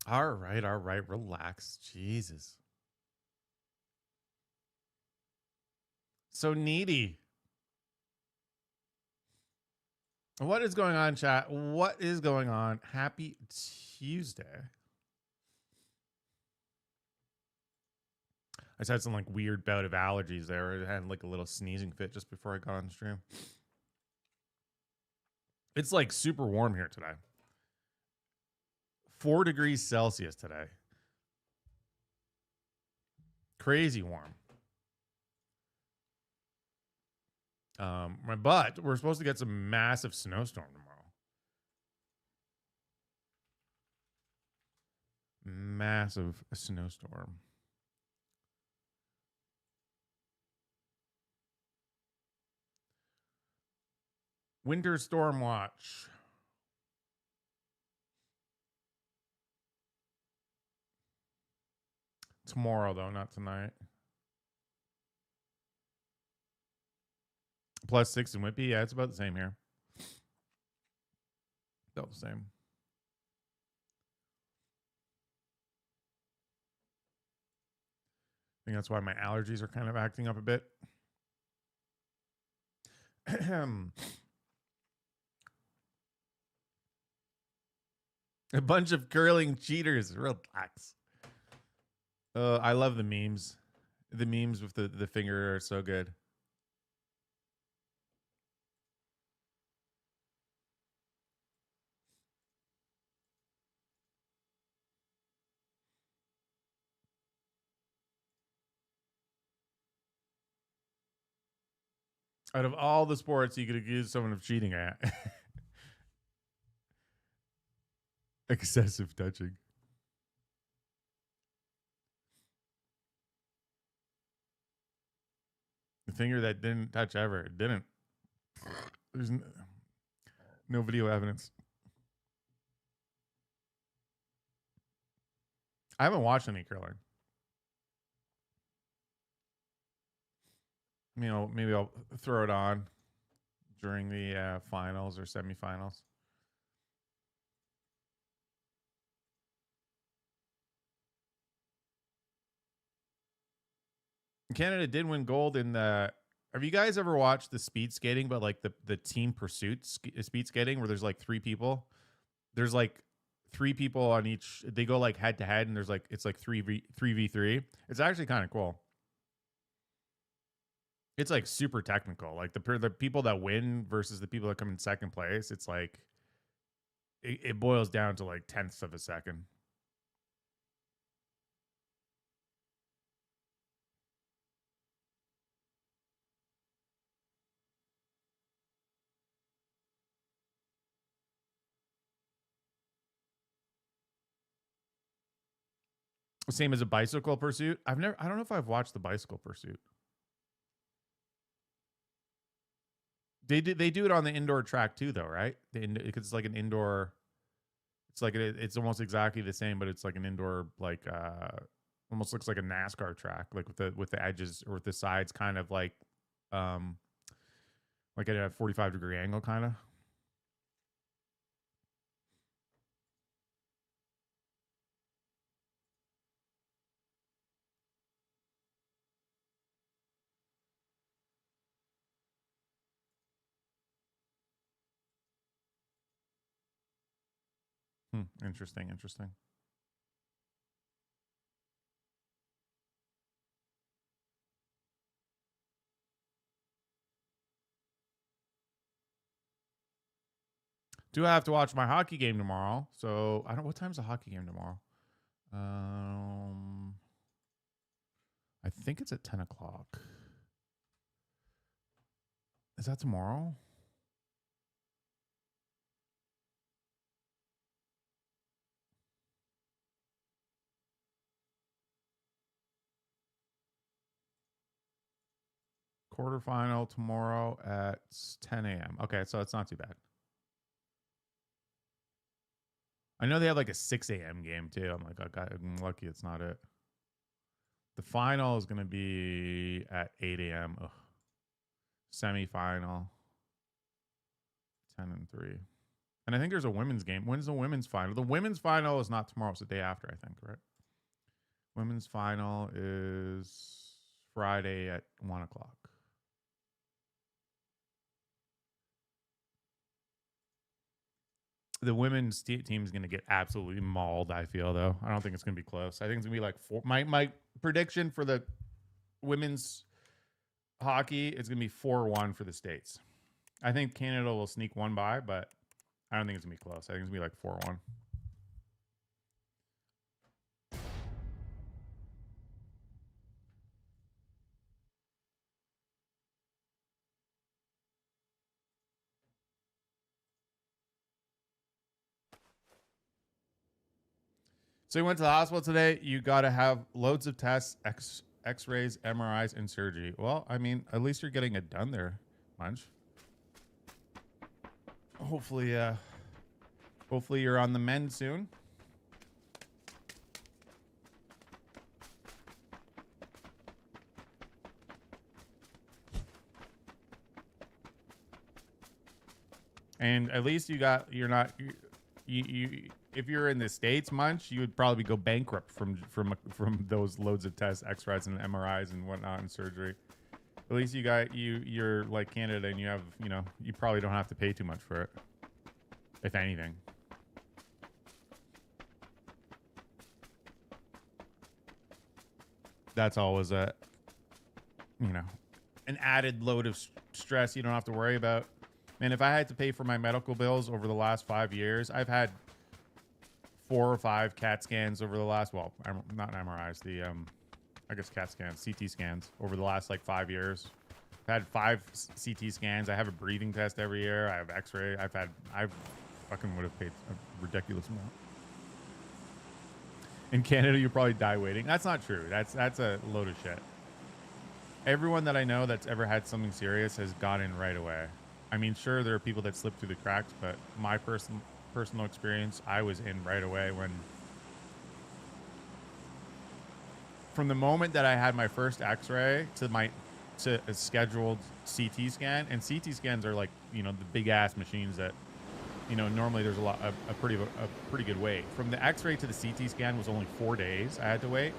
All right, all right. Relax. Jesus. So needy. What is going on, chat? What is going on? Happy Tuesday. I just had some like weird bout of allergies there. I had like a little sneezing fit just before I got on stream. It's like super warm here today. 4 degrees Celsius today. Crazy warm. But we're supposed to get some massive snowstorm tomorrow. Massive snowstorm. Winter storm watch. Tomorrow, though, not tonight. +6 in Whitby. Yeah, it's about the same here. About the same. I think that's why my allergies are kind of acting up a bit. A bunch of curling cheaters. Relax. I love the memes. The memes with the finger are so good. Out of all the sports you could accuse someone of cheating at, excessive touching. The finger that didn't touch ever. It didn't. There's no video evidence. I haven't watched any curling. You know, maybe I'll throw it on during the finals or semifinals. Canada did win gold in the. Have you guys ever watched the speed skating, but like the team pursuit speed skating, where there's like 3 people? There's like 3 people on each. They go like head to head, and there's like it's like 3v3. It's actually kind of cool. It's like super technical. Like the people that win versus the people that come in second place. It's like it boils down to like tenths of a second. Same as a bicycle pursuit. I don't know if I've watched the bicycle pursuit. They do it on the indoor track too, though, right? Because it's like an indoor. It's like it's almost exactly the same, but it's like an indoor like almost looks like a NASCAR track, like with the edges or with the sides kind of um like at a 45-degree angle, kind of. Interesting, interesting. Do I have to watch my hockey game tomorrow? So I don't. What time's the hockey game tomorrow? Um, I think it's at 10 o'clock. Is that tomorrow? Quarterfinal tomorrow at 10 a.m. Okay, so it's not too bad. I know they have like a 6 a.m. game too. I'm like, I'm lucky it's not it. The final is going to be at 8 a.m. Semi-final, 10 and 3. And I think there's a women's game. When's the women's final? The women's final is not tomorrow. It's the day after, I think, right? Women's final is Friday at 1 o'clock. The women's team is going to get absolutely mauled, I feel, though. I don't think it's going to be close. I think it's going to be like four. My prediction for the women's hockey is going to be 4-1 for the States. I think Canada will sneak one by, but I don't think it's going to be close. I think it's going to be like 4-1. So you went to the hospital today. You got to have loads of tests, X-rays, MRIs, and surgery. Well, I mean, at least you're getting it done there, Munch. Hopefully, hopefully you're on the mend soon. And at least you're not you if you're in the States, Munch, you would probably go bankrupt from those loads of tests, X-rays and MRIs and whatnot and surgery. At least you're like Canada and you have, you probably don't have to pay too much for it, if anything. That's always an added load of stress you don't have to worry about. And if I had to pay for my medical bills over the last 5 years, I've had 4 or 5 CAT scans over the last, well, not MRIs, I guess CAT scans, CT scans over the last like 5 years. I've had 5 CT scans. I have a breathing test every year. I have X-ray. I fucking would have paid a ridiculous amount. In Canada, you probably die waiting. That's not true. That's a load of shit. Everyone that I know that's ever had something serious has gone in right away. I mean, sure, there are people that slip through the cracks, but my personal experience, I was in right away from the moment that I had my first X-ray to a scheduled CT scan, and CT scans are like, the big ass machines that, normally there's a pretty good wait. From the X-ray to the CT scan was only 4 days I had to wait.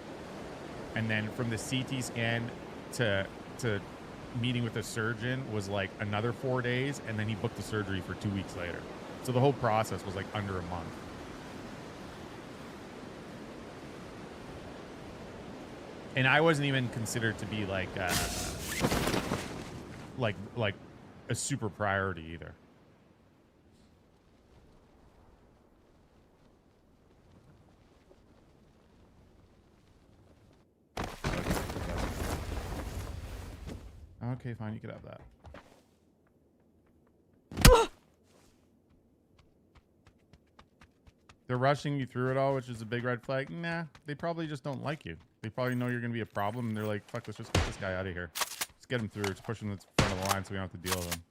And then from the CT scan to meeting with a surgeon was like another 4 days, and then he booked the surgery for 2 weeks later. So the whole process was like under a month. And I wasn't even considered to be like a super priority either. Okay, fine, you could have that. They're rushing you through it all, which is a big red flag. Nah, they probably just don't like you. They probably know you're going to be a problem, and they're like, fuck, let's just get this guy out of here. Let's get him through. Let's push him to the front of the line so we don't have to deal with him.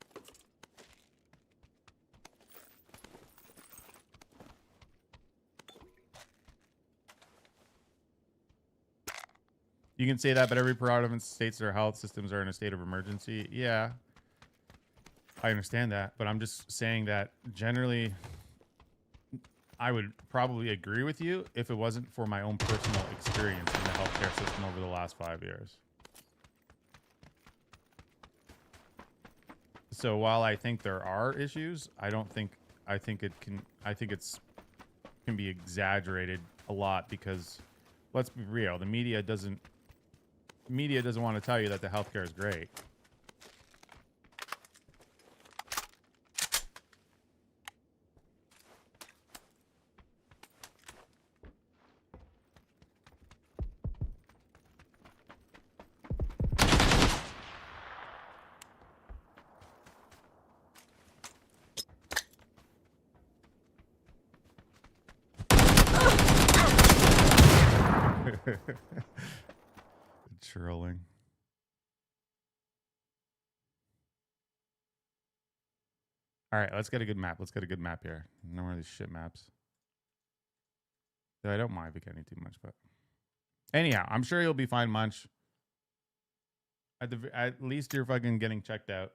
You can say that, but every province states their health systems are in a state of emergency. Yeah, I understand that, but I'm just saying that generally I would probably agree with you if it wasn't for my own personal experience in the healthcare system over the last 5 years. So while I think there are issues, I think it's can be exaggerated a lot because let's be real, the media doesn't want to tell you that the healthcare is great. Trolling. All right, let's get a good map. Let's get a good map here. No more of these shit maps. Though I don't mind Vikeni too much, but anyhow, I'm sure you'll be fine, Munch. At least you're fucking getting checked out.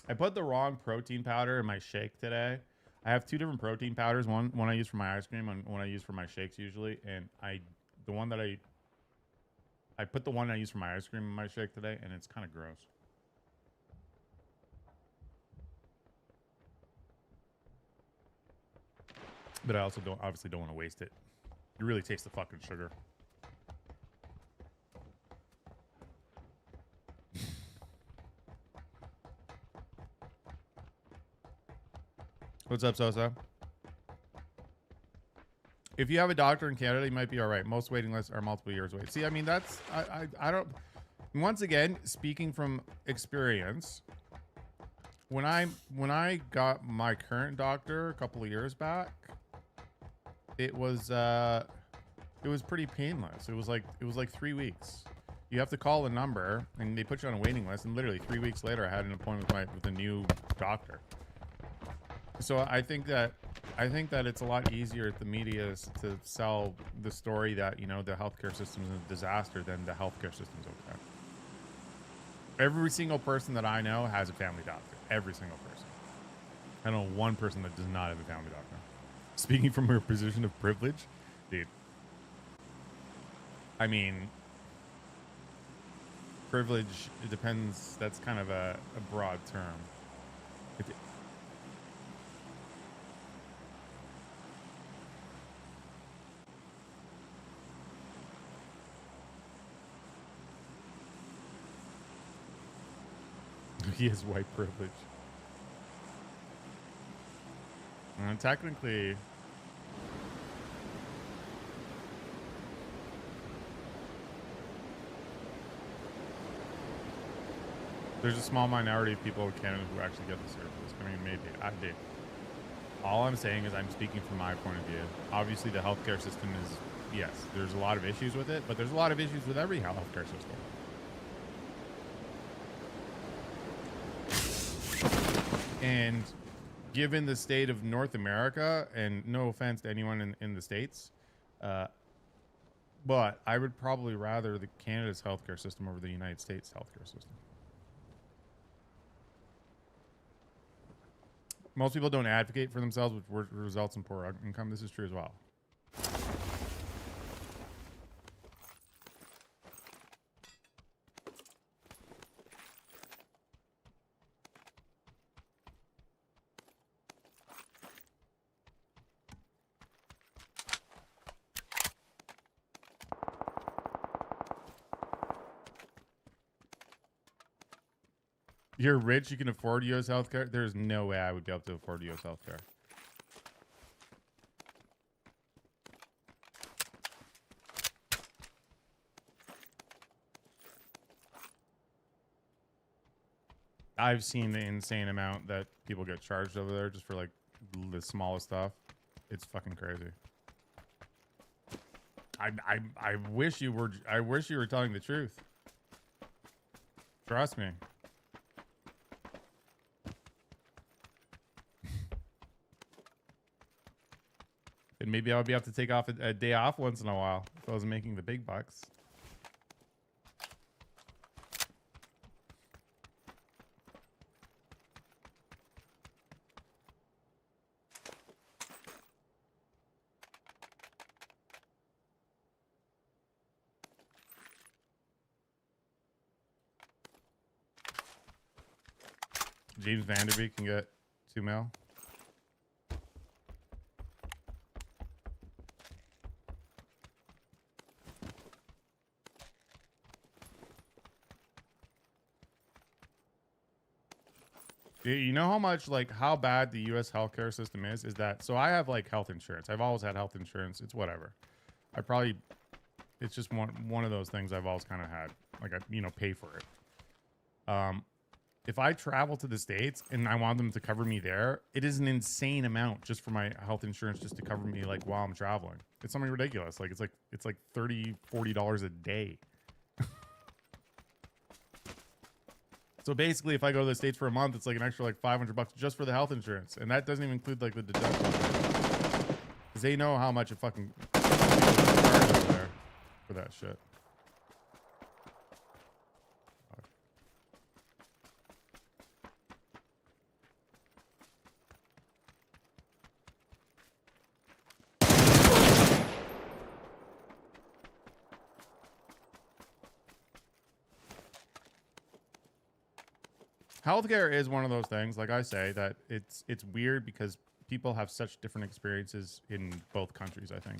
I put the wrong protein powder in my shake today. I have 2 different protein powders. One I use for my ice cream and one I use for my shakes usually. And the one that I put the one I use for my ice cream in my shake today, and it's kind of gross. But I also obviously don't want to waste it. You really taste the fucking sugar. What's up, Sosa? If you have a doctor in Canada, you might be all right. Most waiting lists are multiple years wait. See, I mean, that's I don't. Once again, speaking from experience, when I got my current doctor a couple of years back, it was pretty painless. It was like 3 weeks. You have to call a number and they put you on a waiting list, and literally 3 weeks later, I had an appointment with a new doctor. So I think that it's a lot easier at the media to sell the story that, you know, the healthcare system is a disaster than the healthcare system's okay. Every single person that I know has a family doctor. Every single person. I know one person that does not have a family doctor. Speaking from her position of privilege, dude. I mean, privilege, it depends. That's kind of a broad term. He has white privilege. And technically, there's a small minority of people in Canada who actually get the service. I mean, maybe. I do. All I'm saying is I'm speaking from my point of view. Obviously, the healthcare system is, yes, there's a lot of issues with it, but there's a lot of issues with every healthcare system. And given the state of North America, and no offense to anyone in the States, but I would probably rather the Canada's healthcare system over the United States healthcare system. Most people don't advocate for themselves, which results in poor income. This is true as well. You're rich, you can afford U.S. healthcare. There's no way I would be able to afford U.S. healthcare. I've seen the insane amount that people get charged over there just for like the smallest stuff. It's fucking crazy. I wish you were telling the truth. Trust me. And maybe I would be able to take off a day off once in a while if I was making the big bucks. James Vanderbeek can get $2 million. You know how much, like, how bad the U.S. healthcare system is? Is that, so I have, like, health insurance. I've always had health insurance. It's whatever. It's just one of those things I've always kind of had. Like, I, pay for it. If I travel to the States and I want them to cover me there, it is an insane amount just for my health insurance just to cover me, like, while I'm traveling. It's something ridiculous. Like, it's like $30, $40 a day. So basically, if I go to the States for a month, it's like an extra like $500 just for the health insurance, and that doesn't even include like the deductible. Because they know how much it fucking charges there for that shit. Healthcare is one of those things, like I say, that it's weird because people have such different experiences in both countries, I think.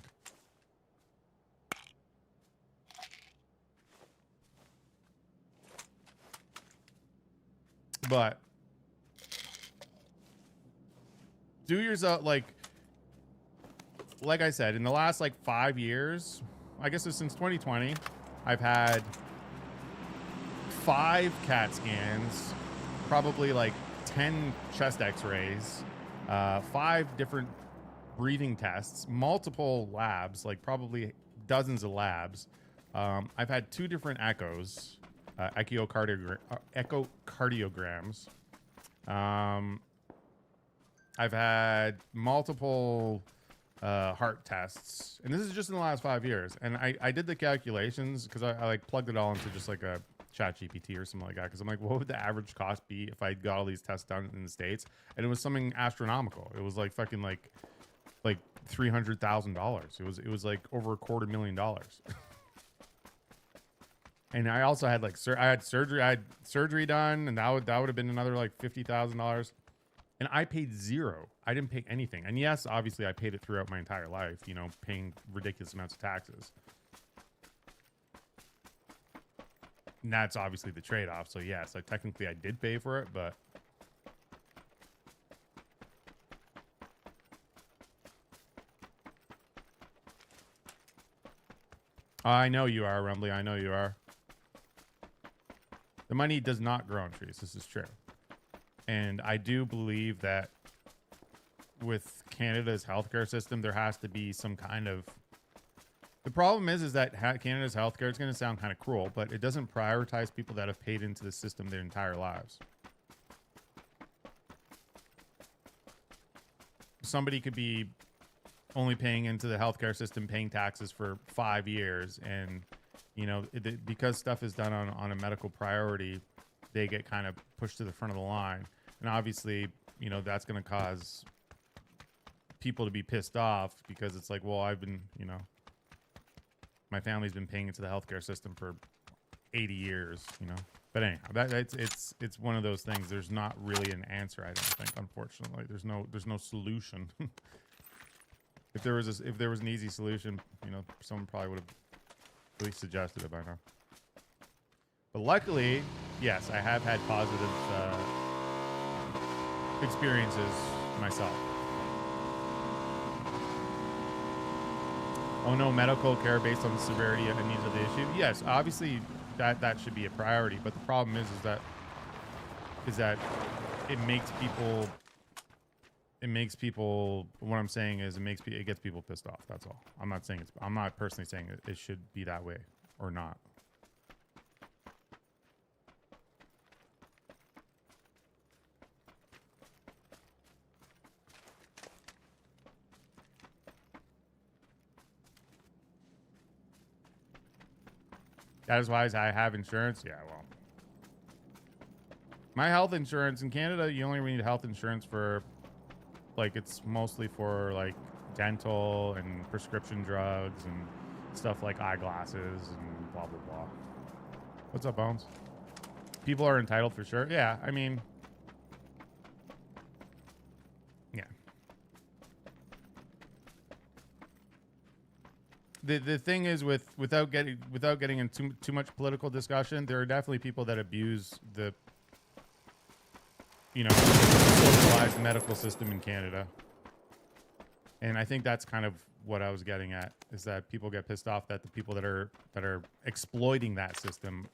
But do yourself like I said, in the last like 5 years, I guess it's since 2020, I've had 5 CAT scans, probably like 10 chest x-rays, 5 different breathing tests, multiple labs, like probably dozens of labs. I've had 2 different echoes, echocardiograms. I've had multiple heart tests, and this is just in the last 5 years. And I did the calculations because I like plugged it all into just like a chat GPT or something like that, because I'm like, what would the average cost be if I got all these tests done in the States? And it was something astronomical. It was like fucking like $300,000. It was like over $250,000. And I also had like I had surgery done, and that would have been another like $50,000. And I paid zero. I didn't pay anything. And yes, obviously I paid it throughout my entire life, you know, paying ridiculous amounts of taxes. And that's obviously the trade-off. So yes, technically I did pay for it, but I know you are, Rumbly. I know you are. The money does not grow on trees. This is true. And I do believe that with Canada's healthcare system, there has to be some kind of... The problem is that Canada's healthcare, it's going to sound kind of cruel, but it doesn't prioritize people that have paid into the system their entire lives. Somebody could be only paying into the healthcare system, paying taxes for 5 years, and you know, because stuff is done on a medical priority, they get kind of pushed to the front of the line. And obviously, you know, that's going to cause people to be pissed off, because it's like, well, I've been, you know, my family's been paying into the healthcare system for 80 years, you know. But anyhow, it's one of those things. There's not really an answer, I don't think, unfortunately. There's no solution. If there was an easy solution, you know, someone probably would have at least suggested it by now. But luckily, yes, I have had positive experiences myself. Oh no, medical care based on the severity and needs of the issue. Yes, obviously that should be a priority. But the problem is that it makes people. What I'm saying is it gets people pissed off. That's all. I'm not personally saying it should be that way or not. That is why I have insurance. Yeah, well, my health insurance in Canada, you only need health insurance for, like, it's mostly for like dental and prescription drugs and stuff like eyeglasses and blah blah blah. What's up, Bones? People are entitled for sure. Yeah, I mean, yeah. The thing is, without getting into too much political discussion, there are definitely people that abuse the, you know, socialized medical system in Canada. And I think that's kind of what I was getting at, is that people get pissed off that the people that are exploiting that system,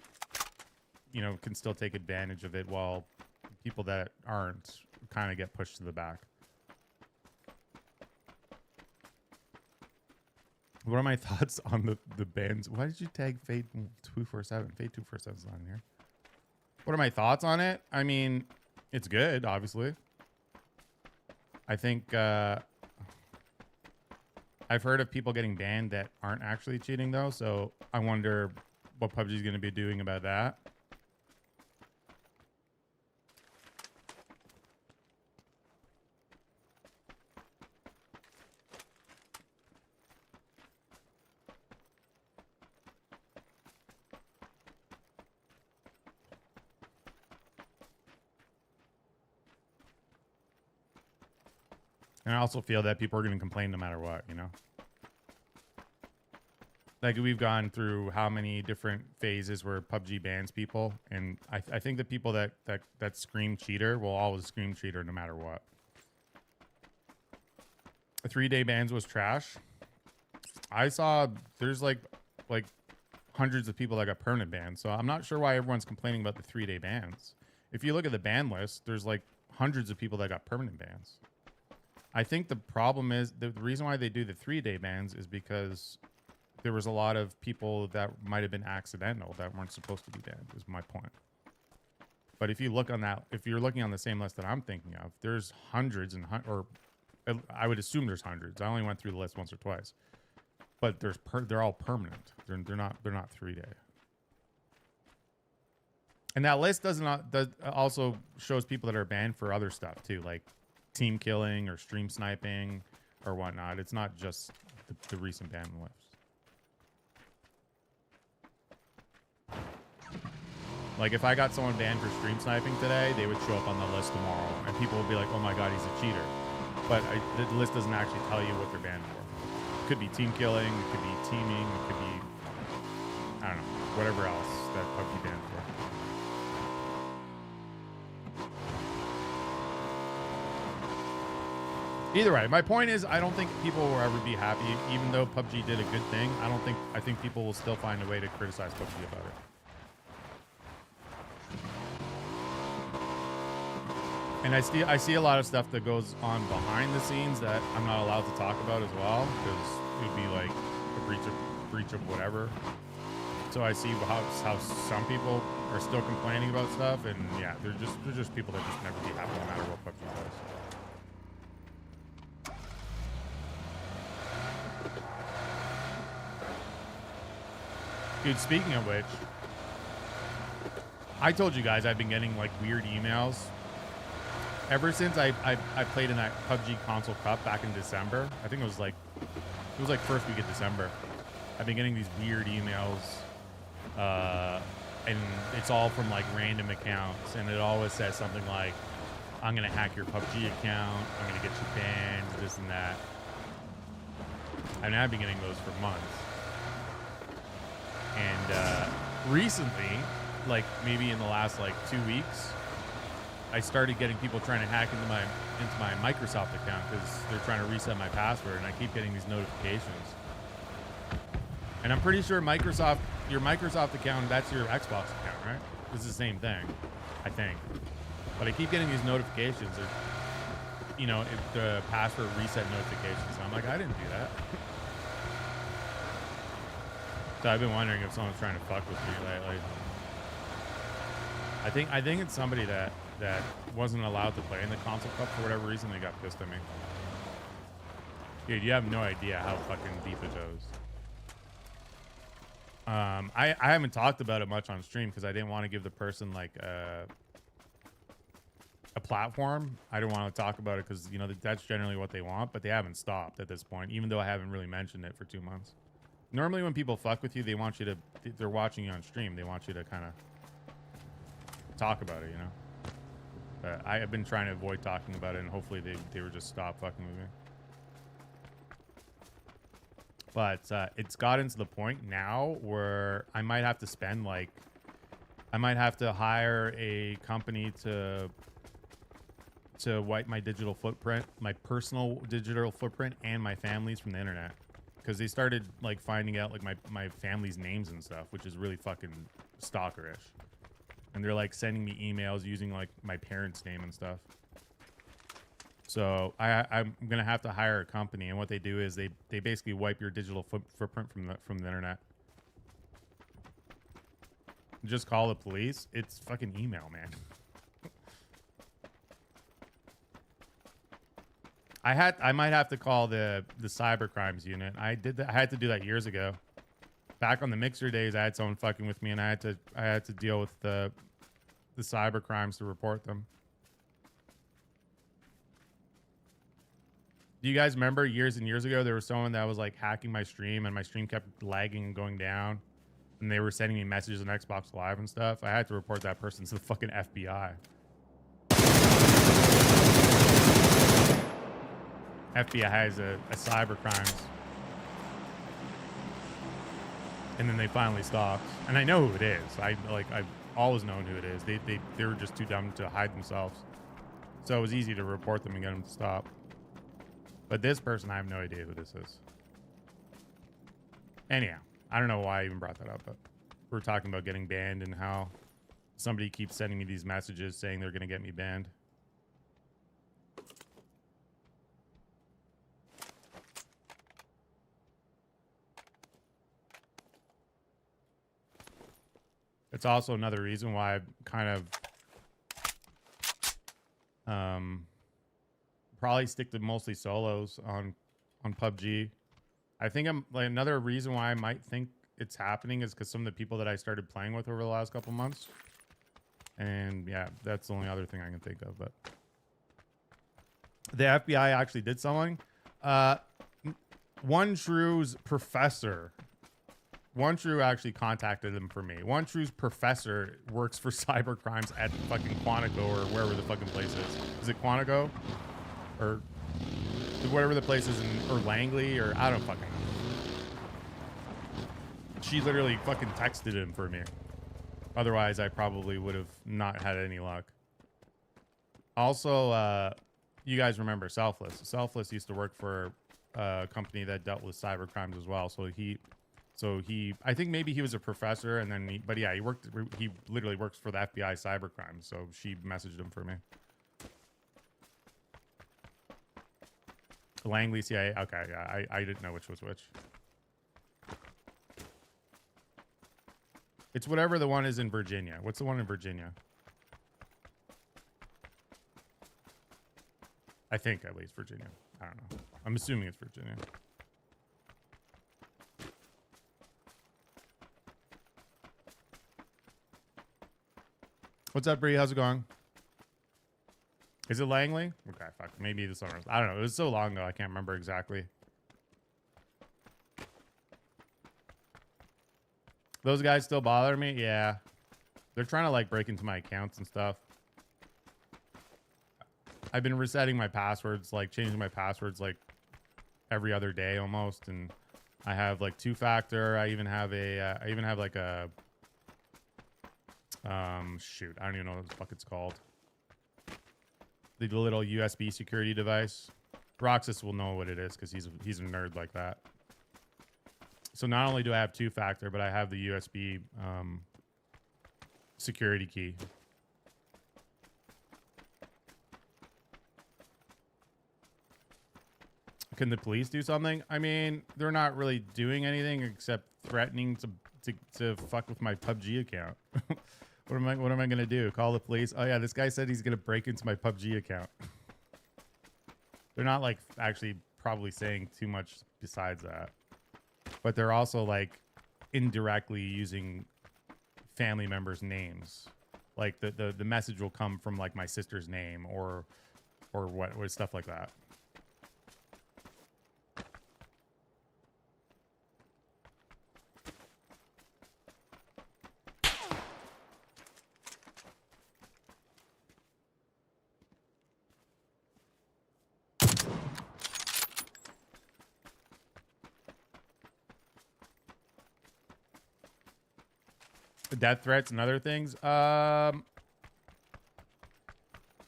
you know, can still take advantage of it, while people that aren't kind of get pushed to the back. What are my thoughts on the bands? Why did you tag Fade 247? Fade 247 is not in here. What are my thoughts on it? I mean, it's good, obviously. I think I've heard of people getting banned that aren't actually cheating, though. So I wonder what PUBG is going to be doing about that. And I also feel that people are going to complain no matter what, you know? Like, we've gone through how many different phases where PUBG bans people, and I think the people that scream cheater will always scream cheater no matter what. The 3-day bans was trash. I saw there's like hundreds of people that got permanent bans, so I'm not sure why everyone's complaining about the 3-day bans. If you look at the ban list, there's like hundreds of people that got permanent bans. I think the problem is the reason why they do the 3-day bans is because there was a lot of people that might have been accidental that weren't supposed to be banned, is my point. But if you look on that, if you're looking on the same list that I'm thinking of, there's hundreds or I would assume there's hundreds. I only went through the list once or twice, but they're all permanent. They're not 3-day. And that list does also shows people that are banned for other stuff too, like team killing or stream sniping or whatnot. It's not just the recent ban list. Like, if I got someone banned for stream sniping today, they would show up on the list tomorrow, and people would be like, "Oh my god, he's a cheater." But the list doesn't actually tell you what they're banned for. It could be team killing, it could be teaming, it could be, I don't know, whatever else that PUBG banned for. Either way, my point is, I don't think people will ever be happy, even though PUBG did a good thing. I think people will still find a way to criticize PUBG about it. And I see a lot of stuff that goes on behind the scenes that I'm not allowed to talk about as well, because it would be like a breach of whatever. So I see how some people are still complaining about stuff, and yeah, they're just people that just never be happy no matter what PUBG does. Dude, speaking of which, I told you guys I've been getting like weird emails ever since I played in that PUBG Console Cup back in December. I think it was like first week of December. I've been getting these weird emails, and it's all from like random accounts, and it always says something like, "I'm gonna hack your PUBG account. I'm gonna get you banned, this and that." I mean, I've been getting those for months, and recently, like maybe in the last like 2 weeks, I started getting people trying to hack into my Microsoft account because they're trying to reset my password, and I keep getting these notifications. And I'm pretty sure your Microsoft account, that's your Xbox account, right? It's the same thing, I think. But I keep getting these notifications, you know, the password reset notifications. And I'm like, I didn't do that. So I've been wondering if someone's trying to fuck with me lately. I think it's somebody that wasn't allowed to play in the Console Cup for whatever reason. They got pissed at me. Dude, you have no idea how fucking deep it goes. I haven't talked about it much on stream because I didn't want to give the person like a platform. I don't want to talk about it because, you know, that's generally what they want, but they haven't stopped at this point, even though I haven't really mentioned it for 2 months. Normally when people fuck with you, they're watching you on stream. They want you to kind of talk about it, you know? But I have been trying to avoid talking about it, and hopefully they were just stop fucking with me. But it's gotten to the point now where I might have to spend like, I might have to hire a company to wipe my digital footprint, my personal digital footprint, and my family's from the internet, because they started like finding out like my family's names and stuff, which is really fucking stalkerish. And they're like sending me emails using like my parents' name and stuff. So I'm gonna have to hire a company, and what they do is they basically wipe your digital footprint from the internet. Just call the police. It's fucking email, man. I might have to call the cyber crimes unit. I did that. I had to do that years ago. Back on the Mixer days, I had someone fucking with me, and I had to deal with the cyber crimes to report them. Do you guys remember years and years ago there was someone that was like hacking my stream, and my stream kept lagging and going down, and they were sending me messages on Xbox Live and stuff? I had to report that person to the fucking FBI. FBI has a cyber crimes, and then they finally stopped. And I know who it is. I've always known who it is. They were just too dumb to hide themselves, so it was easy to report them and get them to stop. But this person, I have no idea who this is. Anyhow, I don't know why I even brought that up, but we're talking about getting banned and how somebody keeps sending me these messages saying they're going to get me banned. It's also another reason why I kind of probably stick to mostly solos on PUBG. I think I'm like another reason why I might think it's happening is because some of the people that I started playing with over the last couple months. And yeah, that's the only other thing I can think of. But the FBI actually did something. One True's professor. One True actually contacted them for me. One True's professor works for cybercrimes at fucking Quantico or wherever the fucking place is. Is it Quantico? Or whatever the place is in, or Langley, or I don't fucking know. She literally fucking texted him for me. Otherwise, I probably would have not had any luck. Also, you guys remember Selfless. Selfless used to work for a company that dealt with cyber crimes as well. So he, I think maybe he was a professor, and then, but yeah, he literally works for the FBI cyber crimes. So she messaged him for me. Langley CIA. Okay, yeah, I didn't know which was which. It's whatever the one is in Virginia. What's the one in Virginia? I think at least Virginia. I don't know. I'm assuming it's Virginia. What's up, Bree? How's it going? Is it Langley? Okay, fuck. Maybe the summer. I don't know. It was so long ago. I can't remember exactly. Those guys still bother me? Yeah. They're trying to like break into my accounts and stuff. I've been resetting my passwords, like changing my passwords like every other day almost. And I have like 2-factor. I even have like a, shoot. I don't even know what the fuck it's called. The little USB security device. Roxas will know what it is because he's a nerd like that. So not only do I have 2-factor, but I have the USB security key. Can the police do something? I mean, they're not really doing anything except threatening to fuck with my PUBG account. What am I gonna do? Call the police? Oh yeah, this guy said he's gonna break into my PUBG account. They're not like actually probably saying too much besides that. But they're also like indirectly using family members' names. Like the message will come from like my sister's name or what stuff like that. Death threats and other things. No,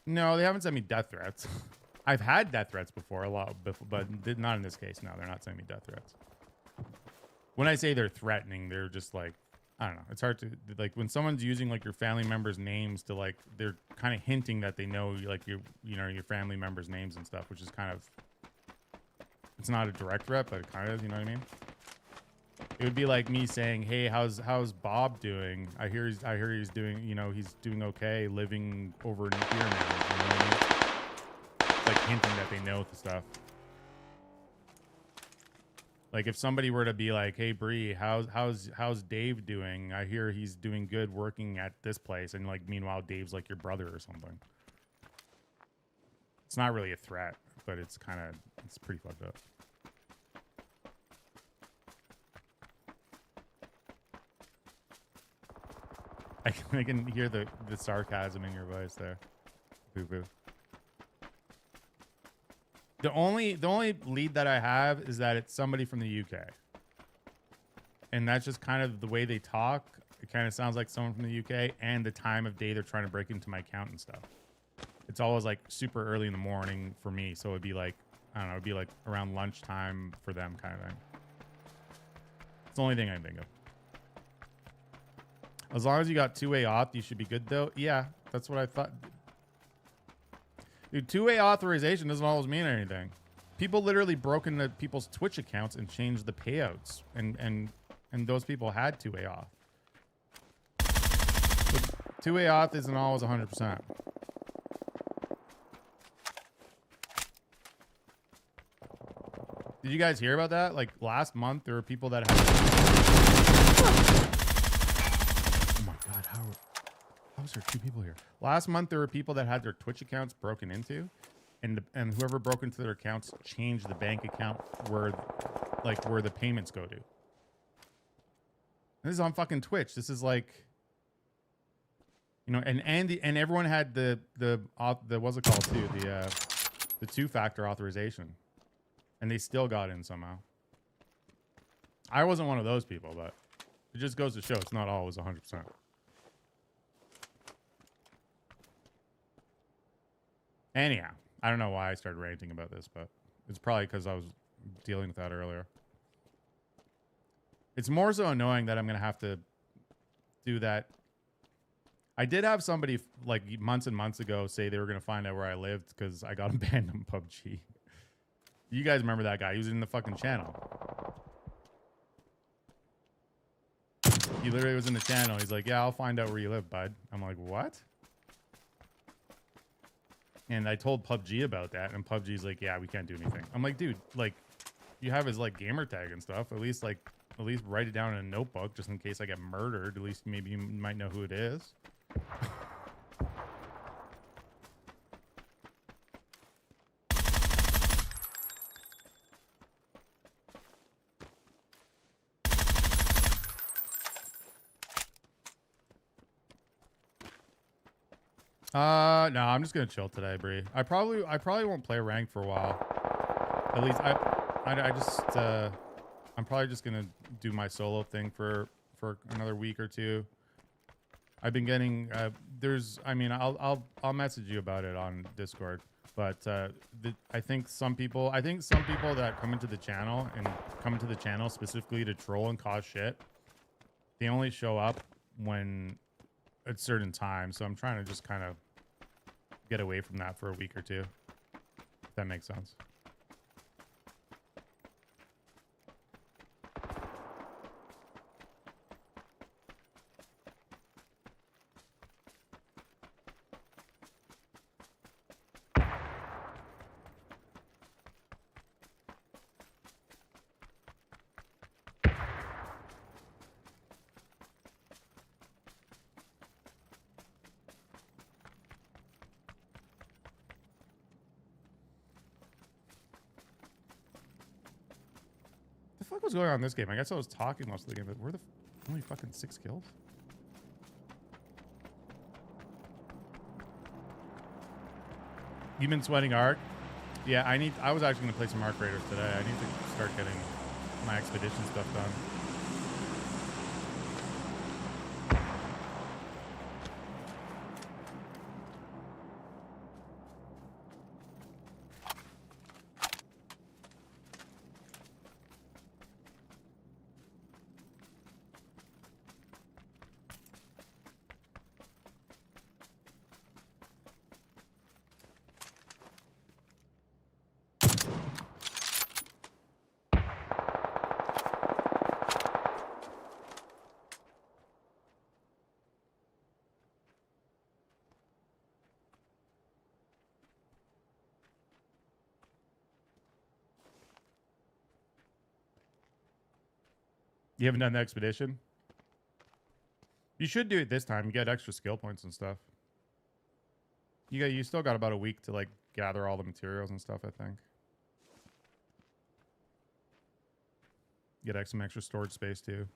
they haven't sent me death threats. I've had death threats before, a lot before, but not in this case. No, they're not sending me death threats. When I say they're threatening, they're just like, I don't know. It's hard to like when someone's using like your family members' names to like, they're kind of hinting that they know like your family members' names and stuff, which is kind of, it's not a direct threat, but it kind of is. You know what I mean? It would be like me saying, "Hey, how's Bob doing? I hear he's doing, he's doing okay, living over in here now." You know what I mean? It's like hinting that they know the stuff. Like if somebody were to be like, "Hey, Bree, how's Dave doing? I hear he's doing good working at this place," and like meanwhile Dave's like your brother or something. It's not really a threat, but it's pretty fucked up. I can hear the sarcasm in your voice there. Boo boo. The only lead that I have is that it's somebody from the UK. And that's just kind of the way they talk. It kind of sounds like someone from the UK and the time of day they're trying to break into my account and stuff. It's always like super early in the morning for me. So it'd be like, I don't know, it'd be like around lunchtime for them kind of thing. It's the only thing I can think of. As long as you got two-way auth, you should be good though. Yeah, that's what I thought. Dude, two-way authorization doesn't always mean anything. People literally broke into people's Twitch accounts and changed the payouts. And those people had two-way auth. But two-way auth isn't always 100%. Did you guys hear about that? Like last month, there were people that had. Oh my god! How is there two people here? Last month, there were people that had their Twitch accounts broken into, and whoever broke into their accounts changed the bank account where the payments go to. This is on fucking Twitch. This is like, you know, and everyone had the what's it called too, the two-factor authorization. And they still got in somehow. I wasn't one of those people, but it just goes to show it's not always 100%. Anyhow, I don't know why I started ranting about this, but it's probably because I was dealing with that earlier. It's more so annoying that I'm going to have to do that. I did have somebody like months and months ago say they were going to find out where I lived because I got him banned on PUBG. You guys remember that guy? He was in the fucking channel. He literally was in the channel. He's like, yeah, I'll find out where you live, bud. I'm like, what? And I told PUBG about that, and PUBG's like, yeah, we can't do anything. I'm like, dude, like, you have his like gamer tag and stuff. At least write it down in a notebook just in case I get murdered. At least maybe you might know who it is. No, I'm just gonna chill today, Bree. I probably won't play rank for a while. At least I'm probably just gonna do my solo thing for another week or two. I've been getting I'll message you about it on Discord, but I think some people that come into the channel specifically to troll and cause shit, they only show up when at certain times. So I'm trying to just kind of get away from that for a week or two, if that makes sense. What was going on in this game? I guess I was talking most of the game, but where the only fucking 6 kills? You've been sweating Ark? Yeah, I was actually gonna play some Ark Raiders today. I need to start getting my expedition stuff done. You haven't done the expedition? You should do it this time. You get extra skill points and stuff. You still got about a week to like gather all the materials and stuff, I think. Get some extra storage space too.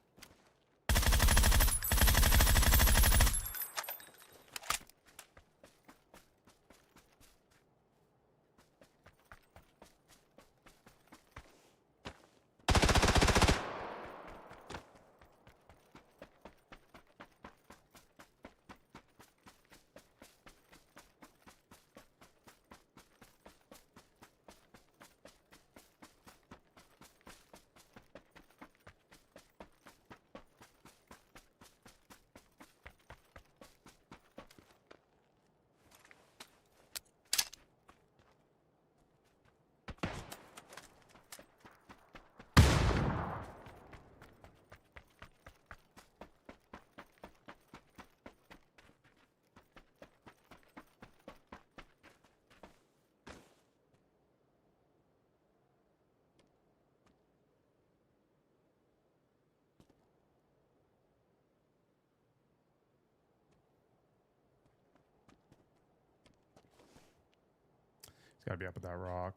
Gotta be up at that rock.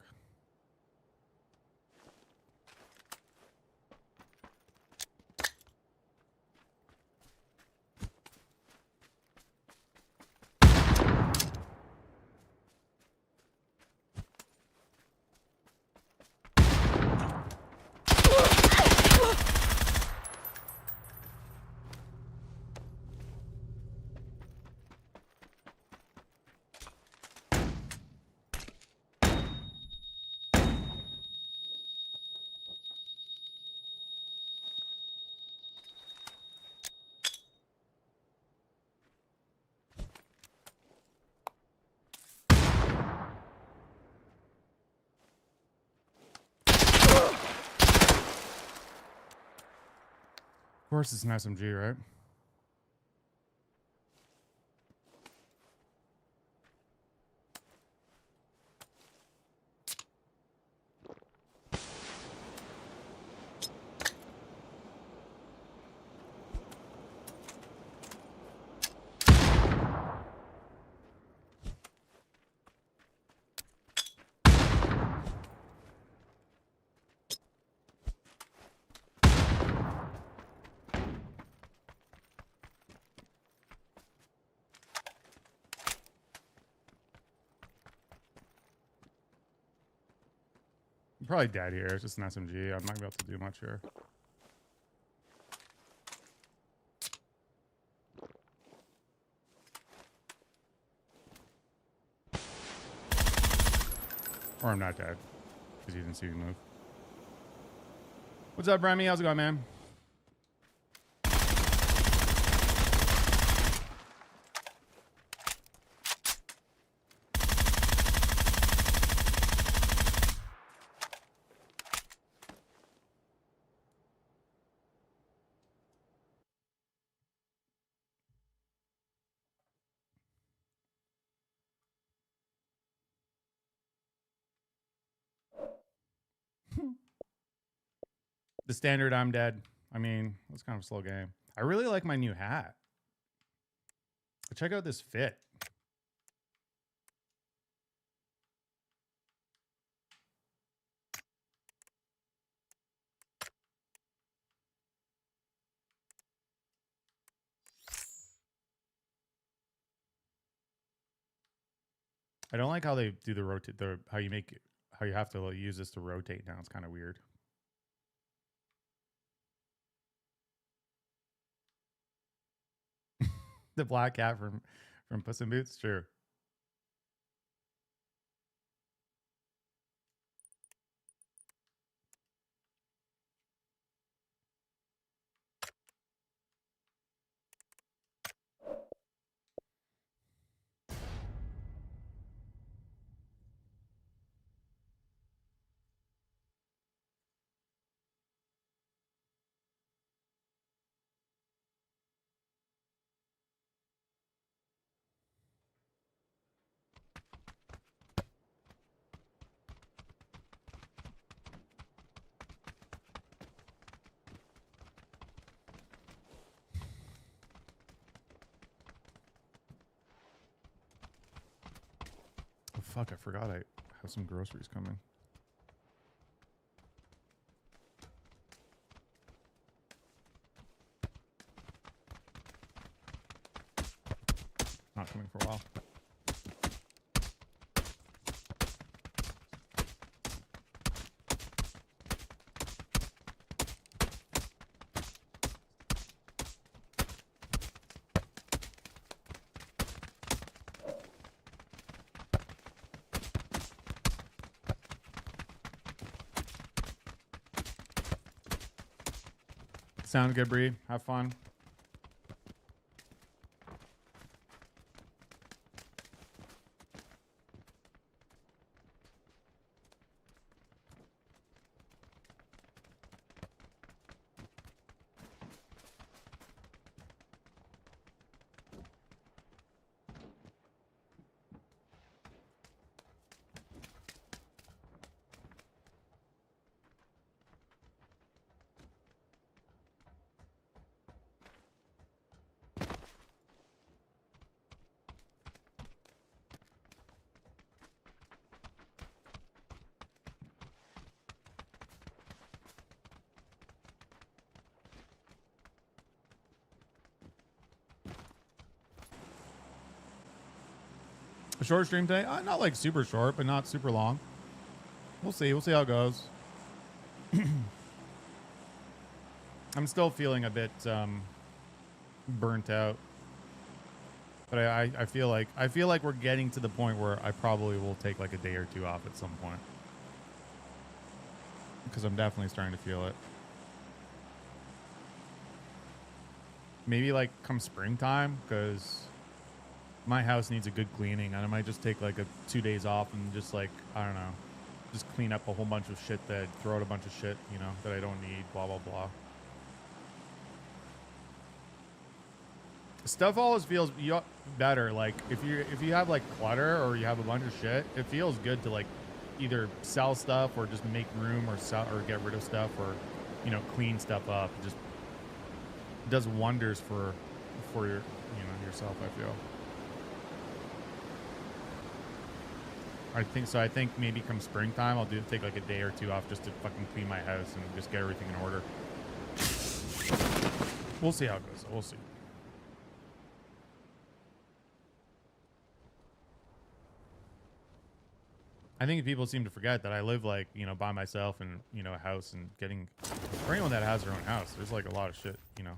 Of course, it's an SMG, right? I'm probably dead here. It's just an SMG. I'm not gonna be able to do much here. Or I'm not dead. Because you didn't see me move. What's up, Remy? How's it going, man? The standard, I'm dead. I mean, it's kind of a slow game. I really like my new hat. Check out this fit. I don't like how they do the rotate, how you have to use this to rotate now. It's kind of weird. The black cat from Puss in Boots, true. Oh, fuck, I forgot I have some groceries coming. Not coming for a while. Sound good, Bree. Have fun. A short stream today? Not like super short, but not super long. We'll see. We'll see how it goes. I'm still feeling a bit burnt out. But I feel like we're getting to the point where I probably will take like a day or two off at some point. Because I'm definitely starting to feel it. Maybe like come springtime, because my house needs a good cleaning, and I might just take like 2 days off and just like, I don't know, just clean up a whole bunch of shit, throw out a bunch of shit, you know, that I don't need, blah, blah, blah. Stuff always feels better. Like if you have like clutter or you have a bunch of shit, it feels good to like either sell stuff or just make room or sell or get rid of stuff or, you know, clean stuff up. It just does wonders for your, you know, yourself, I feel. I think maybe come springtime I'll take like a day or two off just to fucking clean my house and just get everything in order. We'll see how it goes. We'll see. I think people seem to forget that I live like, you know, by myself and, you know, a house, and for anyone that has their own house, there's like a lot of shit, you know.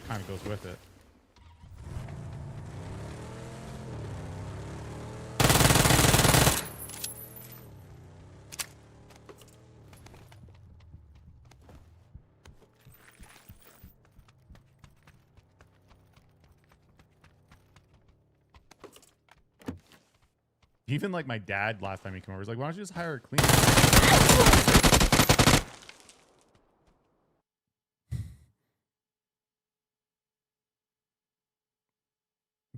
Kind of goes with it. Even like my dad last time he came over was like, why don't you just hire a cleaner?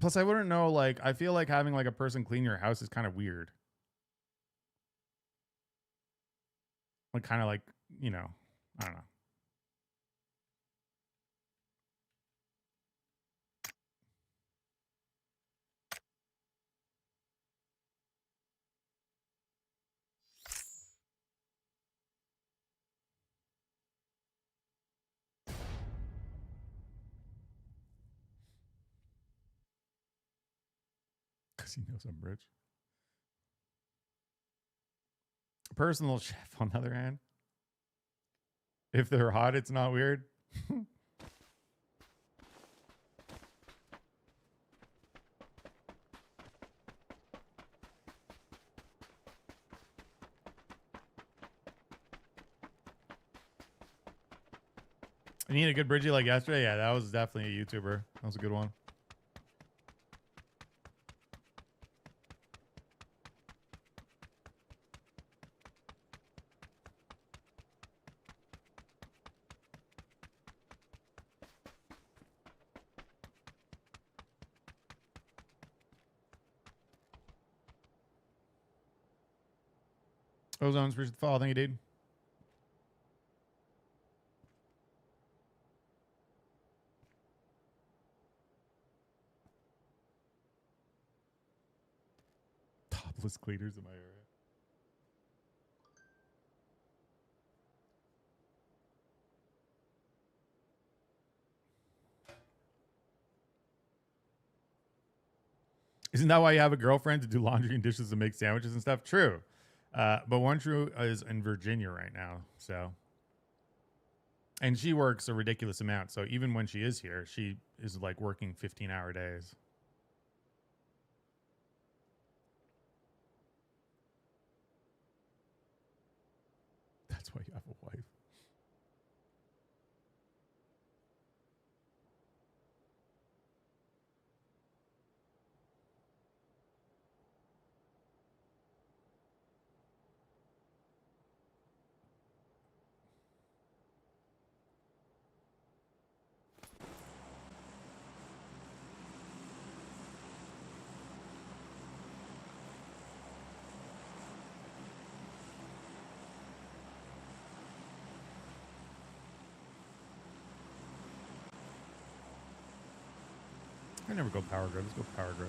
Plus, I wouldn't know, like, I feel like having like a person clean your house is kind of weird. Like, kind of like, you know, I don't know. Because he knows I'm rich. Personal chef, on the other hand. If they're hot, it's not weird. I need a good Bridgie like yesterday. Yeah, that was definitely a YouTuber. That was a good one. Ozone's appreciate the follow. Thank you, dude. Topless cleaners in my area. Isn't that why you have a girlfriend, to do laundry and dishes and make sandwiches and stuff? True. But One True is in Virginia right now, so. And she works a ridiculous amount. So even when she is here, she is like working 15-hour days. That's why you have a wife. I never go power grid. Let's go power grid.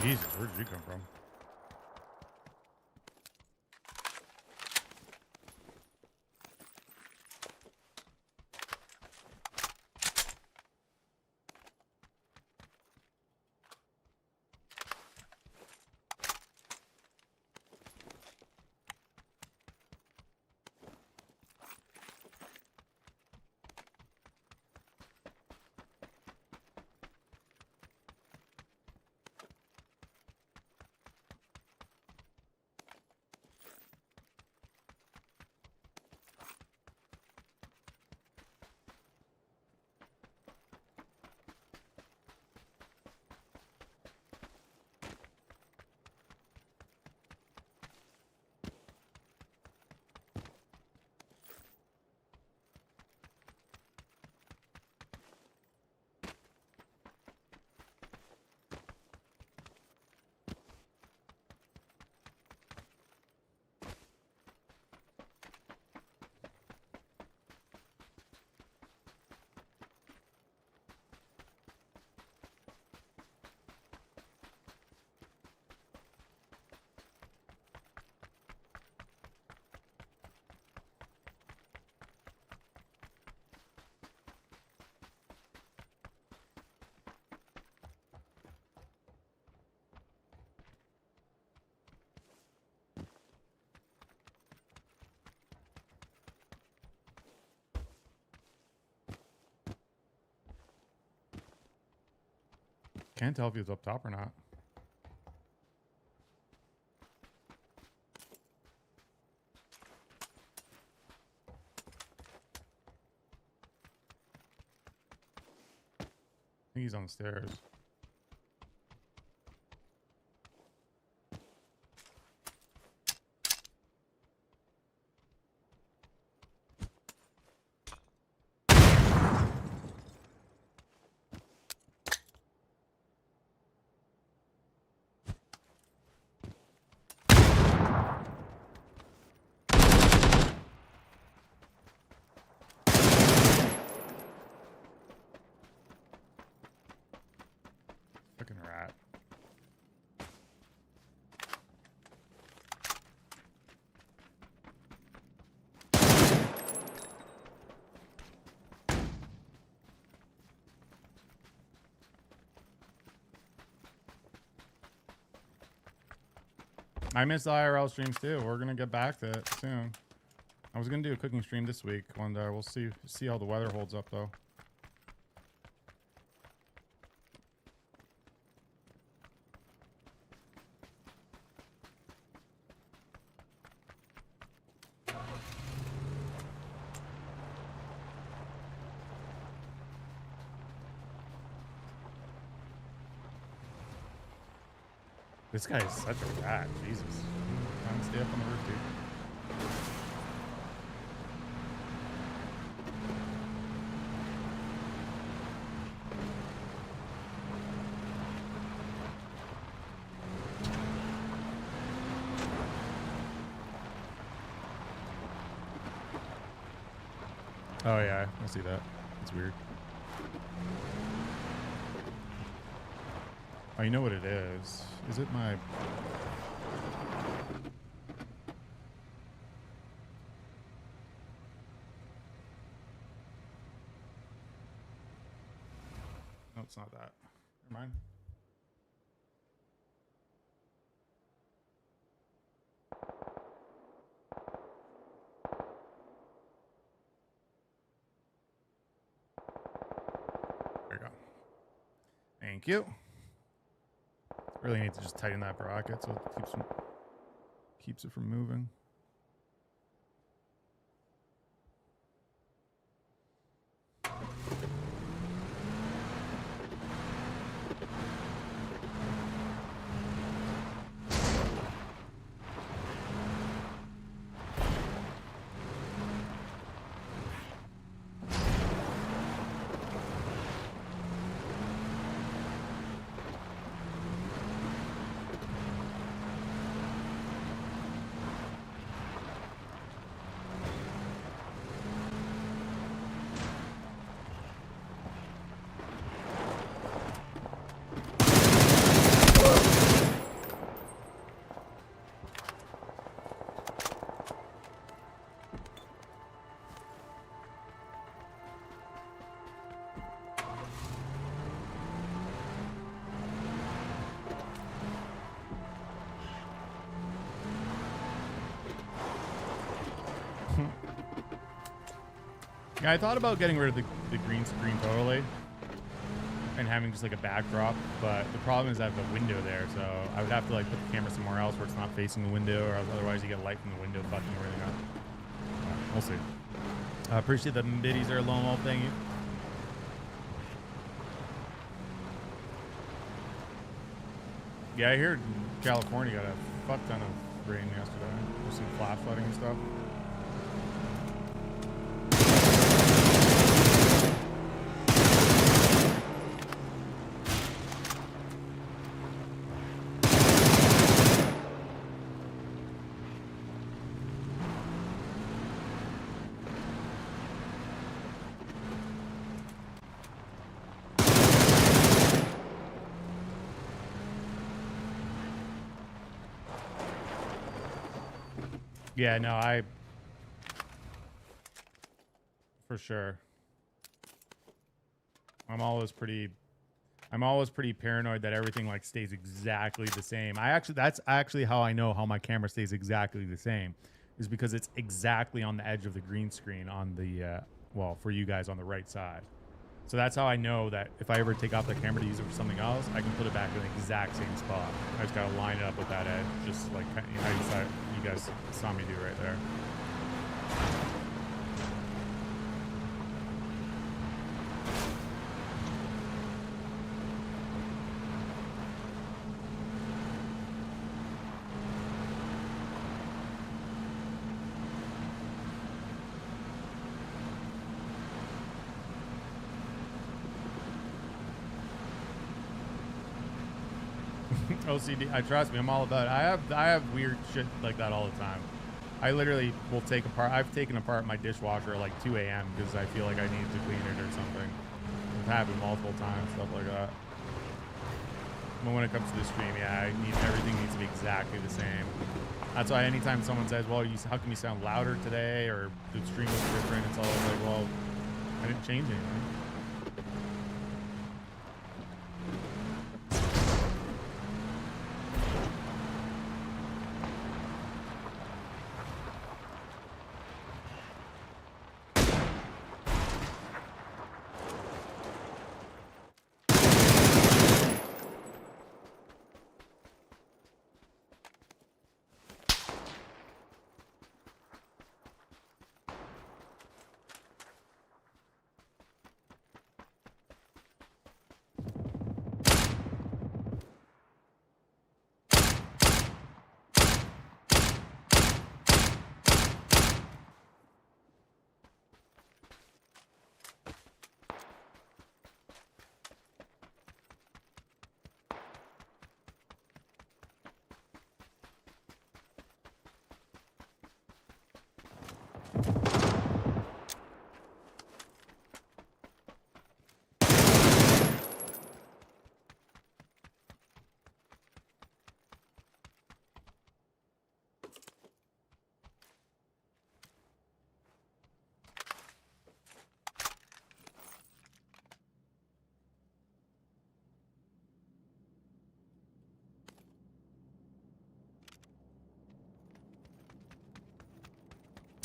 Jesus, where did you come from? Can't tell if he was up top or not. I think he's on the stairs. Fucking rat. I miss the IRL streams too. We're gonna get back to it soon. I was gonna do a cooking stream this week one day. We'll see how the weather holds up though. This guy is such a rat. Jesus. Time to stay up on the roof, dude. Oh yeah, I see that. It's weird. Oh, you know what it is? Is it my... No, it's not that. Never mind. There you go. Thank you. Really need to just tighten that bracket so it keeps it from moving. Yeah, I thought about getting rid of the green screen totally and having just like a backdrop, but the problem is I have the window there, so I would have to like put the camera somewhere else where it's not facing the window, or otherwise you get light from the window fucking everything up. We'll see. I appreciate the biddies there, Lone Wolf. Thank you. Yeah, I heard California got a fuck ton of rain yesterday. There's some flash flooding and stuff. Yeah, no, for sure. I'm always pretty paranoid that everything like stays exactly the same. That's actually how I know how my camera stays exactly the same, is because it's exactly on the edge of the green screen on the well, for you guys on the right side. So that's how I know that if I ever take off the camera to use it for something else, I can put it back in the exact same spot. I just gotta line it up with that edge, just like how you guys saw me do right there. OCD, I trust me, I'm all about it. I have weird shit like that all the time. I literally will I've taken apart my dishwasher at like 2 a.m. because I feel like I need to clean it or something. It's happened multiple times, stuff like that. But when it comes to the stream, yeah, everything needs to be exactly the same. That's why anytime someone says, well, how come you sound louder today, or the stream was different, it's always like, well, I didn't change anything.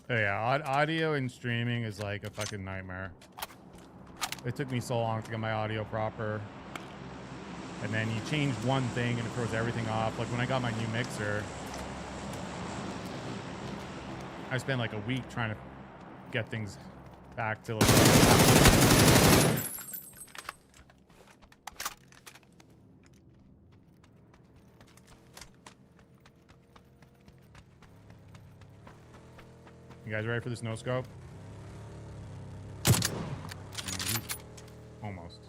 Oh yeah, audio and streaming is like a fucking nightmare. It took me so long to get my audio proper. And then you change one thing and it throws everything off. Like when I got my new mixer, I spent like a week trying to get things back to like... You guys ready for this no scope? Almost.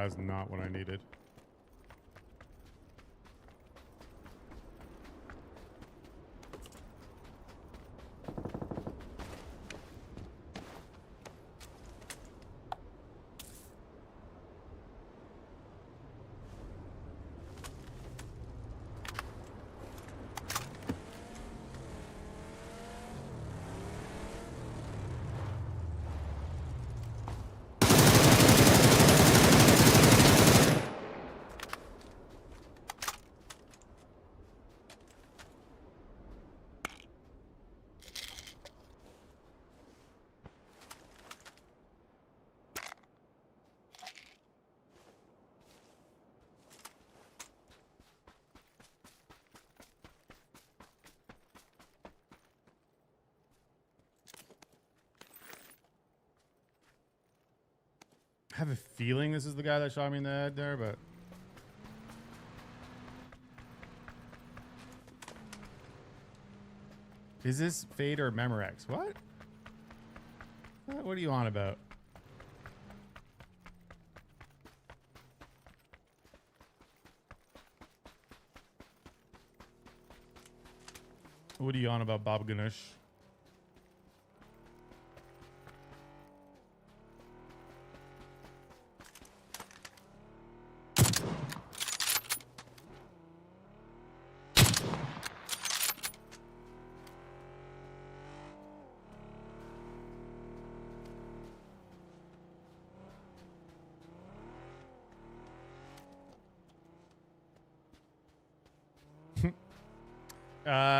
That's not what I needed. I have a feeling this is the guy that shot me in the head there, but... Is this Fade or Memorex? What? What are you on about? What are you on about, Bob Ganush?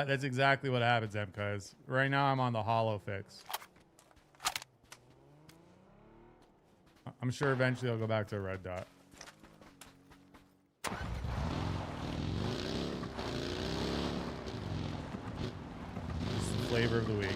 That's exactly what happens, Emcuz. Right now I'm on the hollow fix. I'm sure eventually I'll go back to a red dot. It's the flavor of the week.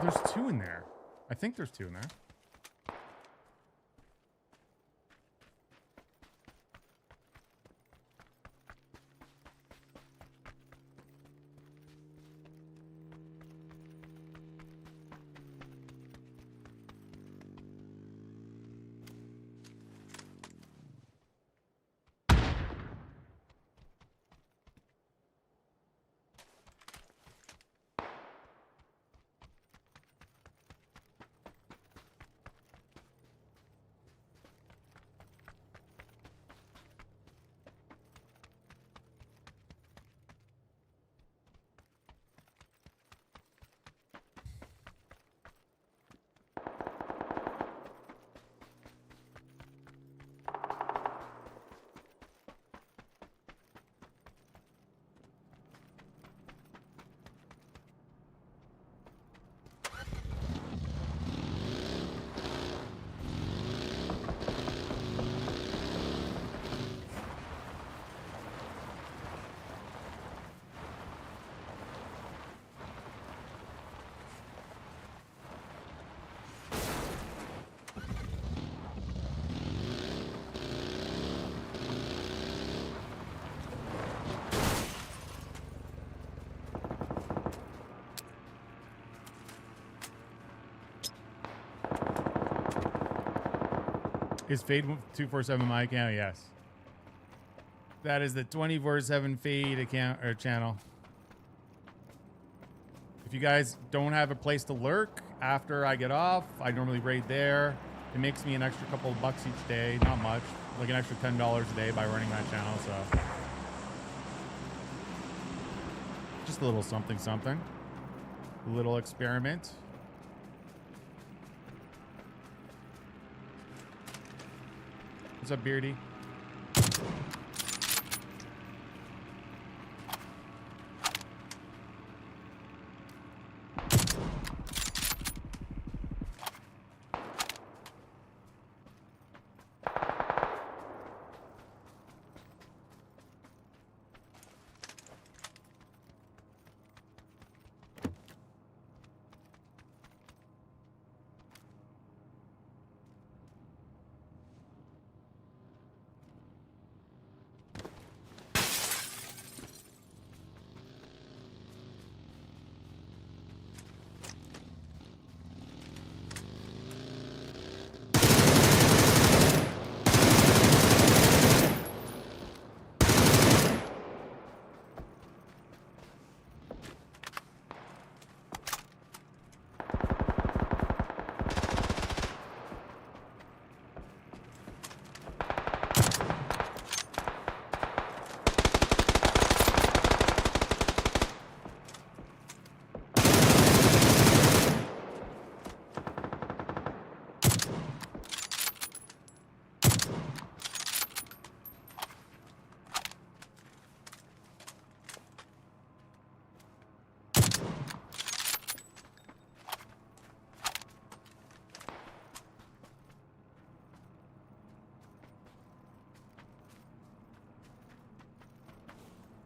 There's two in there. I think there's two in there. Is Fade 247 my account? Yes. That is the 24/7 feed account or channel. If you guys don't have a place to lurk after I get off, I normally raid there. It makes me an extra couple of bucks each day, not much, like an extra $10 a day by running that channel. So just a little something, something, a little experiment. What's up, Beardy?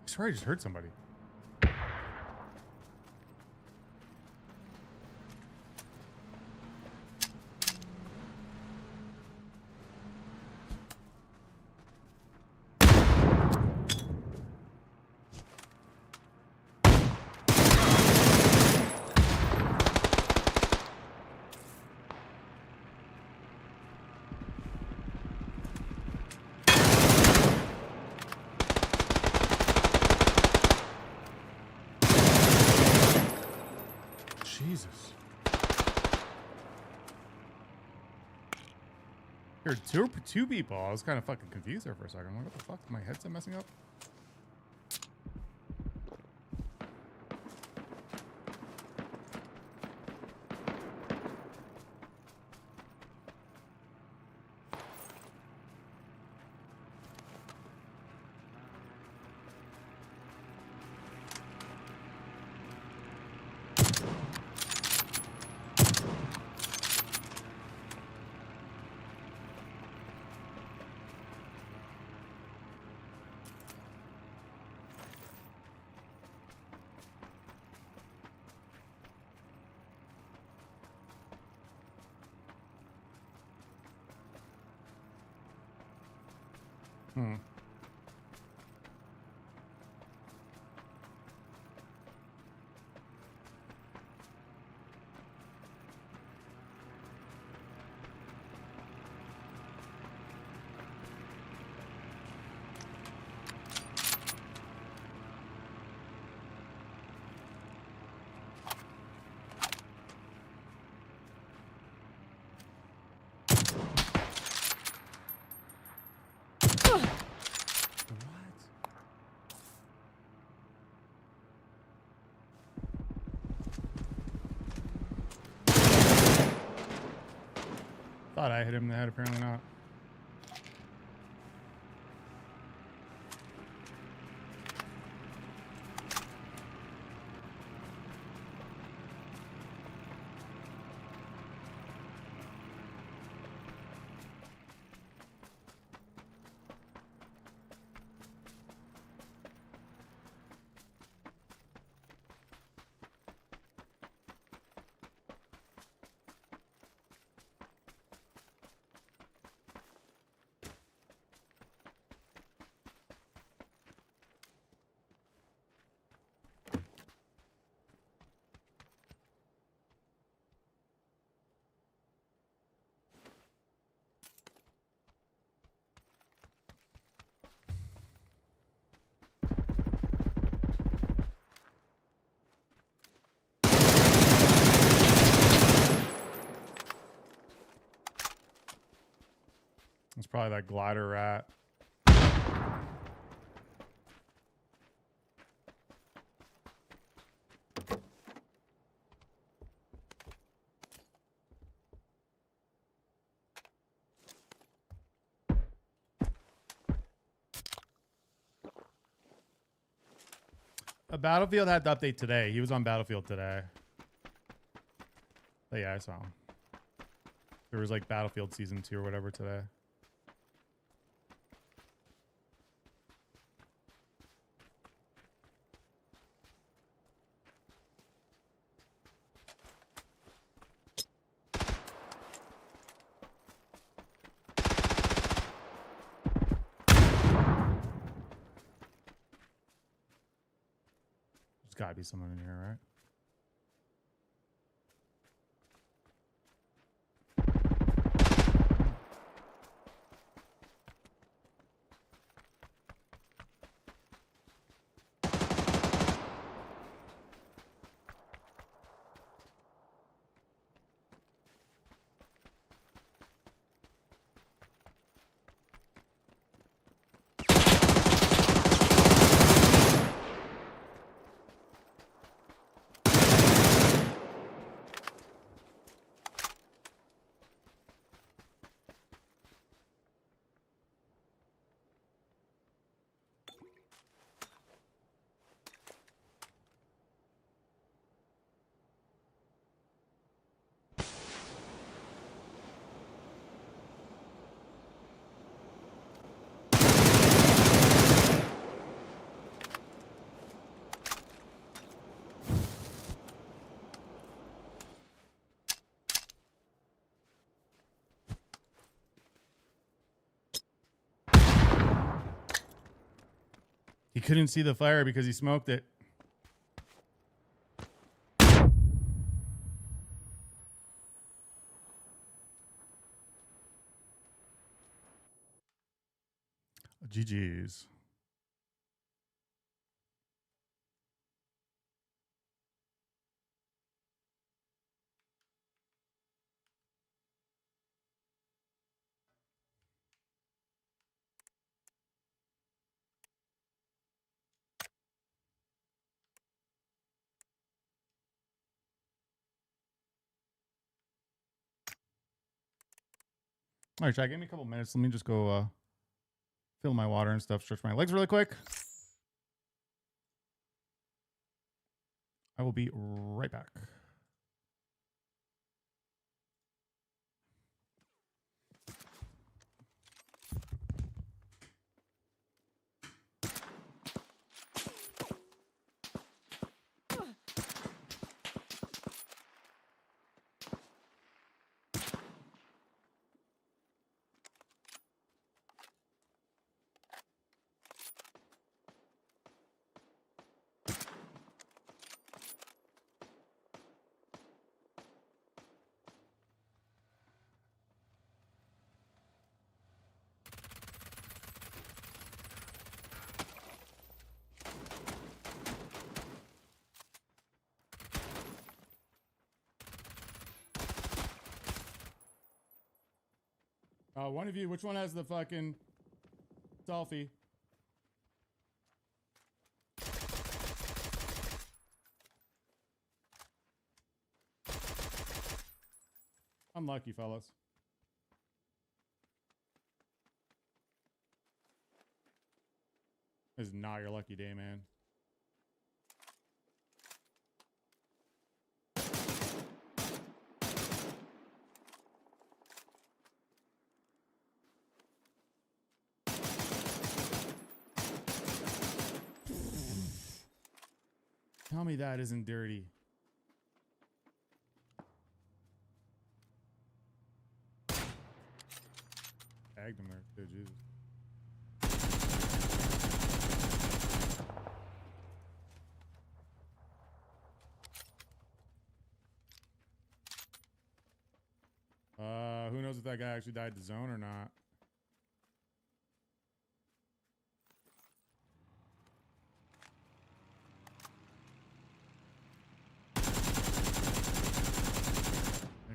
I swear I just heard somebody. Jesus. Here, two people. I was kind of fucking confused there for a second. I'm like, what the fuck? My headset messing up? Hmm. Thought I hit him in the head, apparently not. It's probably that glider rat. A Battlefield had to update today. He was on Battlefield today. But yeah, I saw him. There was like Battlefield Season 2 or whatever today. There's gotta be someone in here, right? He couldn't see the fire because he smoked it. GG's. All right, Chad, give me a couple minutes. Let me just go fill my water and stuff, stretch my legs really quick. I will be right back. One of you, which one has the fucking selfie? Unlucky, fellas. This is not your lucky day, man. Tell me that isn't dirty. Tagged him there too, Jesus. Who knows if that guy actually died to zone or not?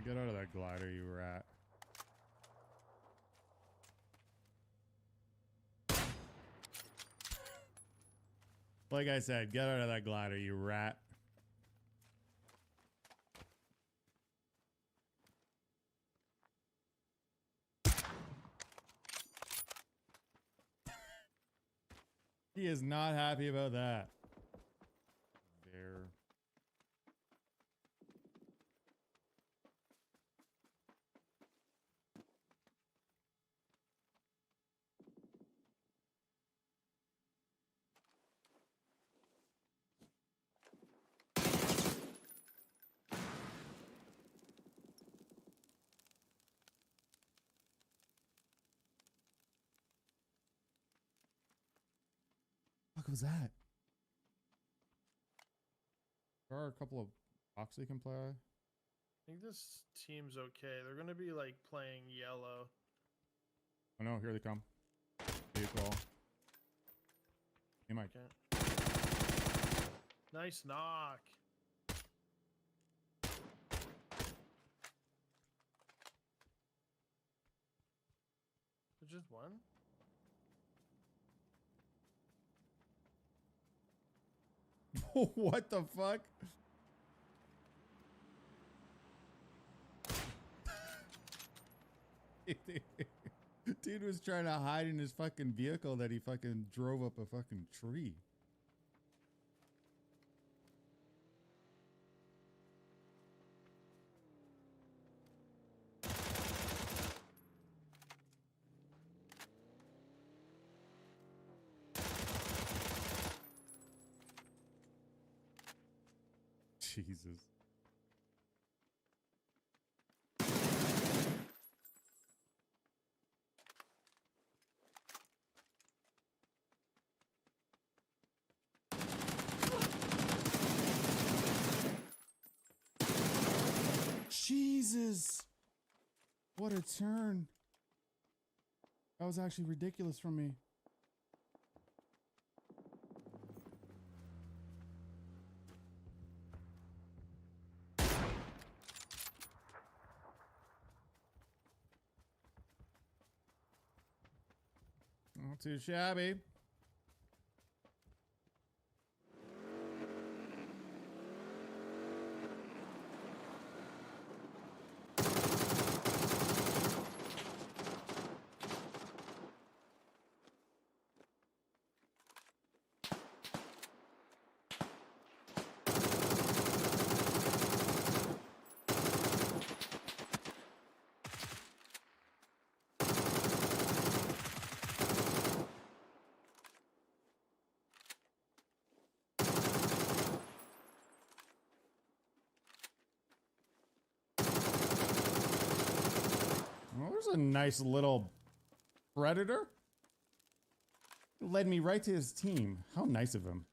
Get out of that glider you were at. Like I said, get out of that glider, you rat. He is not happy about that. There. What was that? There are a couple of boxes you can play. I think this team's okay. They're gonna be like playing yellow. Oh no, here they come. Vehicle. Hey Mike. Okay. Nice knock. There's just one? What the fuck? Dude was trying to hide in his fucking vehicle that he fucking drove up a fucking tree. Jesus. Jesus. What a turn. That was actually ridiculous from me. Not too shabby. Well, there's a nice little predator. Led me right to his team. How nice of him.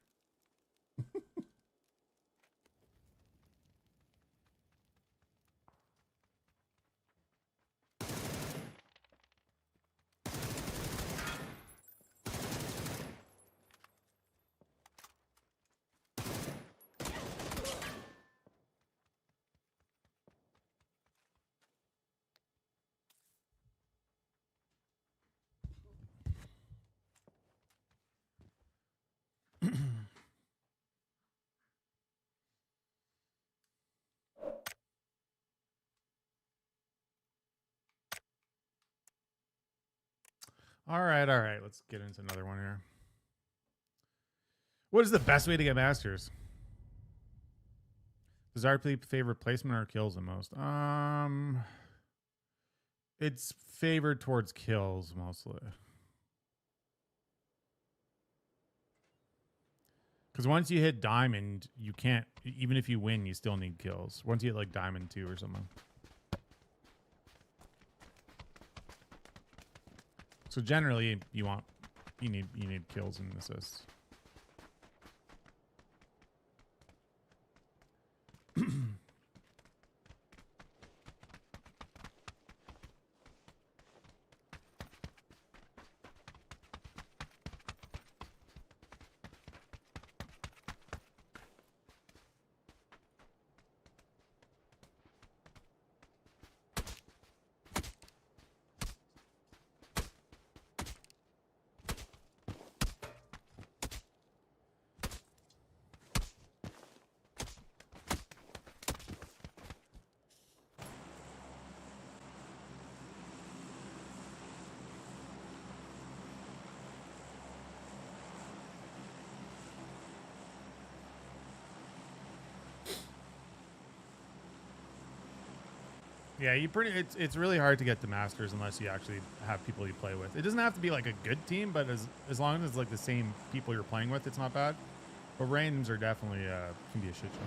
All right, all right. Let's get into another one here. What is the best way to get masters? Does RP favorite placement or kills the most? It's favored towards kills mostly. Because once you hit diamond, you can't, even if you win, you still need kills. Once you hit like diamond 2 or something. So generally, you need kills and assists. Yeah, it's really hard to get to Masters unless you actually have people you play with. It doesn't have to be like a good team, but as long as it's like the same people you're playing with, it's not bad. But randoms are definitely can be a shit show.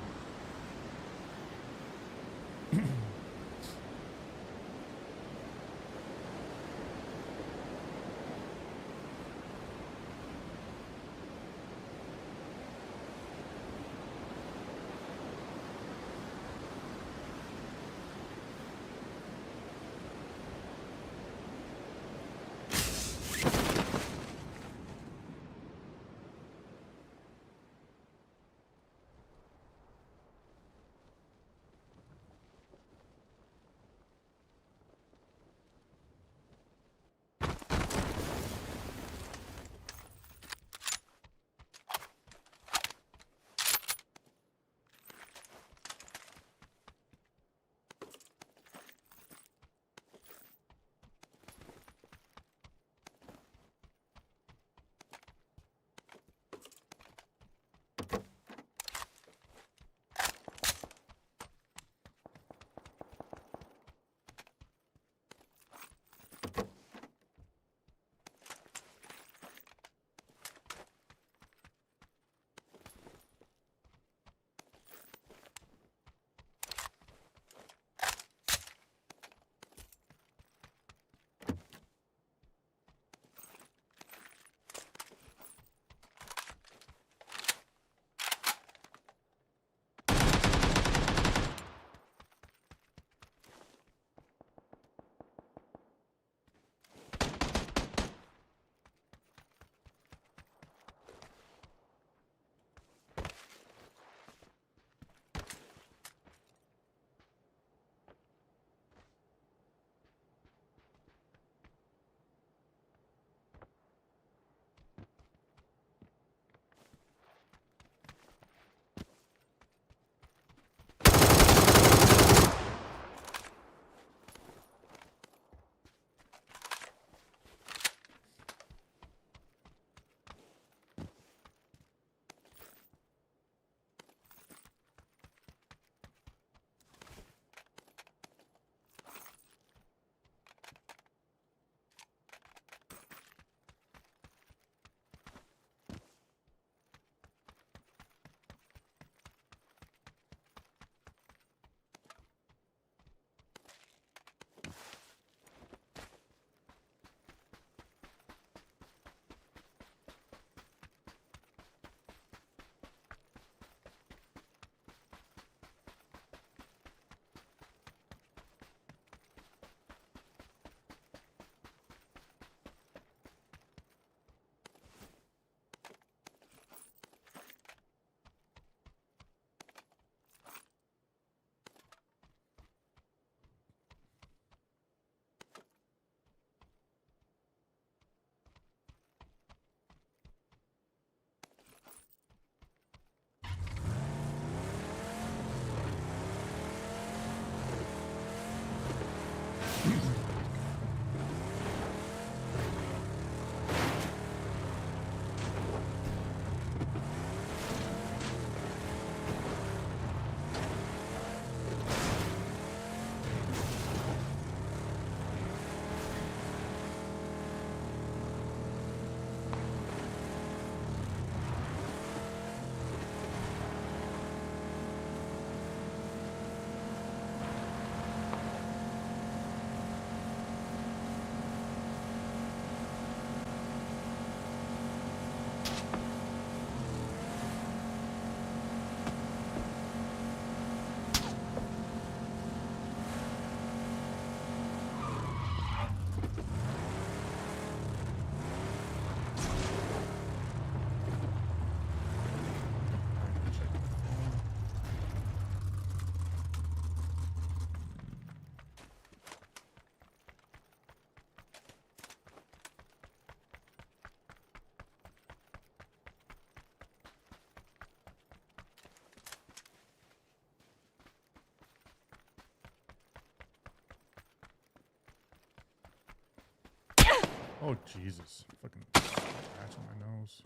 Oh, Jesus. Fucking scratch on my nose.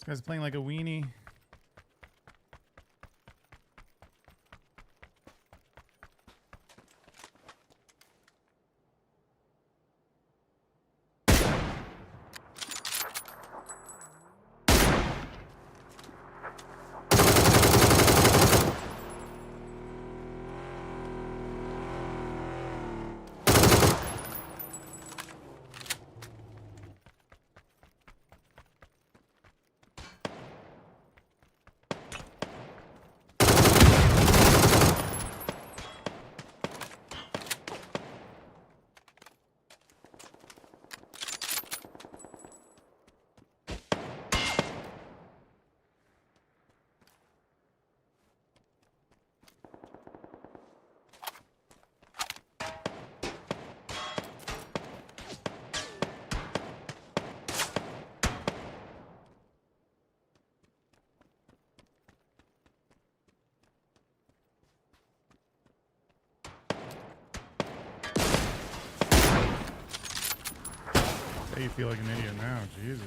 This guy's playing like a weenie. Hey, you feel like an idiot now, Jesus.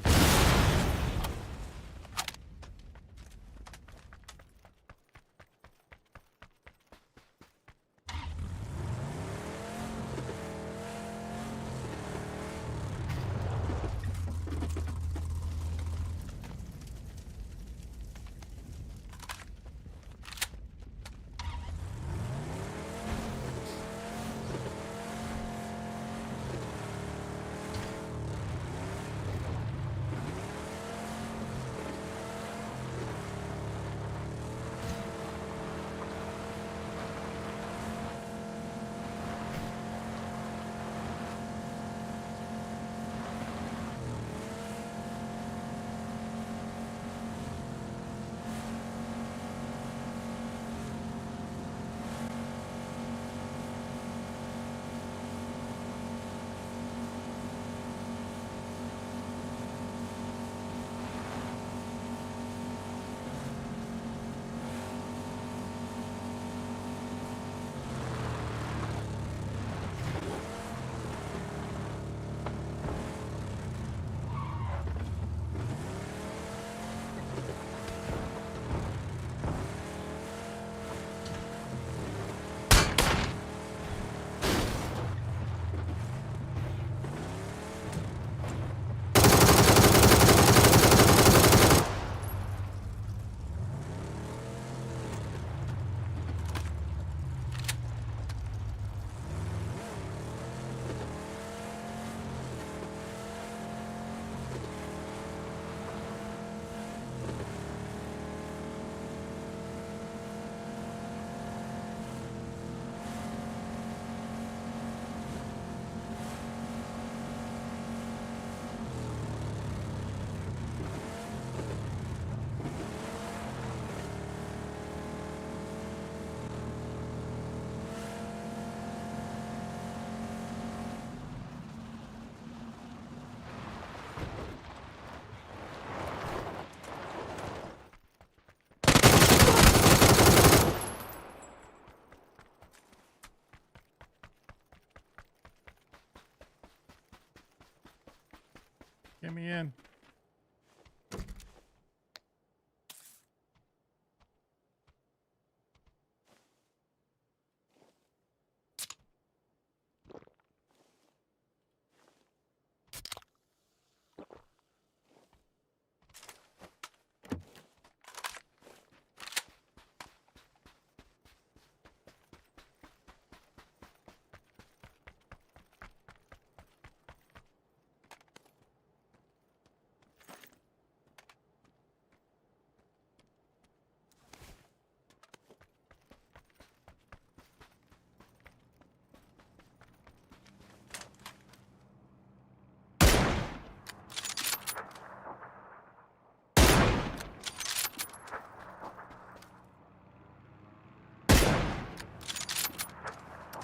Get me in.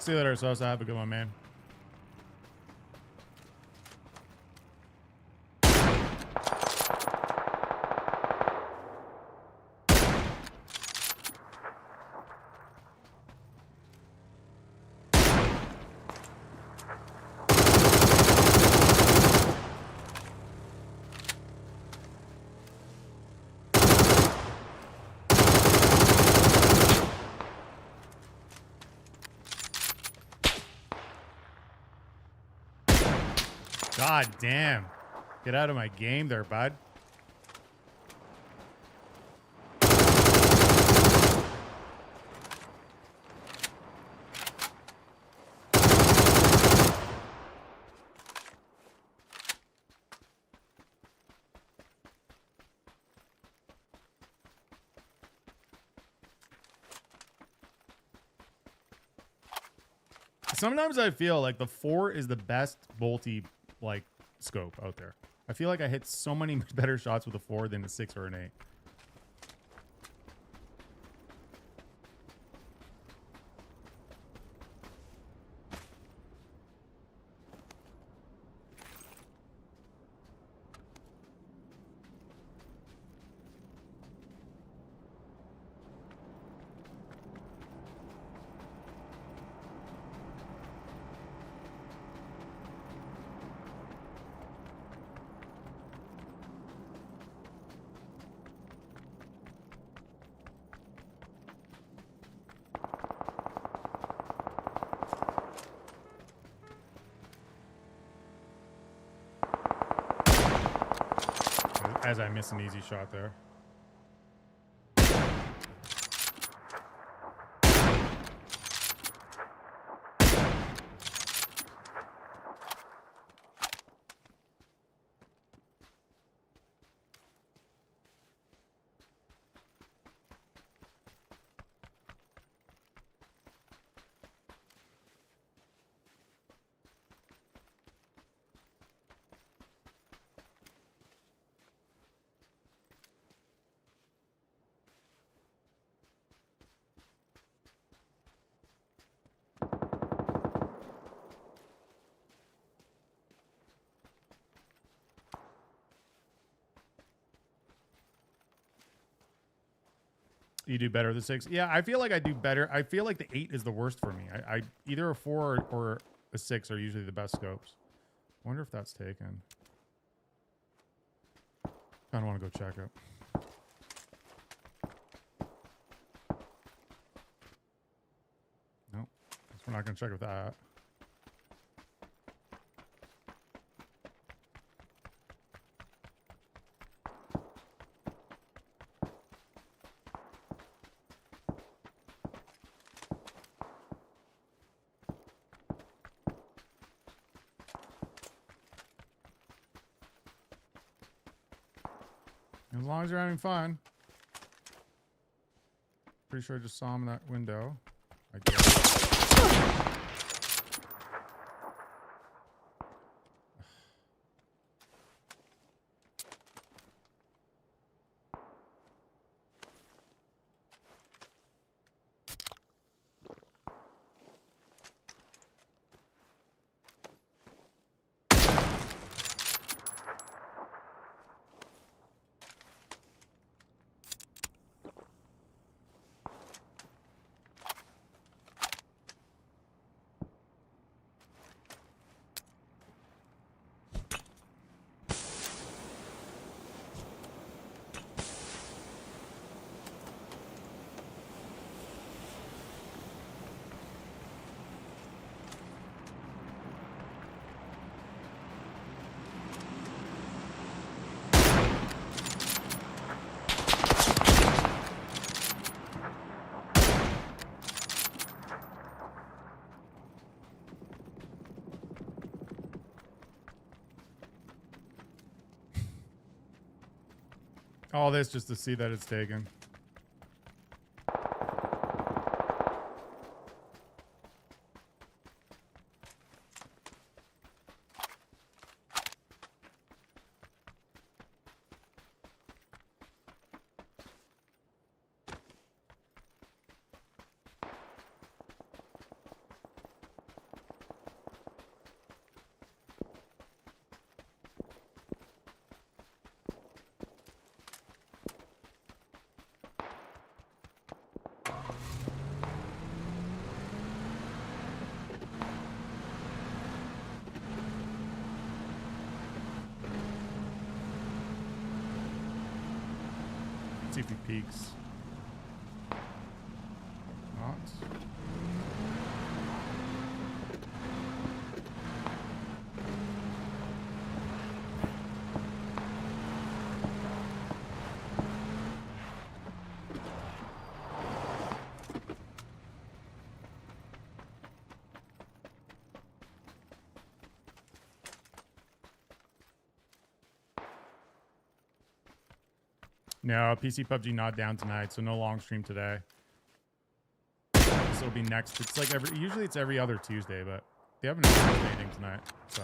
See you later, Sosa. Have a good one, man. God damn. Get out of my game there, bud. Sometimes I feel like the 4 is the best bolty like scope out there. I feel like I hit so many better shots with a 4 than a 6 or an 8. As I miss an easy shot there. You do better with the 6. Yeah, I feel like I do better. I feel like the 8 is the worst for me. I either a 4 or a 6 are usually the best scopes. Wonder if that's taken. Kind of want to go check it. Nope. Guess we're not going to check with that. As long as you're having fun. Pretty sure I just saw him in that window. I guess. All this just to see that it's taken. See if he peeks. Not. No, PC PUBG not down tonight, so no long stream today. This will be next. It's like usually it's every other Tuesday, but they haven't announced anything tonight, so.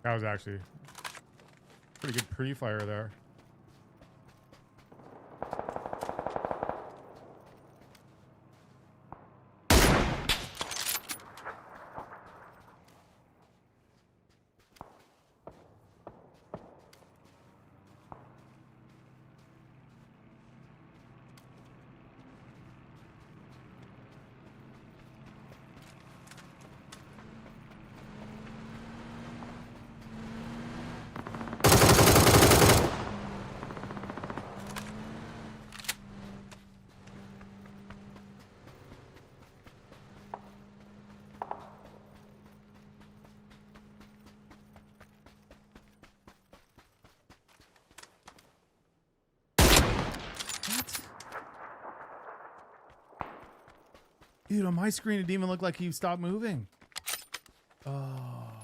That was actually pretty good pre-fire there. Dude, on my screen, it didn't even look like he stopped moving. Oh.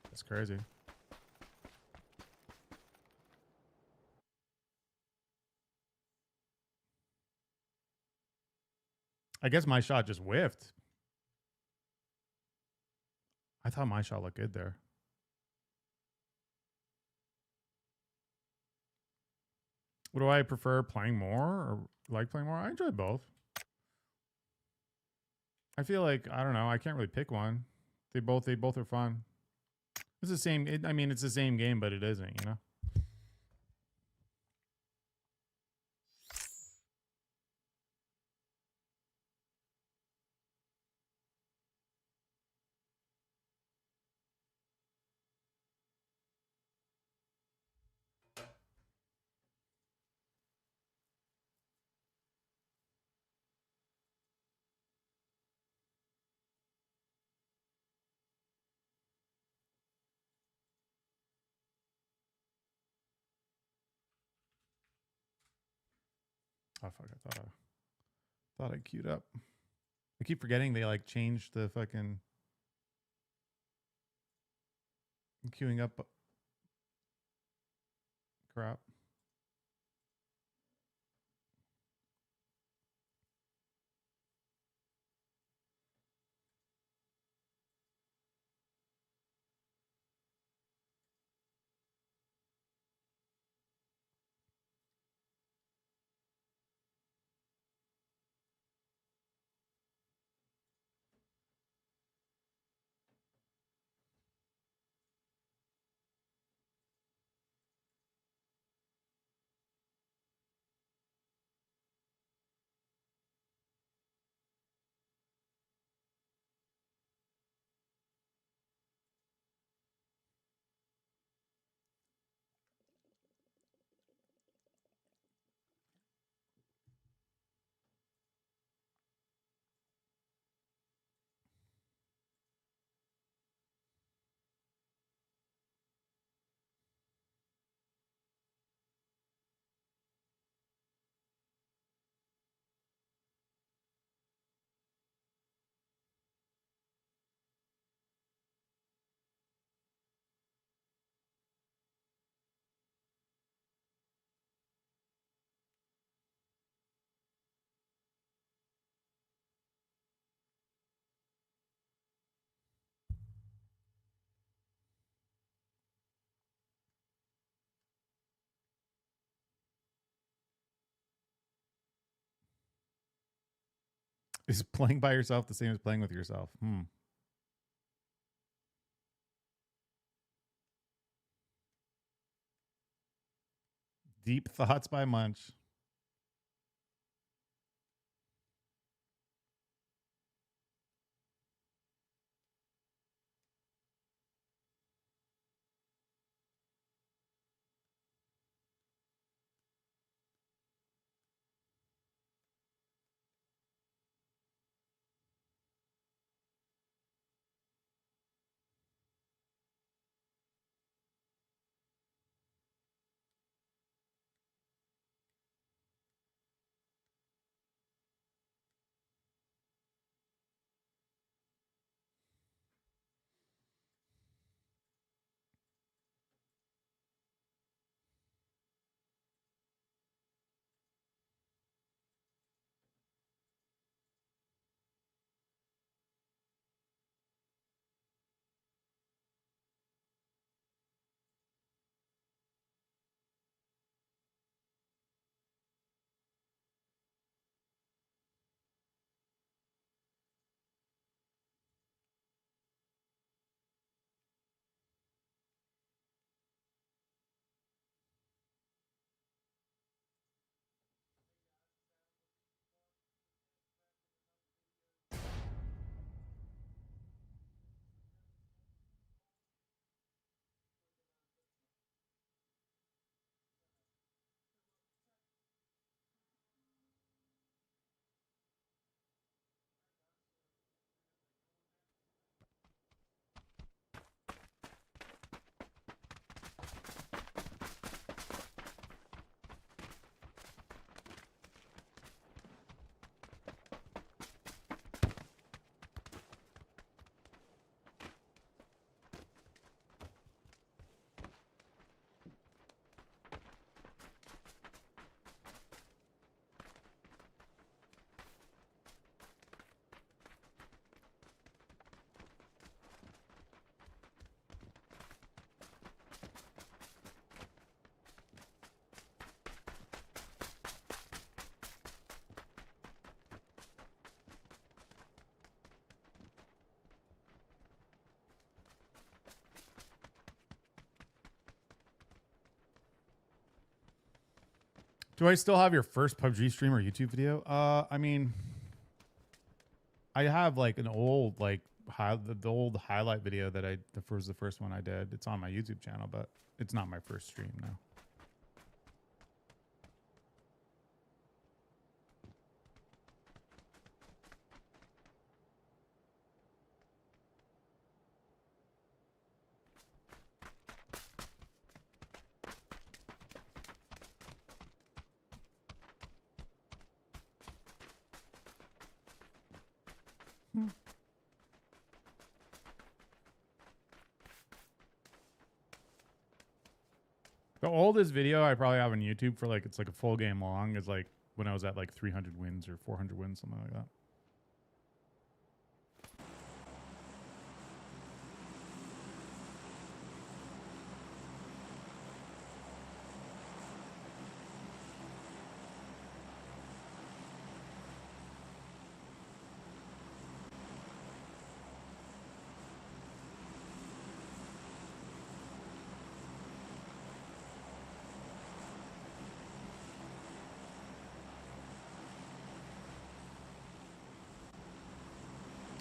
That's crazy. I guess my shot just whiffed. I thought my shot looked good there. What do I prefer, playing more or like playing more? I enjoy both. I feel like, I don't know, I can't really pick one. They both are fun. It's the same, I mean, it's the same game, but it isn't, you know? Oh fuck! I thought I queued up. I keep forgetting they like changed the fucking queuing up crap. Is playing by yourself the same as playing with yourself? Deep thoughts by Munch. Do I still have your first PUBG stream or YouTube video? I mean, I have like an old the old highlight video that was the first one I did. It's on my YouTube channel, but it's not my first stream now. The oldest video I probably have on YouTube for like, it's like a full game long, is like when I was at like 300 wins or 400 wins, something like that.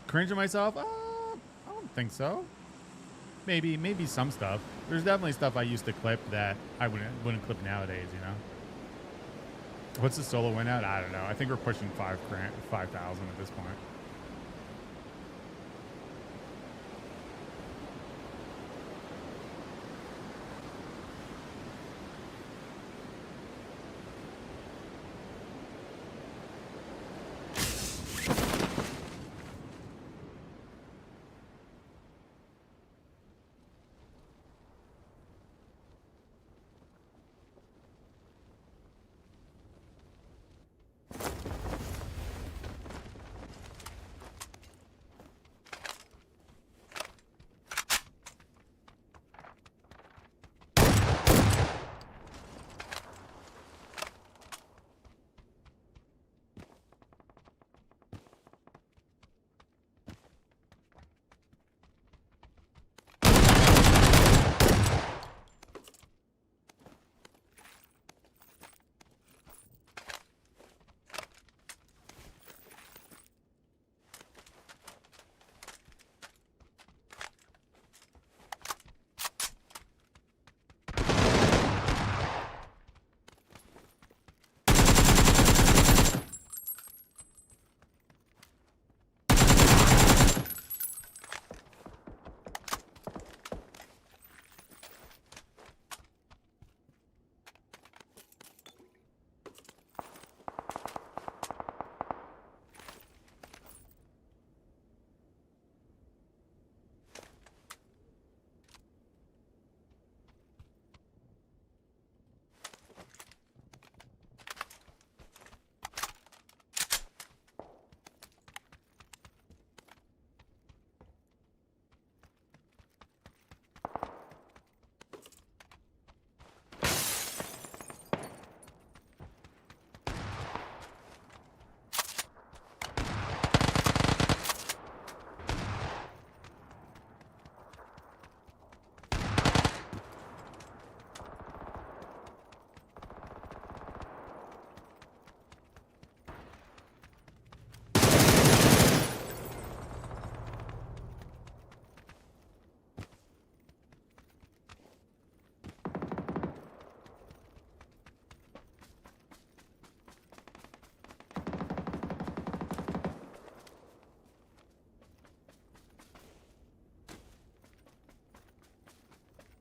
Cringing myself? I don't think so. Maybe some stuff. There's definitely stuff I used to clip that I wouldn't clip nowadays, you know? What's the solo win at? I don't know. I think we're pushing 5,000 at this point.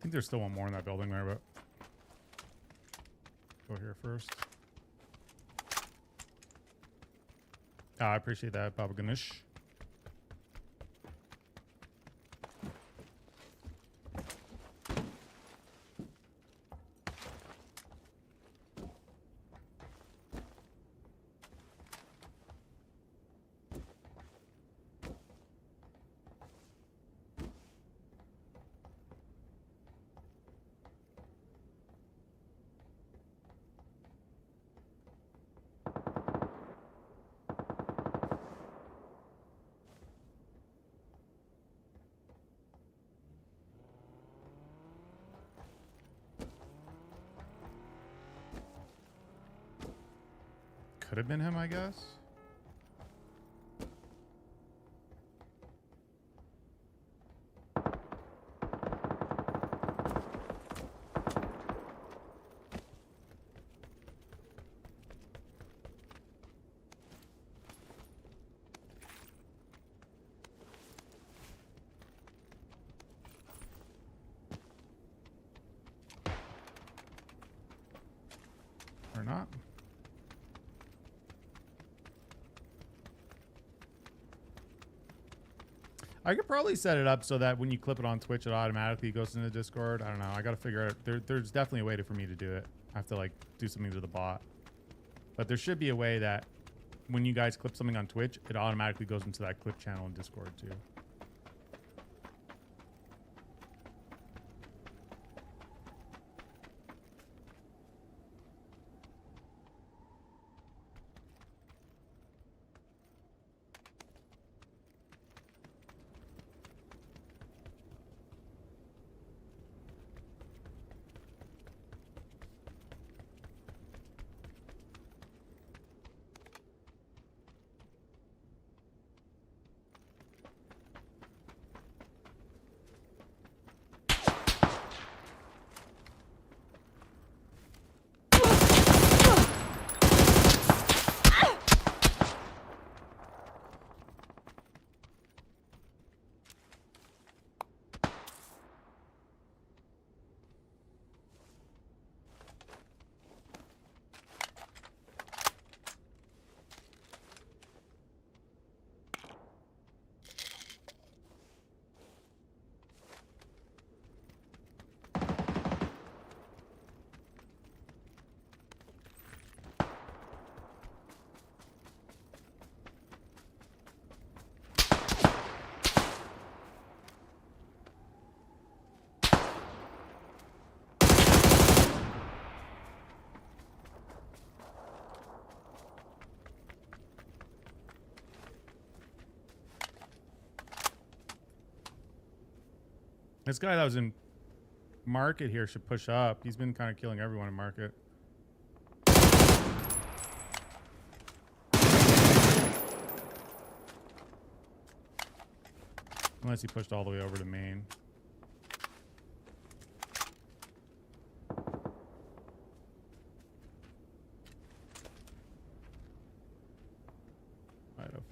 think there's still one more in that building there, but go here first. I appreciate that, Baba Ganesh. Could have been him, I guess. Or not. I could probably set it up so that when you clip it on Twitch, it automatically goes into Discord. I don't know. I got to figure out. There's definitely a way for me to do it. I have to like do something to the bot. But there should be a way that when you guys clip something on Twitch, it automatically goes into that clip channel in Discord too. This guy that was in market here should push up. He's been kind of killing everyone in market. Unless he pushed all the way over to main. Might have.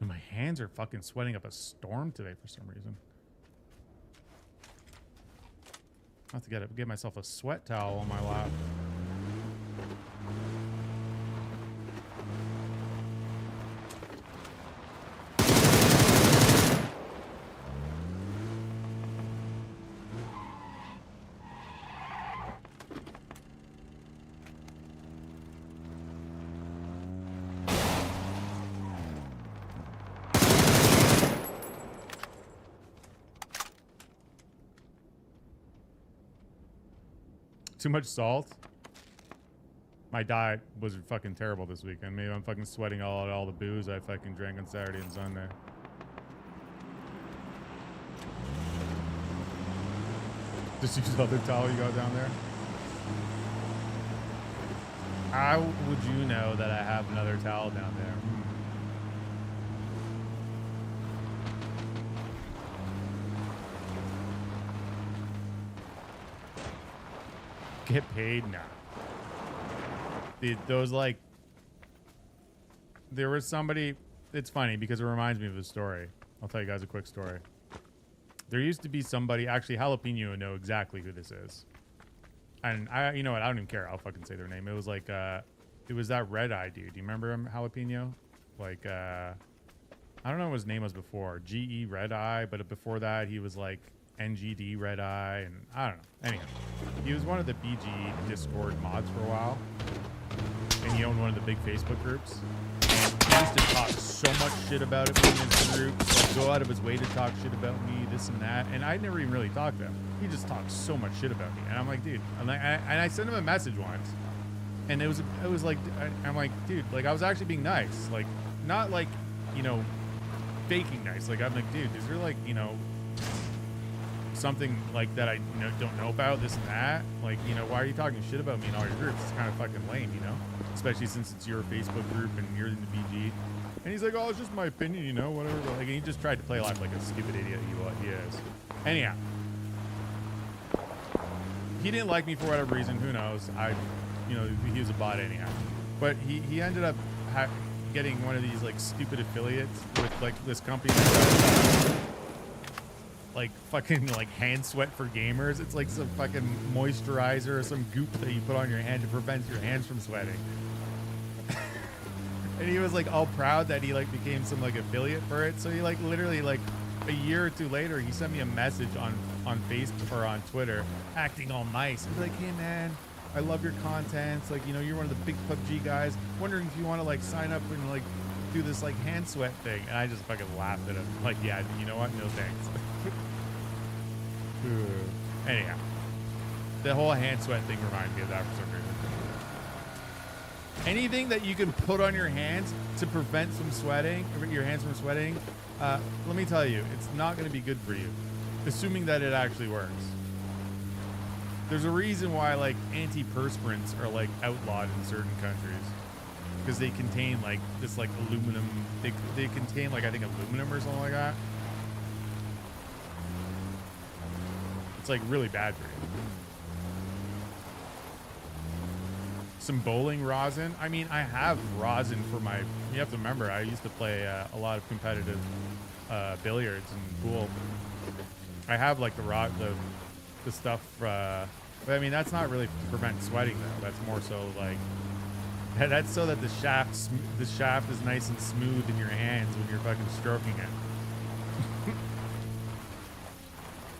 My hands are fucking sweating up a storm today for some reason. I have to get myself a sweat towel on my lap. Too much salt? my diet was fucking terrible this weekend. Maybe I'm fucking sweating all the booze I fucking drank on Saturday and Sunday. Just use the other towel you got down there. How would you know that I have another towel down there? Get paid now. Dude, those like, there was somebody. It's funny because it reminds me of a story. I'll tell you guys a quick story. There used to be somebody, actually Jalapeno would know exactly who this is. And you know what? I don't even care. I'll fucking say their name. It was like, it was that Red Eye dude. Do you remember him, Jalapeno? Like, I don't know what his name was before. GE Red Eye, but before that he was like NGD Red Eye, and I don't know. Anyhow, he was one of the BG Discord mods for a while, and he owned one of the big Facebook groups. He used to talk so much shit about it in his groups, like go out of his way to talk shit about me, this and that. And I never even really talked to him. He just talked so much shit about me, and I'm like, dude. And I sent him a message once, and it was like, I'm like, dude, like I was actually being nice, like not like, you know, faking nice. Like I'm like, dude, is there like, you know, something like that I don't know about, this and that? Like, you know, why are you talking shit about me in all your groups? It's kind of fucking lame, you know, especially since it's your Facebook group and you're in the BG. And he's like, oh, it's just my opinion, you know, whatever. But like, he just tried to play life like a stupid idiot he is. Anyhow, he didn't like me for whatever reason. Who knows? You know, he was a bot anyhow. But he ended up getting one of these like stupid affiliates with like this company that does, like fucking like hand sweat for gamers. It's like some fucking moisturizer or some goop that you put on your hand to prevent your hands from sweating. And he was like all proud that he like became some like affiliate for it. So he like literally like a year or two later, he sent me a message on Facebook or on Twitter, acting all nice. He's like, hey man, I love your content. It's like, you know, you're one of the big PUBG guys. Wondering if you want to like sign up and like do this like hand sweat thing. And I just fucking laughed at him. Like, yeah, you know what? No thanks. Anyhow, the whole hand sweat thing reminded me of that for some reason. Anything that you can put on your hands to prevent some sweating, your hands from sweating, let me tell you, it's not going to be good for you, assuming that it actually works. There's a reason why like antiperspirants are like outlawed in certain countries, because they contain like this like aluminum. They contain like I think aluminum or something like that. It's like really bad for you. Some bowling rosin. I mean, I have rosin for my. You have to remember, I used to play a lot of competitive billiards and pool. I have like the stuff. But I mean, that's not really to prevent sweating though. That's more so like that's so that the shaft is nice and smooth in your hands when you're fucking stroking it.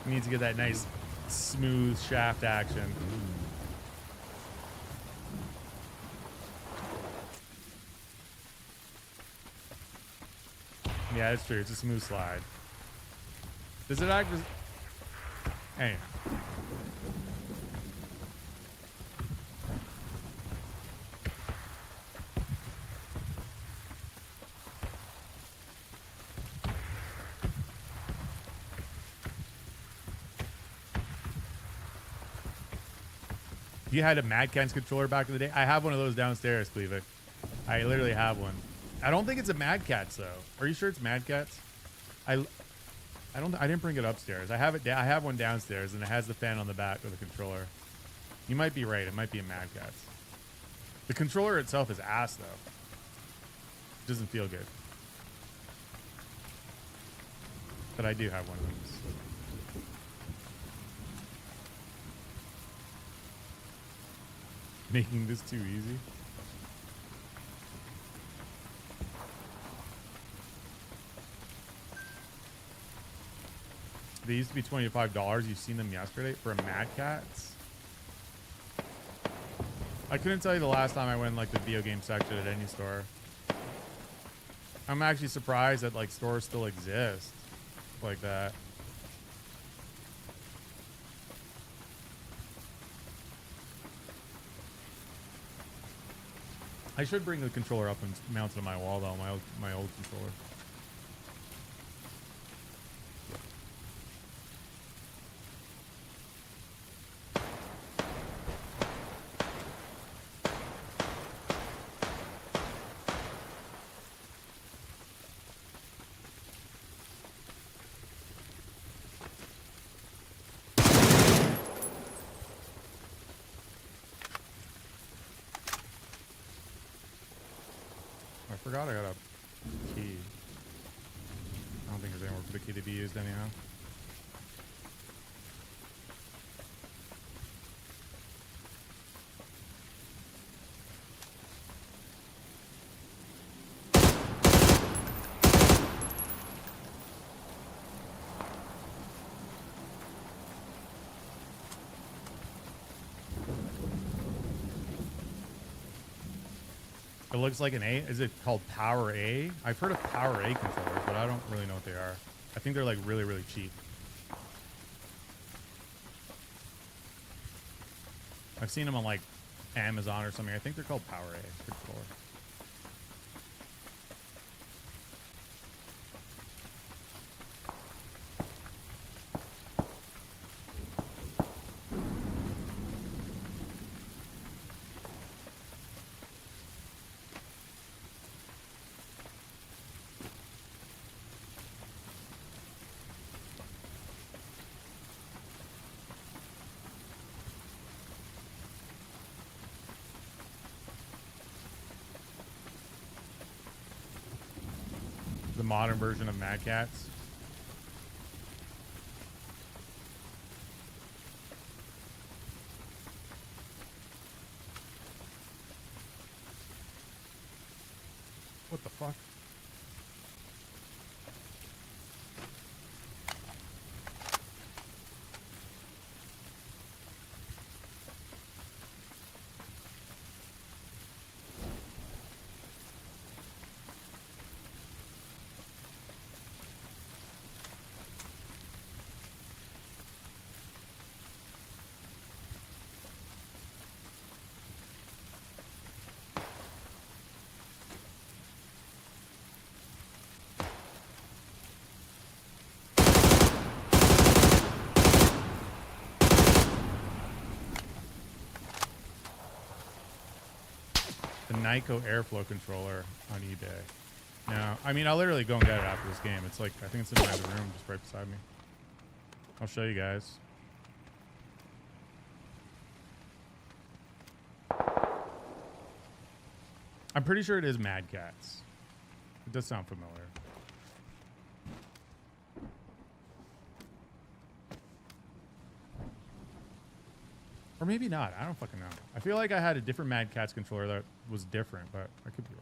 You need to get that nice smooth shaft action. Yeah, that's true. It's a smooth slide. Does it act as... Anyway. You had a Mad Catz controller back in the day? I have one of those downstairs, Cleavic. I literally have one. I don't think it's a Mad Catz though. Are you sure it's Mad Catz? I didn't bring it upstairs. I have it. I have one downstairs, and it has the fan on the back of the controller. You might be right. It might be a Mad Catz. The controller itself is ass though. It doesn't feel good. But I do have one of these. Making this too easy. They used to be $25. You've seen them yesterday for a Mad Catz. I couldn't tell you the last time I went in like the video game section at any store. I'm actually surprised that like stores still exist like that. I should bring the controller up and mount it on my wall though, my old controller. I forgot I got a key. I don't think there's anywhere for the key to be used anyhow. It looks like an A. Is it called Power A? I've heard of Power A controllers, but I don't really know what they are. I think they're like really, really cheap. I've seen them on like Amazon or something. I think they're called Power A controller. The modern version of Mad Catz. What the fuck? The Nyko Airflow controller on eBay. Now, I mean, I'll literally go and get it after this game. It's like, I think it's in my other room, just right beside me. I'll show you guys. I'm pretty sure it is Mad Catz. It does sound familiar. Or maybe not. I don't fucking know. I feel like I had a different Mad Catz controller that was different, but I could be wrong.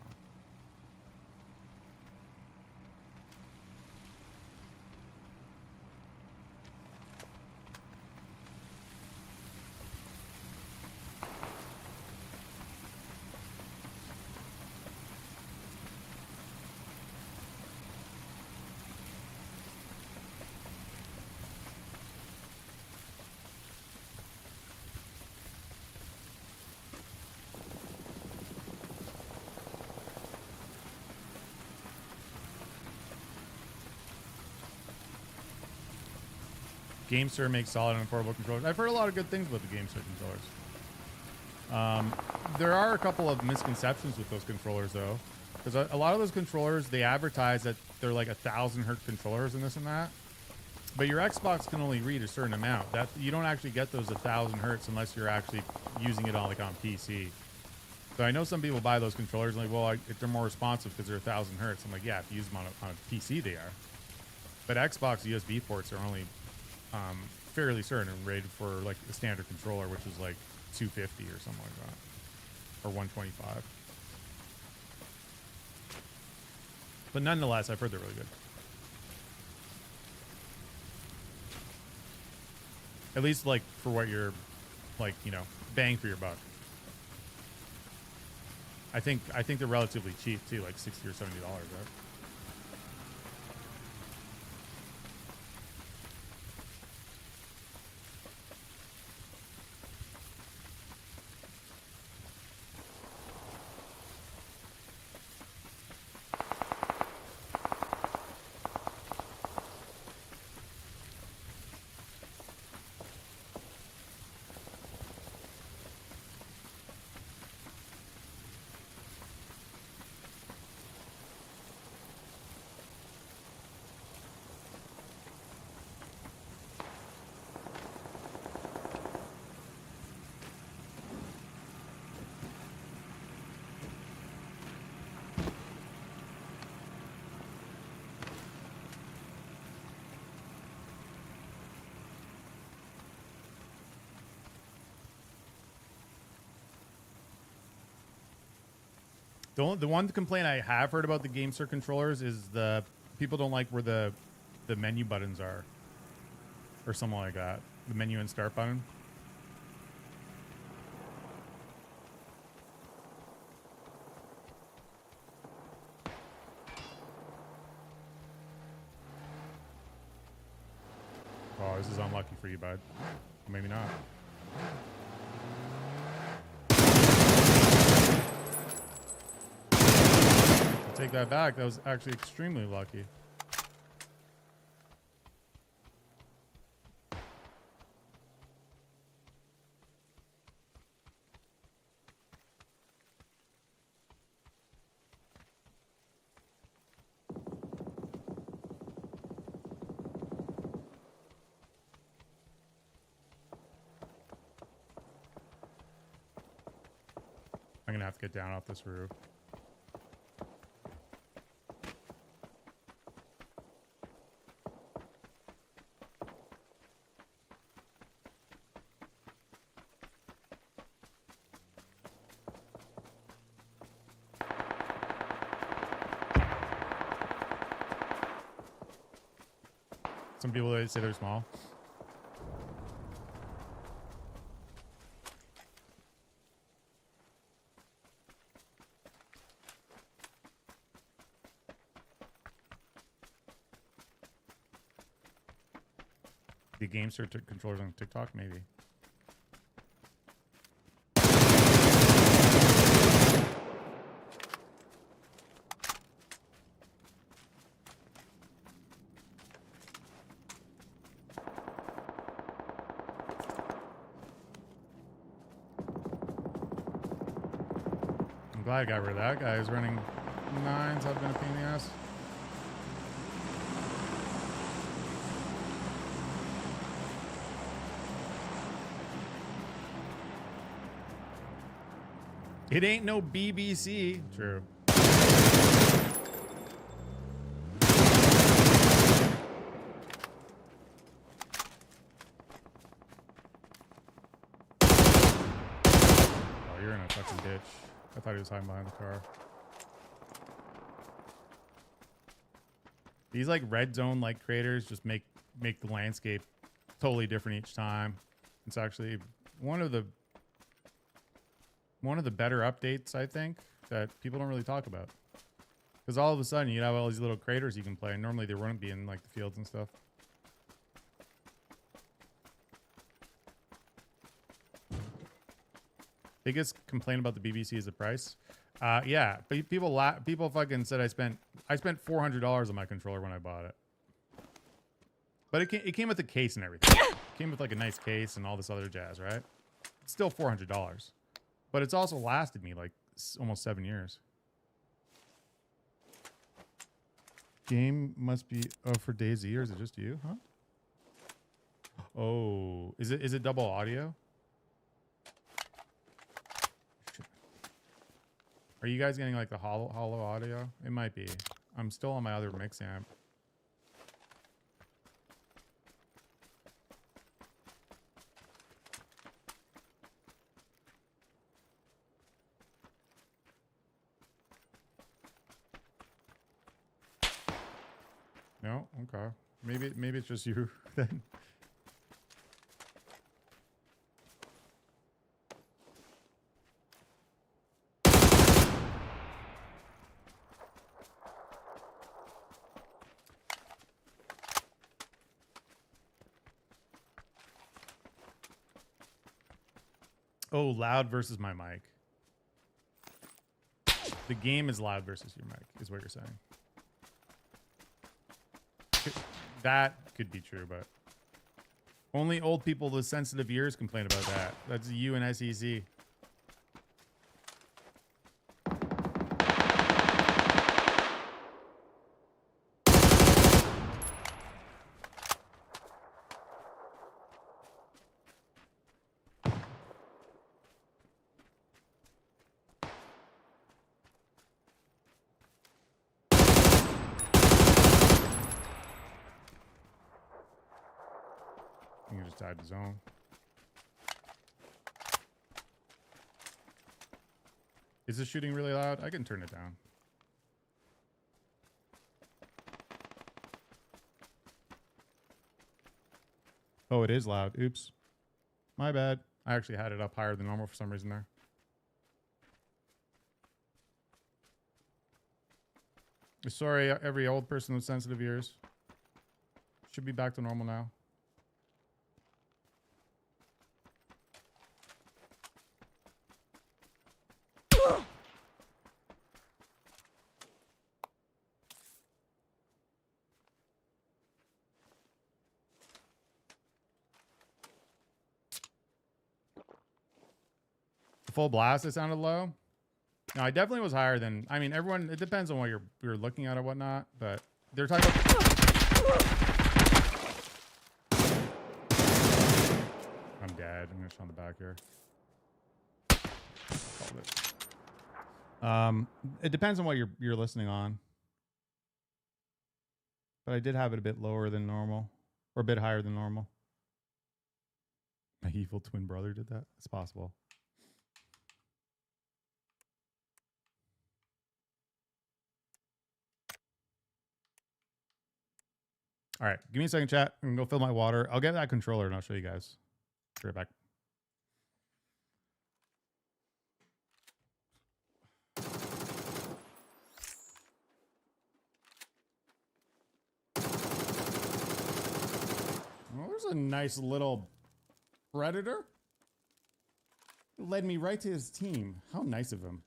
GameSir makes solid and affordable controllers. I've heard a lot of good things about the GameSir controllers. There are a couple of misconceptions with those controllers, though, because a lot of those controllers, they advertise that they're like 1,000 hertz controllers and this and that. But your Xbox can only read a certain amount. That you don't actually get those 1,000 hertz unless you're actually using it on like on PC. So I know some people buy those controllers and like, well, if they're more responsive because they're 1,000 hertz. I'm like, yeah, if you use them on a PC, they are. But Xbox USB ports are only fairly certain and rated for like the standard controller, which is like 250 or something like that, or 125. But nonetheless, I've heard they're really good. At least like for what you're like, you know, bang for your buck. I think they're relatively cheap too, like $60 or $70, right? The one complaint I have heard about the GameSir controllers is the people don't like where the menu buttons are, or something like that. The menu and start button. Oh, this is unlucky for you, bud. Maybe not. I'll take that back. That was actually extremely lucky. I'm gonna have to get down off this roof. Some people they say they're small. The GameSir controllers on TikTok, maybe. I'm glad I got rid of that guy. He's running 9s. I've been a pain in the ass. It ain't no BBC. True. Oh, you're in a fucking ditch. I thought he was hiding behind the car. These like red zone like creators just make the landscape totally different each time. It's actually one of the better updates, I think, that people don't really talk about. Because all of a sudden you have all these little craters you can play, and normally they wouldn't be in like the fields and stuff. Biggest complaint about the BBC is the price. Yeah, but people fucking said I spent $400 on my controller when I bought it. But it came with a case and everything. It came with like a nice case and all this other jazz, right? It's still $400. But it's also lasted me like almost 7 years. Game must be for DayZ, or is it just you, huh? Oh, is it double audio? Are you guys getting like the hollow audio? It might be. I'm still on my other mix amp. No? Okay. Maybe it's just you then. Oh, loud versus my mic. The game is loud versus your mic, is what you're saying. That could be true, but only old people with sensitive ears complain about that. That's you and SEC. I think you just died the zone. Is this shooting really loud? I can turn it down. Oh, it is loud. Oops. My bad. I actually had it up higher than normal for some reason there. Sorry, every old person with sensitive ears. Should be back to normal now. Full blast, it sounded low. No, I definitely was higher than. I mean, everyone. It depends on what you're looking at or whatnot. But they're talking about. I'm dead. I'm gonna shut on the back here. It depends on what you're listening on. But I did have it a bit lower than normal, or a bit higher than normal. My evil twin brother did that. It's possible. All right, give me a second, chat. I'm gonna go fill my water. I'll get that controller and I'll show you guys. Be right back. Oh, there's a nice little predator. Led me right to his team. How nice of him.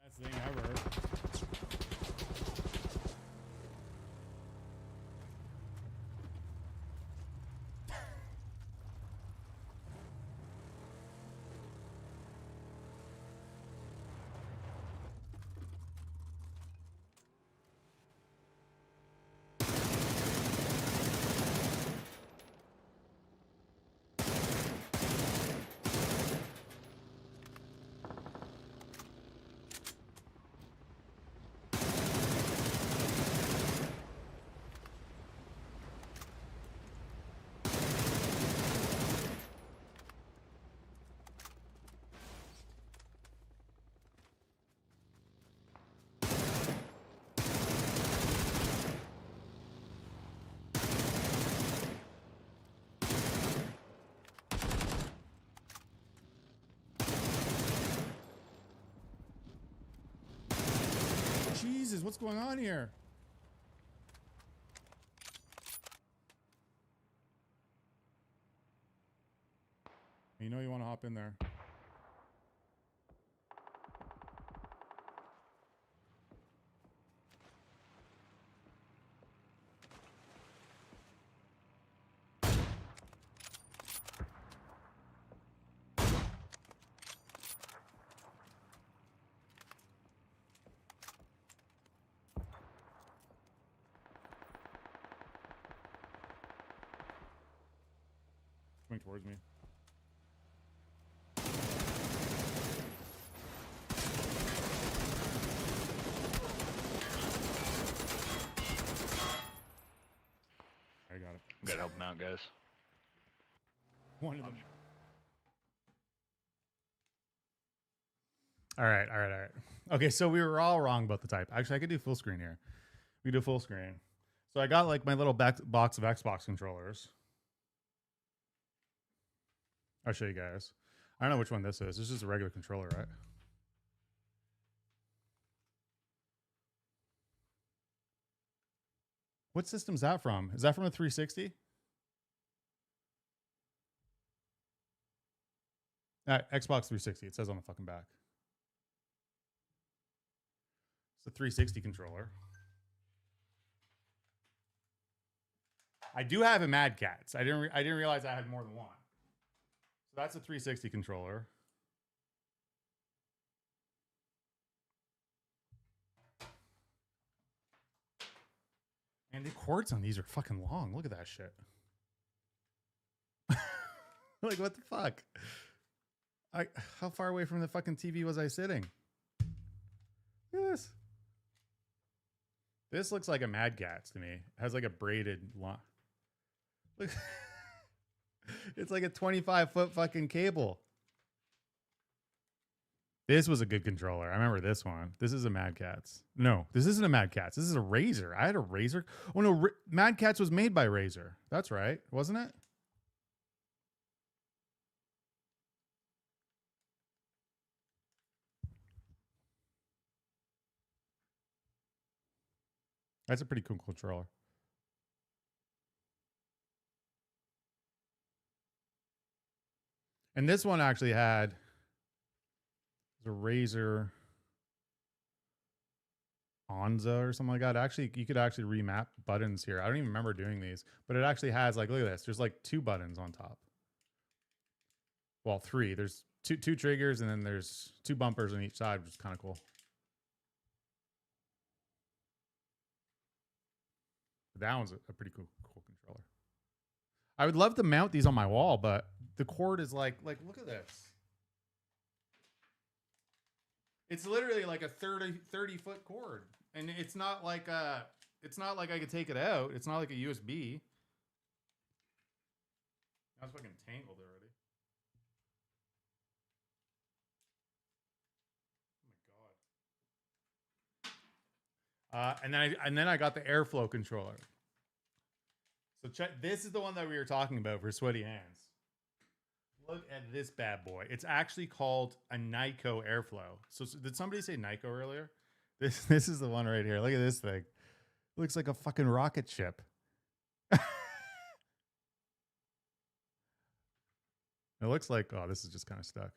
Best thing ever. Jesus, what's going on here? You know you want to hop in there. Coming towards me. I got it. I'm gonna help him out, guys. One of them. All right. Okay, so we were all wrong about the type. Actually, I could do full screen here. We do full screen. So I got like my little box of Xbox controllers. I'll show you guys. I don't know which one this is. This is a regular controller, right? What system's that from? Is that from a 360? Xbox 360. It says on the fucking back. It's a 360 controller. I do have a Mad Catz. I didn't realize I had more than one. So that's a 360 controller. And the cords on these are fucking long. Look at that shit. Like, what the fuck? How far away from the fucking TV was I sitting? Look at this. This looks like a Mad Catz to me. It has like a braided line. Look. It's like a 25-foot fucking cable. This was a good controller. I remember this one. This is a Mad Catz. No, this isn't a Mad Catz. This is a Razer. I had a Razer. Oh no, Mad Catz was made by Razer. That's right, wasn't it? That's a pretty cool controller. And this one actually had the Razer Onza or something like that. Actually, you could actually remap buttons here. I don't even remember doing these, but it actually has like, look at this. There's like 2 buttons on top. Well, 3. There's two triggers, and then there's 2 bumpers on each side, which is kind of cool. That one's a pretty cool controller. I would love to mount these on my wall, but the cord is like look at this. It's literally like a 30-foot cord, and it's not like I could take it out. It's not like a USB. I was fucking tangled already. Oh my god. And then I got the Airflow controller. So check, this is the one that we were talking about for sweaty hands. Look at this bad boy. It's actually called a Nyko Airflow. So did somebody say Nyko earlier? This is the one right here. Look at this thing. It looks like a fucking rocket ship. It looks like, oh, this is just kind of stuck.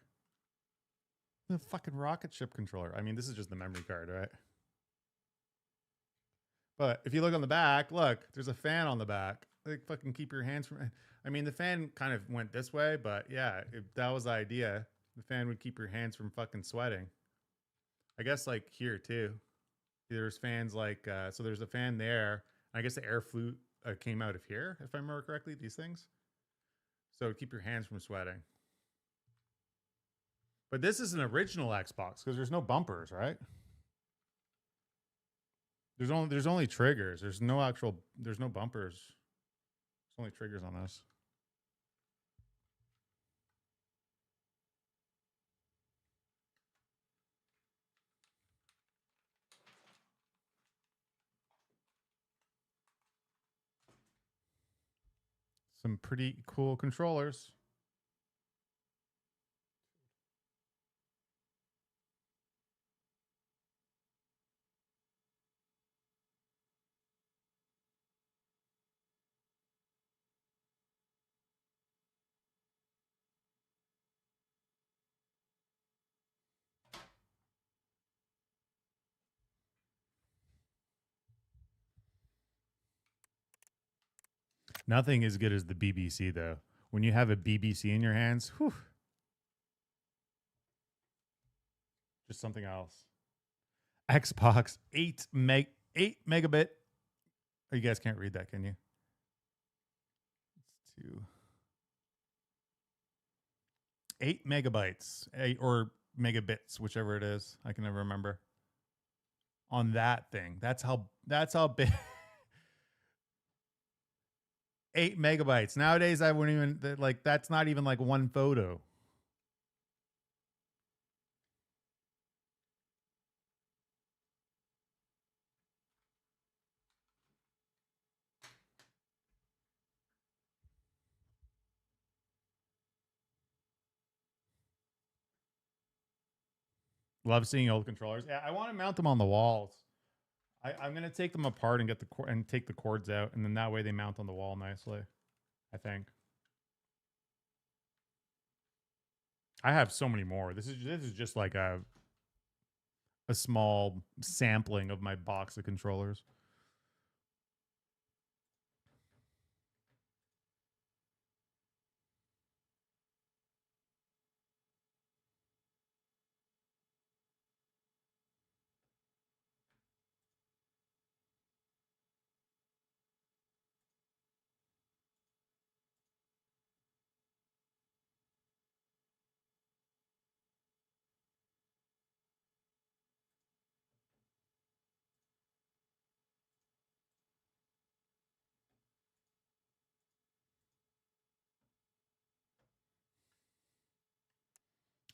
The fucking rocket ship controller. I mean, this is just the memory card, right? But if you look on the back, look, there's a fan on the back. Like, fucking keep your hands from. I mean, the fan kind of went this way, but yeah, that was the idea. The fan would keep your hands from fucking sweating. I guess like here too. There's fans like so. There's a fan there. I guess the air flute came out of here, if I remember correctly. These things, so keep your hands from sweating. But this is an original Xbox because there's no bumpers, right? There's only triggers. There's no bumpers. There's only triggers on this. Some pretty cool controllers. Nothing as good as the BBC, though. When you have a BBC in your hands, whew, just something else. Xbox 8 megabit. Oh, you guys can't read that, can you? It's 8 megabytes, or megabits, whichever it is. I can never remember. On that thing, that's how big. 8 megabytes. Nowadays, I wouldn't even like. That's not even like one photo. Love seeing old controllers. Yeah, I want to mount them on the walls. I'm gonna take them apart and get and take the cords out, and then that way they mount on the wall nicely. I think. I have so many more. This is just like a small sampling of my box of controllers.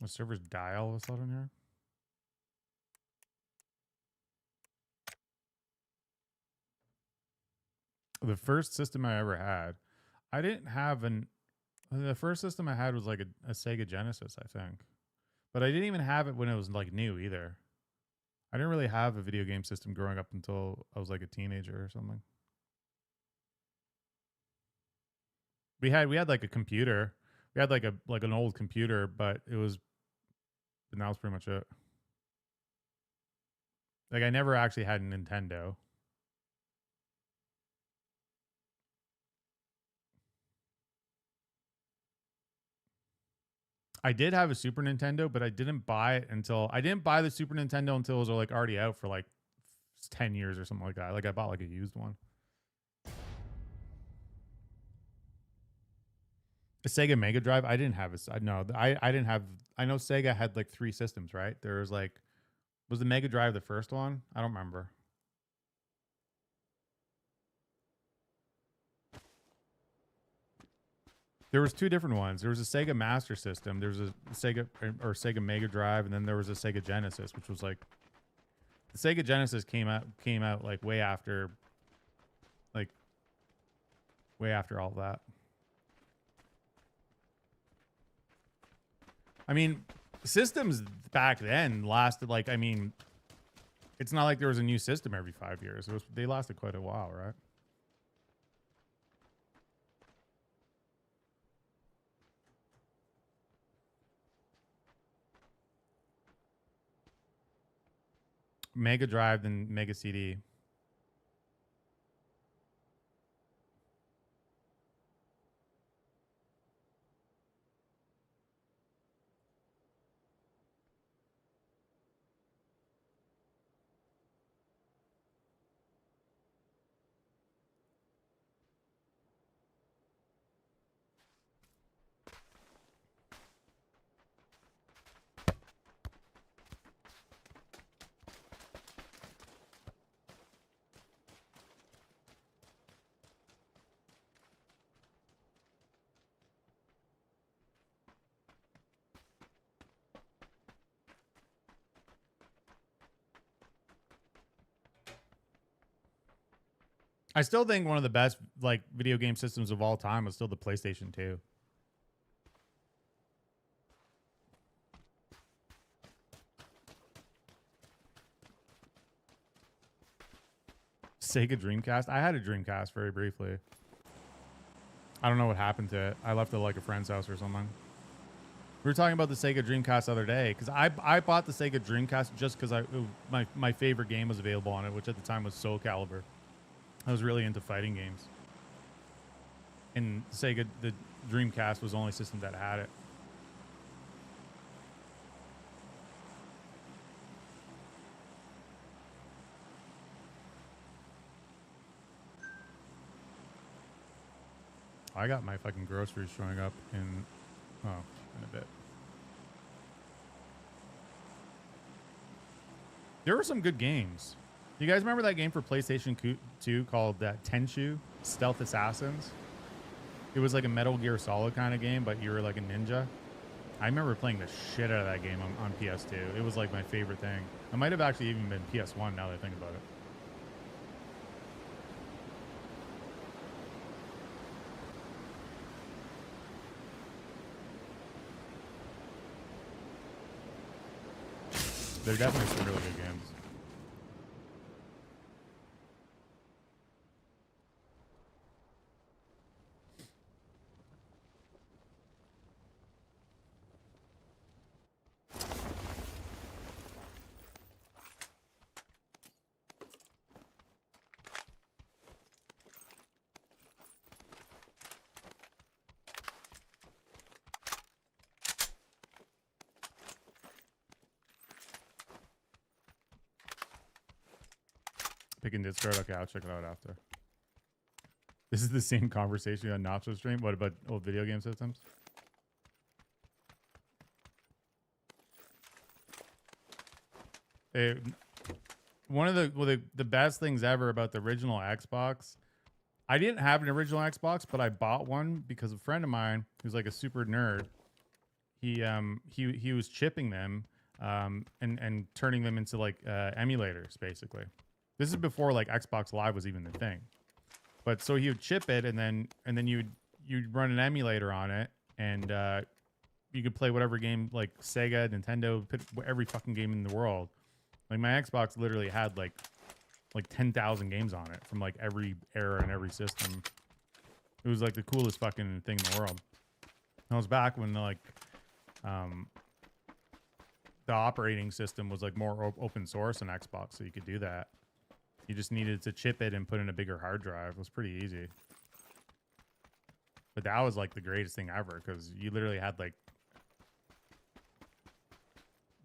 The servers die all of a sudden here. The first system I ever had, I didn't have an. The first system I had was like a Sega Genesis, I think, but I didn't even have it when it was like new either. I didn't really have a video game system growing up until I was like a teenager or something. We had like a computer. We had like an old computer, but that was pretty much it. Like I never actually had a Nintendo. I did have a Super Nintendo, but I didn't buy the Super Nintendo until it was like already out for like 10 years or something like that. Like I bought like a used one. The Sega Mega Drive, I didn't have I didn't have. I know Sega had like 3 systems, right? There was like, was the Mega Drive the first one? I don't remember. There was 2 different ones. There was a Sega Master System. There was a Sega Mega Drive, and then there was a Sega Genesis, which was like the Sega Genesis came out like way after all that. I mean, systems back then lasted like, I mean, it's not like there was a new system every 5 years. They lasted quite a while, right? Mega Drive, then Mega CD. I still think one of the best like video game systems of all time was still the PlayStation 2. Sega Dreamcast. I had a Dreamcast very briefly. I don't know what happened to it. I left it at like a friend's house or something. We were talking about the Sega Dreamcast the other day because I bought the Sega Dreamcast just because my favorite game was available on it, which at the time was Soul Calibur. I was really into fighting games, and the Dreamcast was the only system that had it. I got my fucking groceries showing up in a bit. There were some good games. You guys remember that game for PlayStation 2 called Tenchu Stealth Assassins? It was like a Metal Gear Solid kind of game, but you were like a ninja. I remember playing the shit out of that game on PS2. It was like my favorite thing. It might have actually even been PS1 now that I think about it. They're definitely some really good games. Pick in Discord. Okay, I'll check it out after. This is the same conversation on Nacho stream. What about old video game systems? One of the best things ever about the original Xbox. I didn't have an original Xbox, but I bought one because a friend of mine who's like a super nerd. He was chipping them and turning them into like emulators basically. This is before like Xbox Live was even the thing. But so he would chip it and then you'd run an emulator on it and you could play whatever game like Sega, Nintendo, every fucking game in the world. Like my Xbox literally had like 10,000 games on it from like every era and every system. It was like the coolest fucking thing in the world. And it was back when like the operating system was like more open source on Xbox, so you could do that. You just needed to chip it and put in a bigger hard drive. It was pretty easy. But that was like the greatest thing ever because you literally had like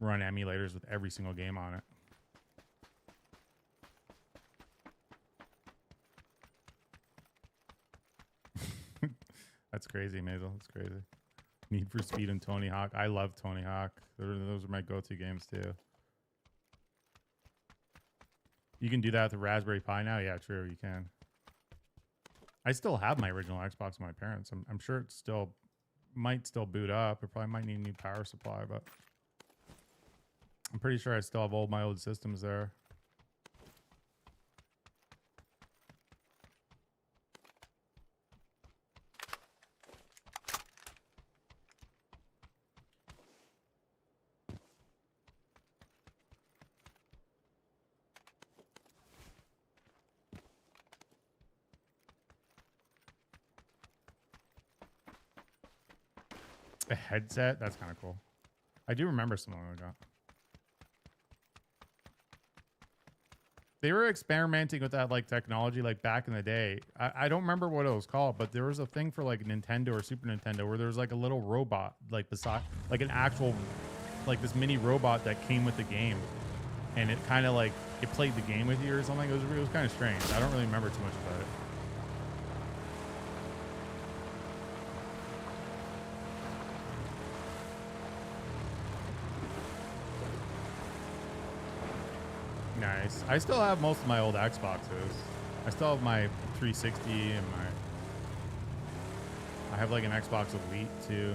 run emulators with every single game on it. That's crazy, Mazel. That's crazy. Need for Speed and Tony Hawk. I love Tony Hawk. Those are my go-to games too. You can do that with the Raspberry Pi now? Yeah, true, you can. I still have my original Xbox with my parents. I'm sure it still might still boot up. It probably might need a new power supply, but I'm pretty sure I still have all my old systems there. A headset? That's kind of cool. I do remember something like that. They were experimenting with that like technology like back in the day. I don't remember what it was called, but there was a thing for like Nintendo or Super Nintendo where there was like a little robot like beside like an actual like this mini robot that came with the game, and it kind of like it played the game with you or something. It was kind of strange. I don't really remember too much about it. Nice. I still have most of my old Xboxes. I still have my 360 and I have like an Xbox Elite too.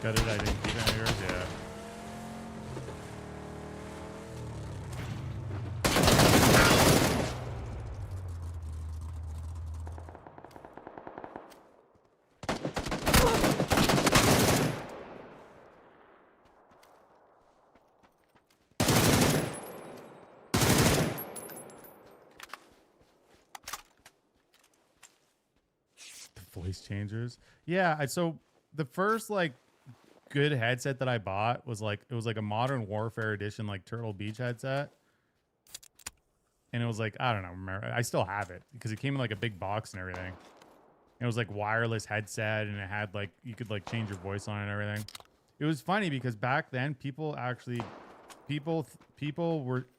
Got it, I didn't keep any of yours, yeah. The voice changers. Yeah, so the first like good headset that I bought was like it was like a Modern Warfare edition like Turtle Beach headset, and it was like I don't know, remember, I still have it because it came in like a big box and everything. It was like wireless headset and it had like you could like change your voice on it and everything. It was funny because back then people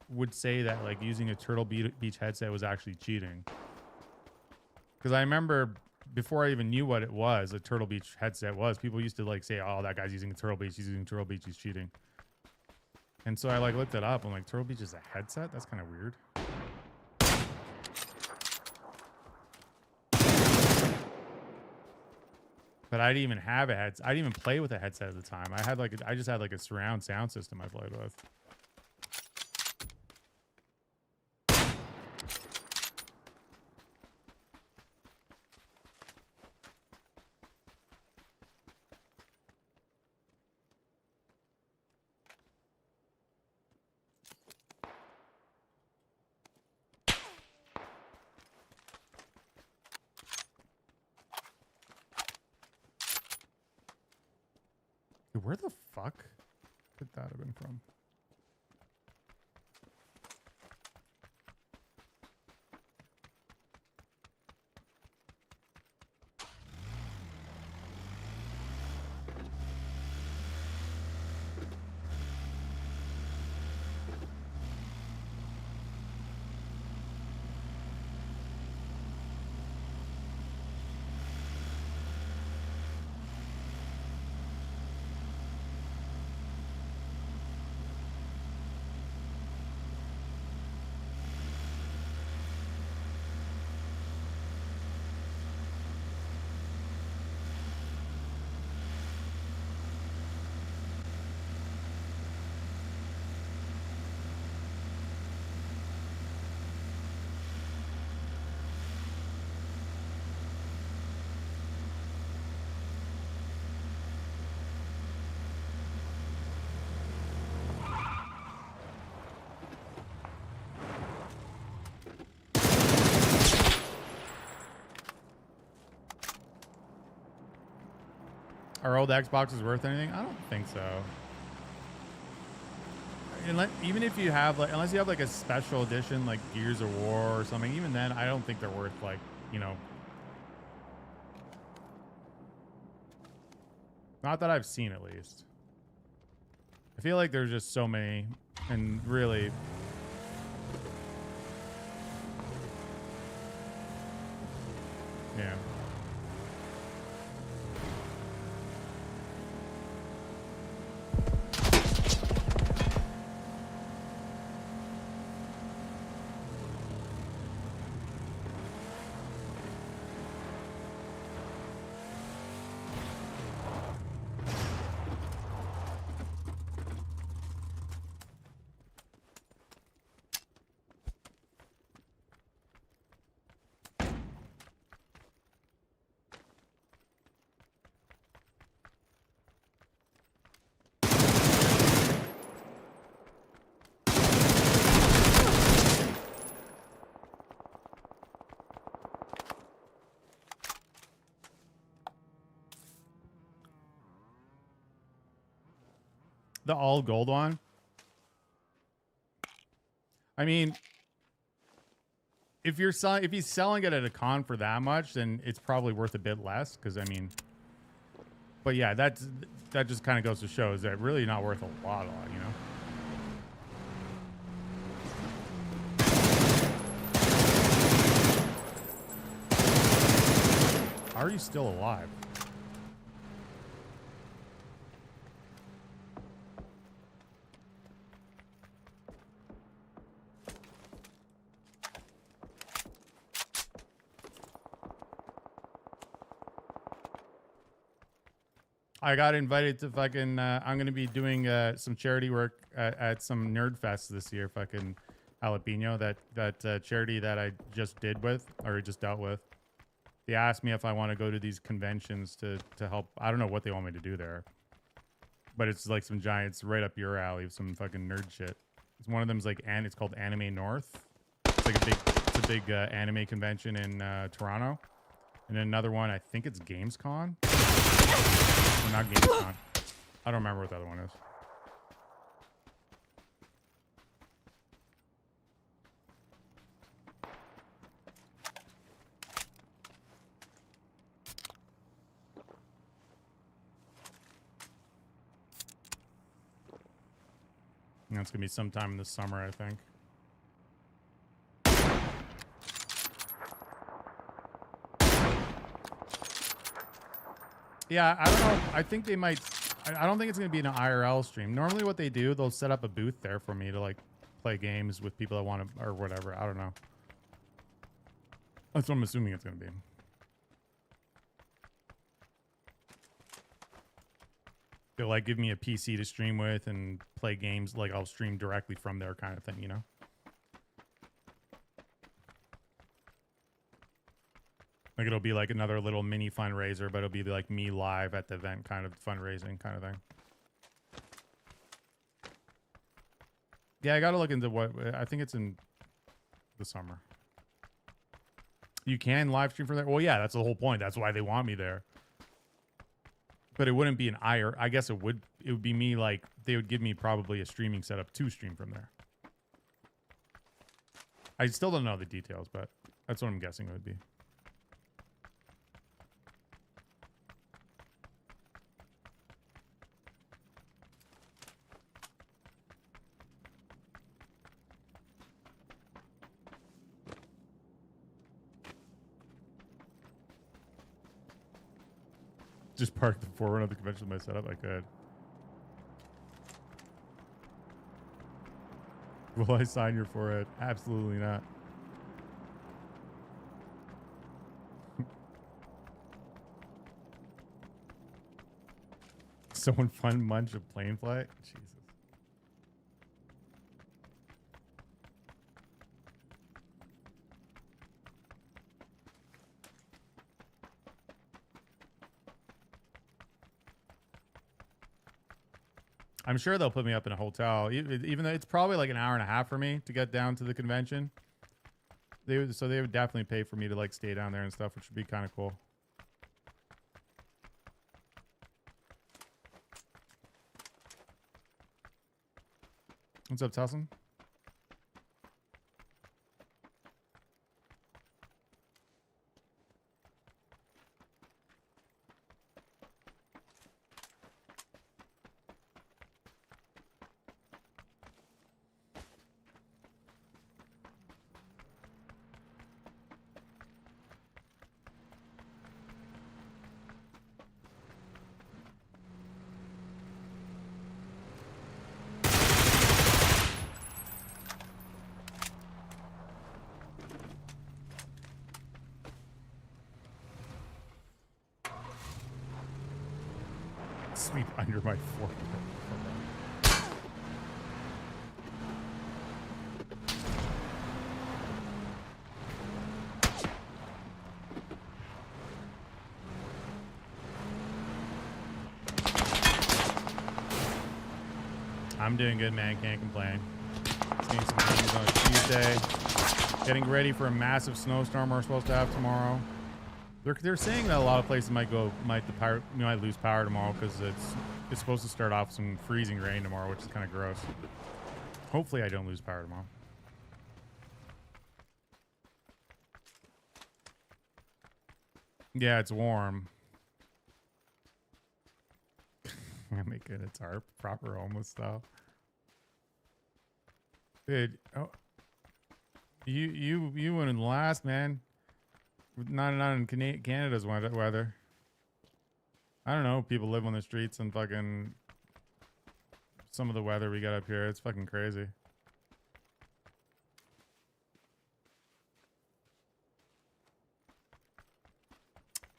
would say that like using a Turtle Beach headset was actually cheating. Because I remember before I even knew what it was, a Turtle Beach headset was, people used to like say, oh, that guy's using a Turtle Beach, he's using Turtle Beach, he's cheating. And so I like looked it up. I'm like, Turtle Beach is a headset? That's kind of weird. But I didn't even have a headset. I didn't even play with a headset at the time. I just had like a surround sound system I played with. where the fuck could that have been from? Are old Xboxes worth anything? I don't think so. Even if you have like, unless you have like a special edition like Gears of War or something, even then I don't think they're worth like, you know, not that I've seen at least. I feel like there's just so many, and really yeah. The all gold one. I mean, if he's selling it at a con for that much, then it's probably worth a bit less. Because I mean, but yeah, that just kind of goes to show is that really not worth a lot, you know. How are you still alive? I got invited to fucking. I'm gonna be doing some charity work at some Nerd Fest this year. Fucking Jalapeno, that charity that I just did with or just dealt with. They asked me if I want to go to these conventions to help. I don't know what they want me to do there, but it's like some giants right up your alley of some fucking nerd shit. It's one of them's like it's called Anime North. It's like a big anime convention in Toronto, and then another one I think it's Gamescom. Or not Gamescom. I don't remember what the other one is. And it's gonna be sometime in the summer, I think. Yeah, I don't know. I think they might. I don't think it's going to be an IRL stream. Normally what they do, they'll set up a booth there for me to like play games with people that want to or whatever. I don't know. That's what I'm assuming it's going to be. They'll like give me a PC to stream with and play games. Like I'll stream directly from there kind of thing, you know? Like it'll be like another little mini fundraiser, but it'll be like me live at the event kind of fundraising kind of thing. Yeah, I got to look into what, I think it's in the summer. You can live stream from there? Well, yeah, that's the whole point. That's why they want me there. But it wouldn't be an IR. I guess it it would be me like they would give me probably a streaming setup to stream from there. I still don't know the details, but that's what I'm guessing it would be. Just park the forward of the convention with my setup. I could. Will I sign your forehead? Absolutely not. Someone fun munch a plane flight? Jesus. I'm sure they'll put me up in a hotel, even though it's probably like an hour and a half for me to get down to the convention. They would definitely pay for me to like stay down there and stuff, which would be kind of cool. What's up, Tussin? Sleep under my forehead. I'm doing good, man. Can't complain. Seeing some games on Tuesday. Getting ready for a massive snowstorm we're supposed to have tomorrow. They're saying that a lot of places might lose power tomorrow because it's supposed to start off some freezing rain tomorrow, which is kind of gross. Hopefully, I don't lose power tomorrow. Yeah, it's warm. I make it a tarp, proper homeless style. Dude, oh, you wouldn't last, man. Not in Canada's weather. I don't know. People live on the streets and fucking some of the weather we got up here. It's fucking crazy.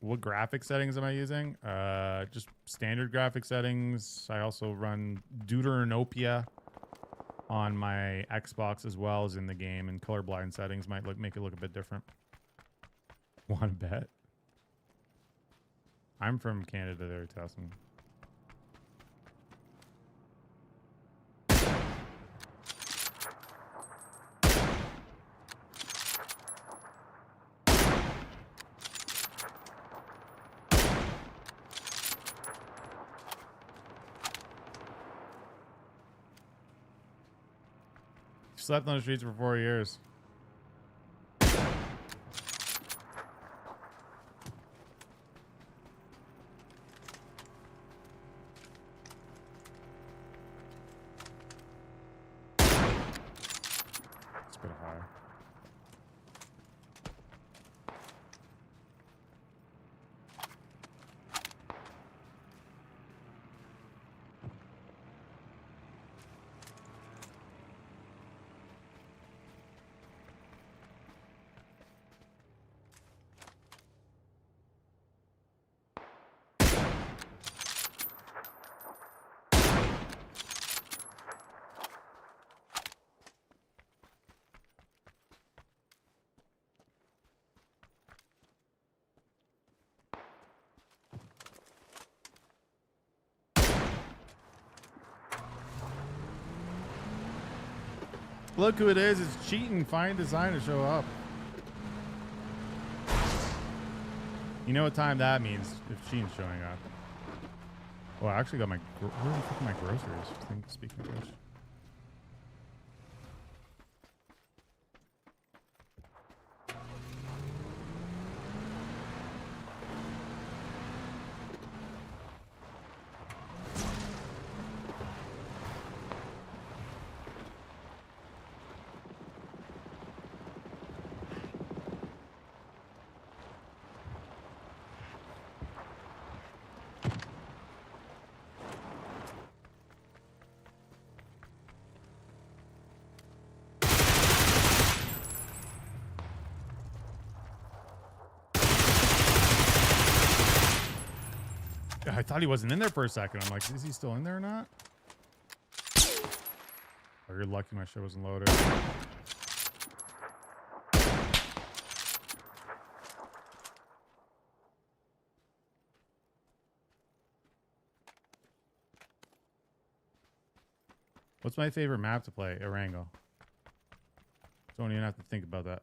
What graphic settings am I using? Just standard graphic settings. I also run Deuteranopia on my Xbox as well as in the game, and colorblind settings might make it look a bit different. Want to bet? I'm from Canada there, Tessin. Slept on the streets for 4 years. Look who it is. It's cheating. Find design to show up. You know what time that means if cheating's showing up. Well, I actually got my where the fuck are my groceries? Speaking of which. I thought he wasn't in there for a second. I'm like, is he still in there or not? Oh, you're lucky my shit wasn't loaded. What's my favorite map to play? Erangel. Don't even have to think about that.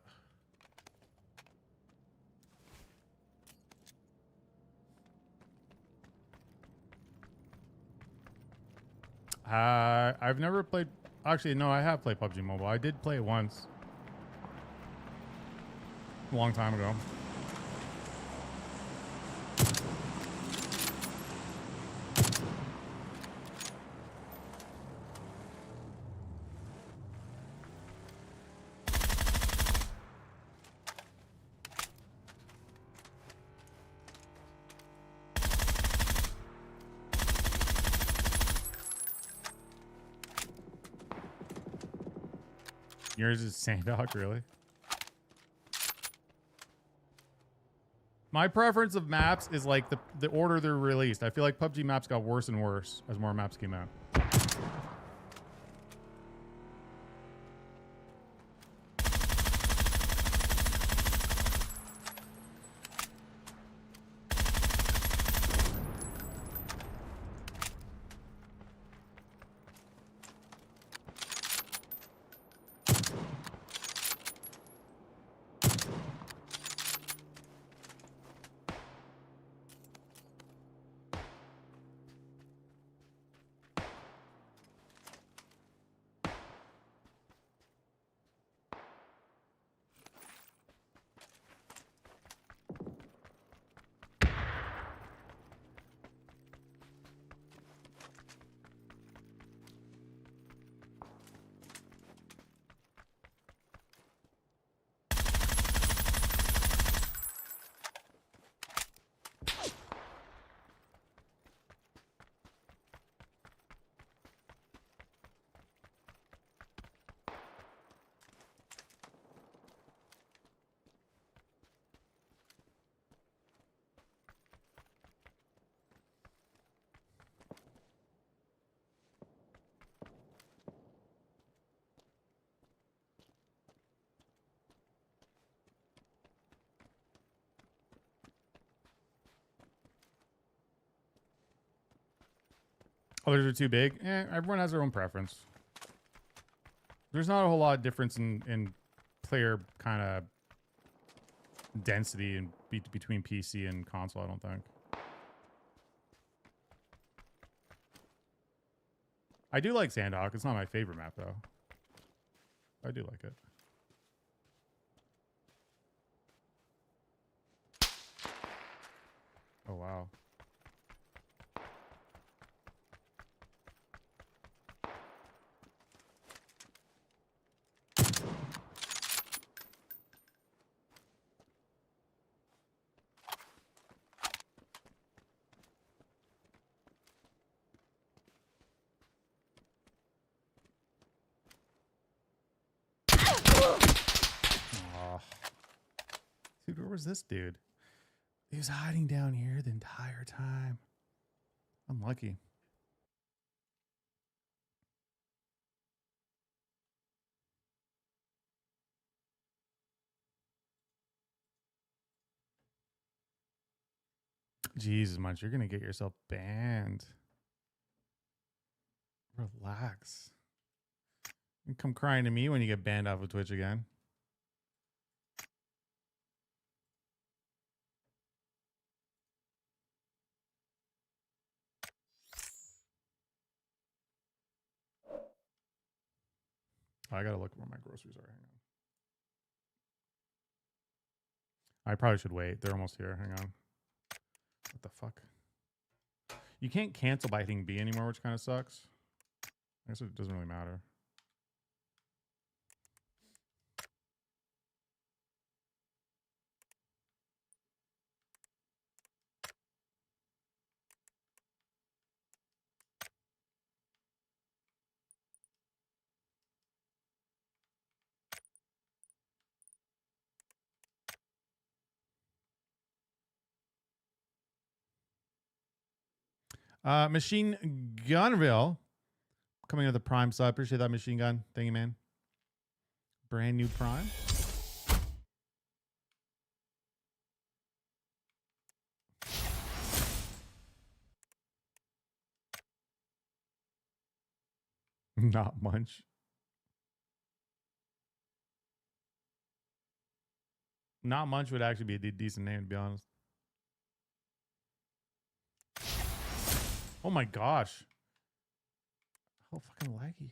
I've never played. Actually, no, I have played PUBG Mobile. I did play it once, a long time ago. Yours is Sandhawk, really? My preference of maps is like the order they're released. I feel like PUBG maps got worse and worse as more maps came out. Others are too big. Everyone has their own preference. There's not a whole lot of difference in player kind of density and between PC and console, I don't think. I do like Sandhawk. It's not my favorite map, though. I do like it. Oh, wow. Dude, where was this dude? He was hiding down here the entire time. Unlucky. Jesus, Munch, you're going to get yourself banned. Relax. You come crying to me when you get banned off of Twitch again. I gotta look where my groceries are. Hang on. I probably should wait. They're almost here. Hang on. What the fuck? You can't cancel by hitting B anymore, which kind of sucks. I guess it doesn't really matter. Machine Gunville coming to the Prime side. Appreciate that, Machine Gun. Thank you, man. Brand new Prime. Not much. Not much would actually be a decent name, to be honest. Oh my gosh. How fucking laggy.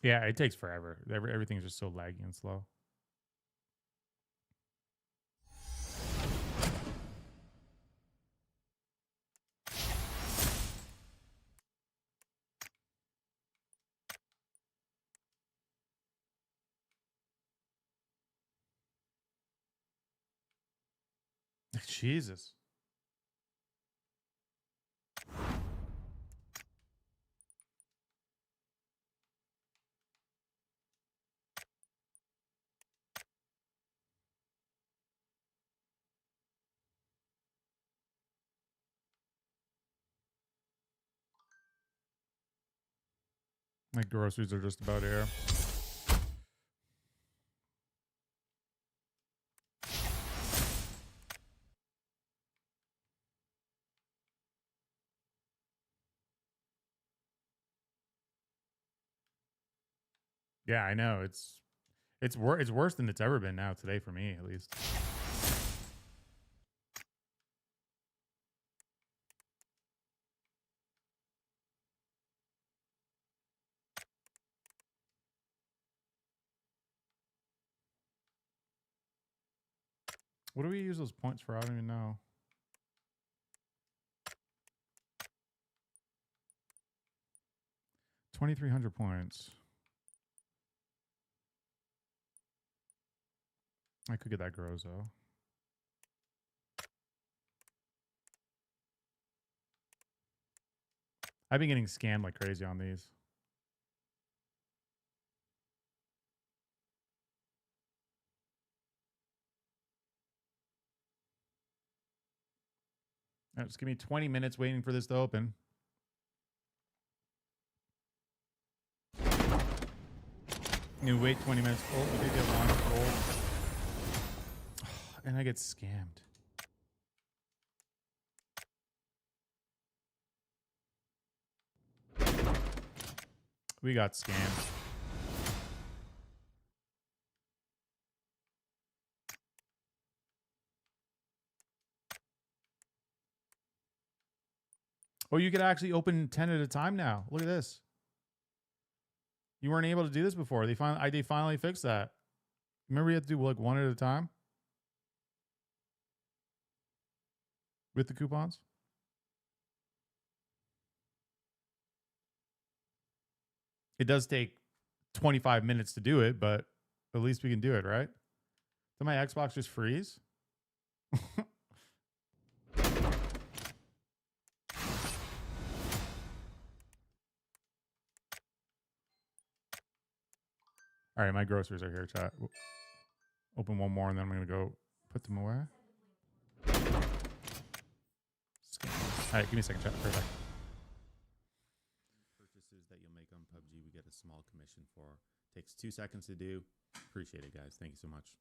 Yeah, it takes forever. Everything's just so laggy and slow. Jesus. My groceries are just about here. Yeah, I know. It's worse than it's ever been now today for me, at least. What do we use those points for? I don't even know. $2,300 points. I could get that Grozo. I've been getting scammed like crazy on these. Now, just give me 20 minutes waiting for this to open. You wait 20 minutes. Oh, we did get one gold. And I get scammed. We got scammed. Oh, you could actually open 10 at a time now. Look at this. You weren't able to do this before. They finally fixed that. Remember you had to do like one at a time? With the coupons? It does take 25 minutes to do it, but at least we can do it, right? Did my Xbox just freeze? All right, my groceries are here, chat. Open one more, and then I'm gonna go put them away. All right, give me a second, chat. Perfect. Purchases that you'll make on PUBG, we get a small commission for. Takes 2 seconds to do. Appreciate it, guys. Thank you so much.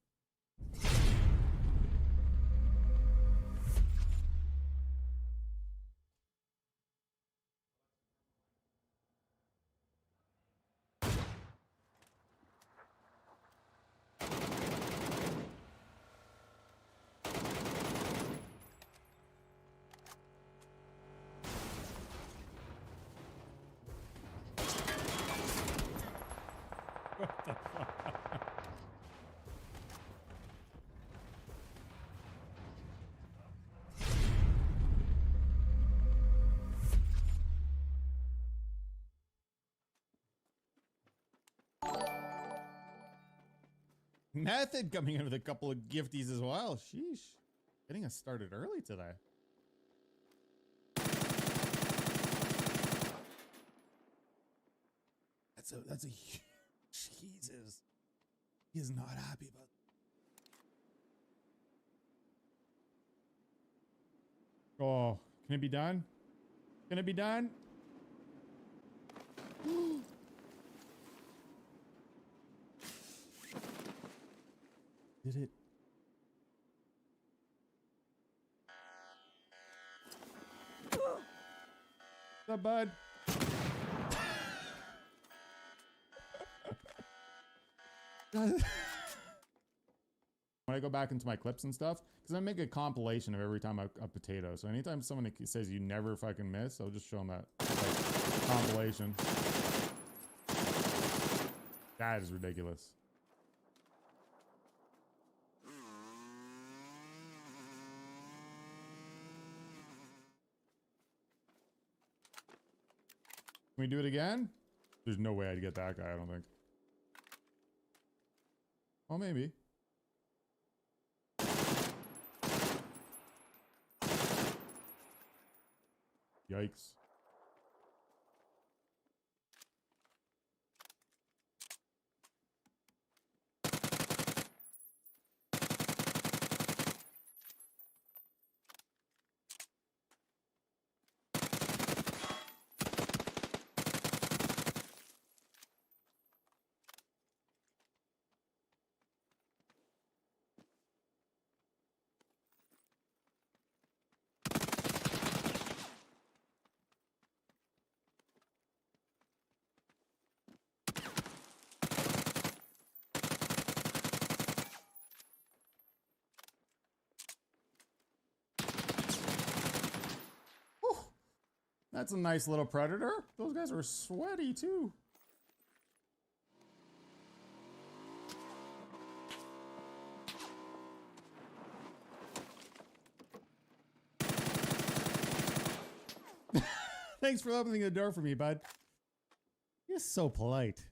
Method coming in with a couple of gifties as well. Sheesh. Getting us started early today. That's a Jesus. He is not happy about that. Oh, can it be done? Can it be done? Did it? What's up, bud? When I go back into my clips and stuff, because I make a compilation of every time a potato. So anytime someone says you never fucking miss, I'll just show them that like, compilation. That is ridiculous. Can we do it again? There's no way I'd get that guy, I don't think. Oh, maybe. Yikes. That's a nice little predator. Those guys are sweaty too. Thanks for opening the door for me, bud. You're so polite.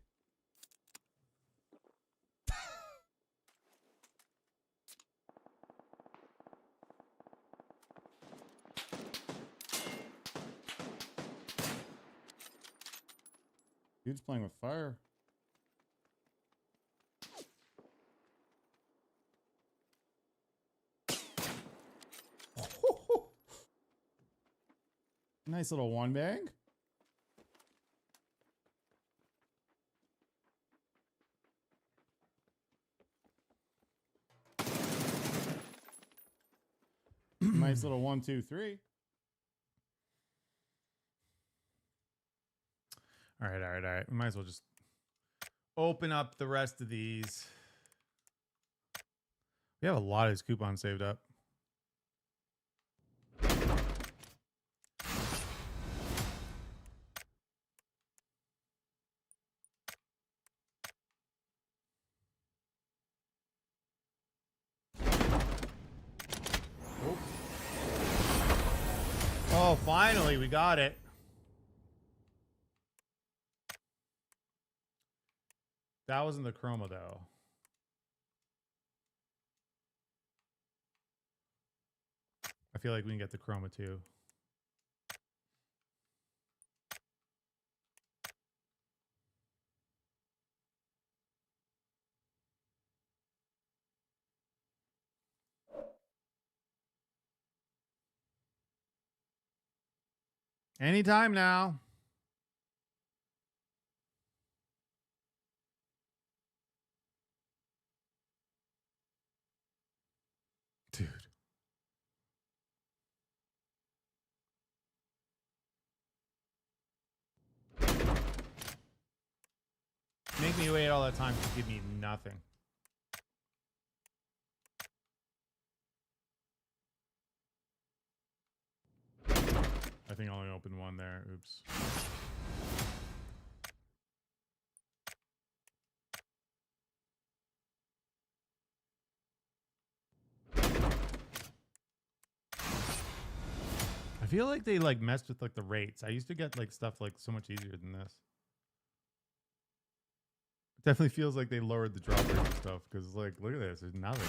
Dude's playing with fire. Nice little one bang. Nice little 1, 2, 3. All right, all right, all right. We might as well just open up the rest of these. We have a lot of these coupons saved up. Oh, finally, we got it. That wasn't the chroma, though. I feel like we can get the Chroma too. Anytime now. Dude. Make me wait all that time to give me nothing. I think I only opened one there. Oops. I feel like they like messed with like the rates. I used to get like stuff like so much easier than this. It definitely feels like they lowered the drop rate and stuff because like look at this, there's nothing.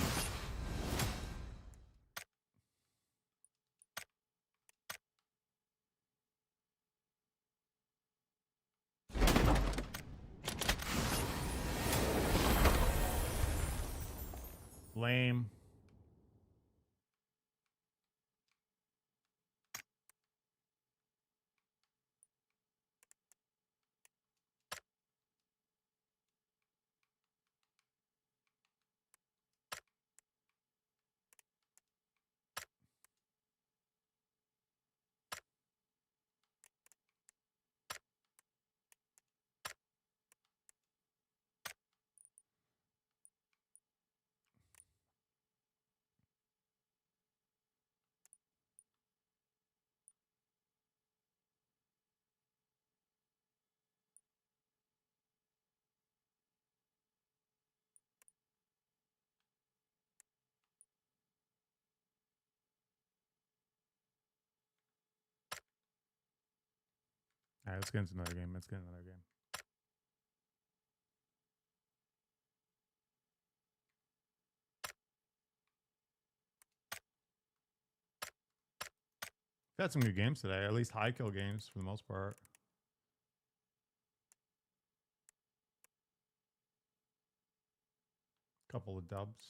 Lame. All right, let's get into another game. Let's get into another game. We've had some good games today, at least high kill games for the most part. Couple of dubs.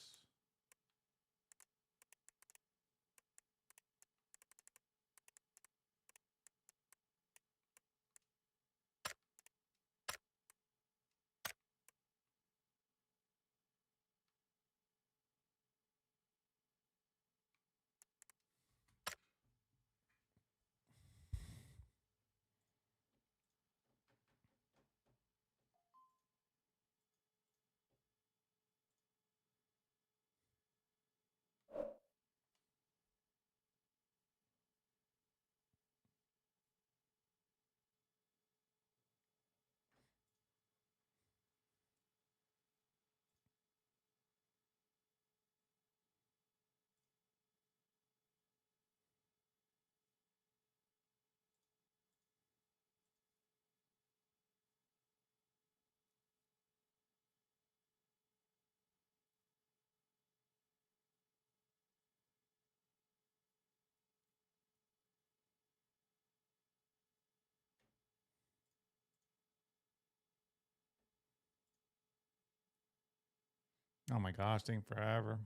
Oh my gosh, taking forever.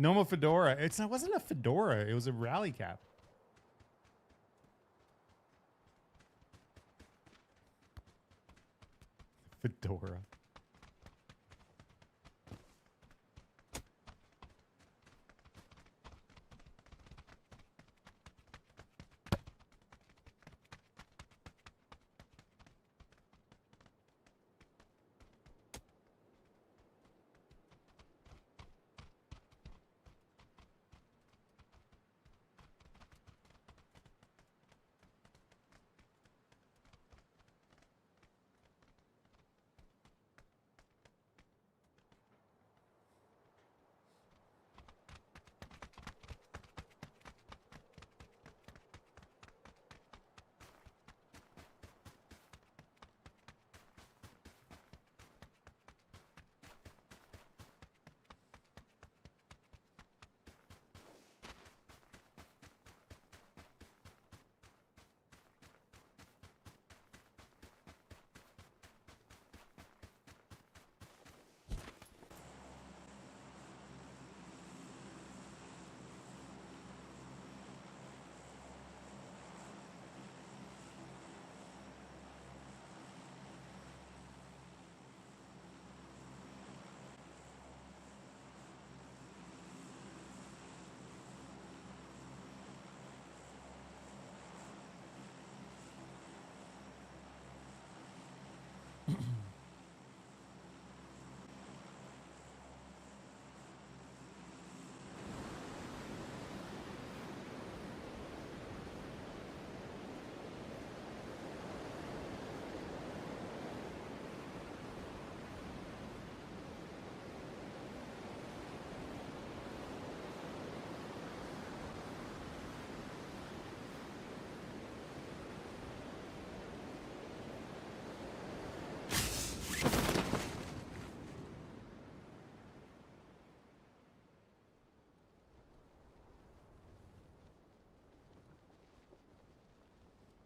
Noma fedora. It wasn't a fedora. It was a rally cap. Fedora.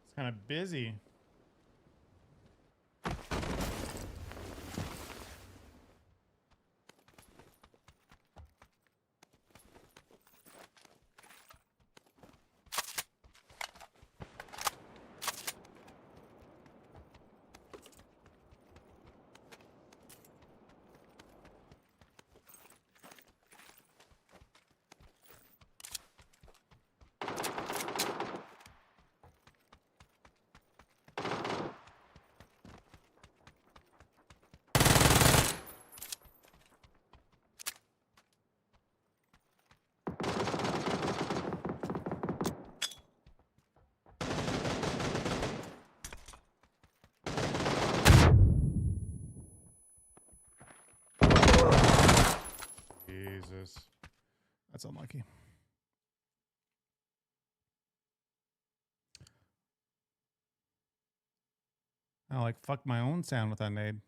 It's kind of busy. Jesus. That's unlucky. I like fuck my own sound with that nade.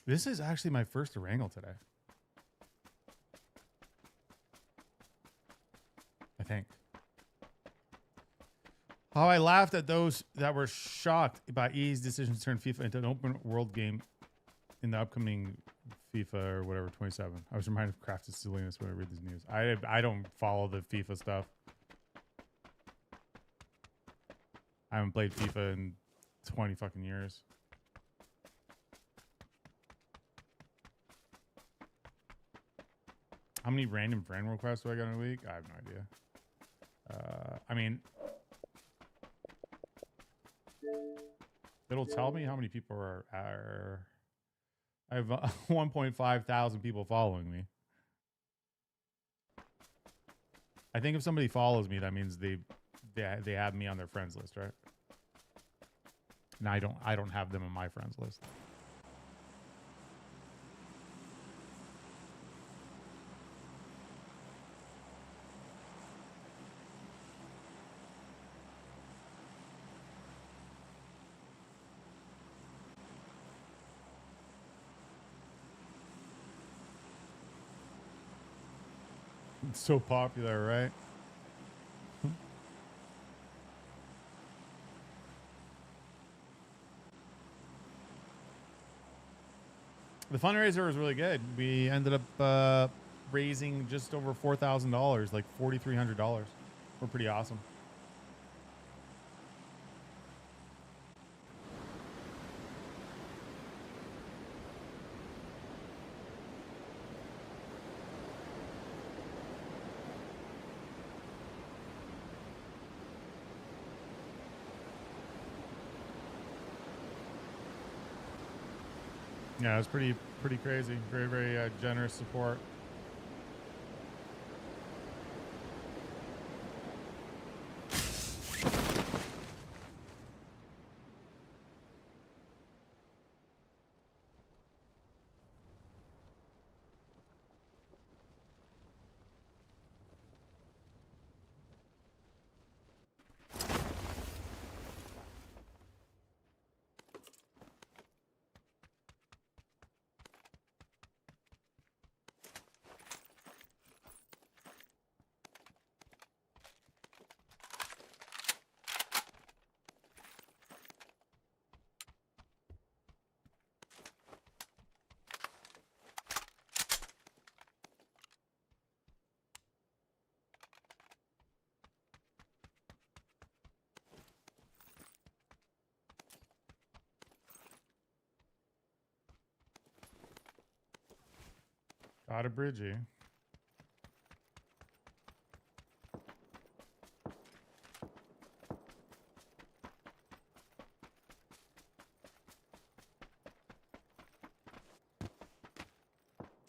This is actually my first Erangel today. I think. How I laughed at those that were shocked by EA's decision to turn FIFA into an open world game in the upcoming FIFA or whatever 27. I was reminded of Crafted Silliness when I read this news. I don't follow the FIFA stuff. I haven't played FIFA in 20 fucking years. How many random friend requests do I get in a week? I have no idea. I mean, it'll tell me how many people are I have 1.5 thousand people following me. I think if somebody follows me, that means they have me on their friends list, right? And I don't have them on my friends list. It's so popular, right? The fundraiser was really good. We ended up raising just over $4,000, like $4,300. We're pretty awesome. Yeah, it was pretty crazy. Very generous support. Got a bridgie.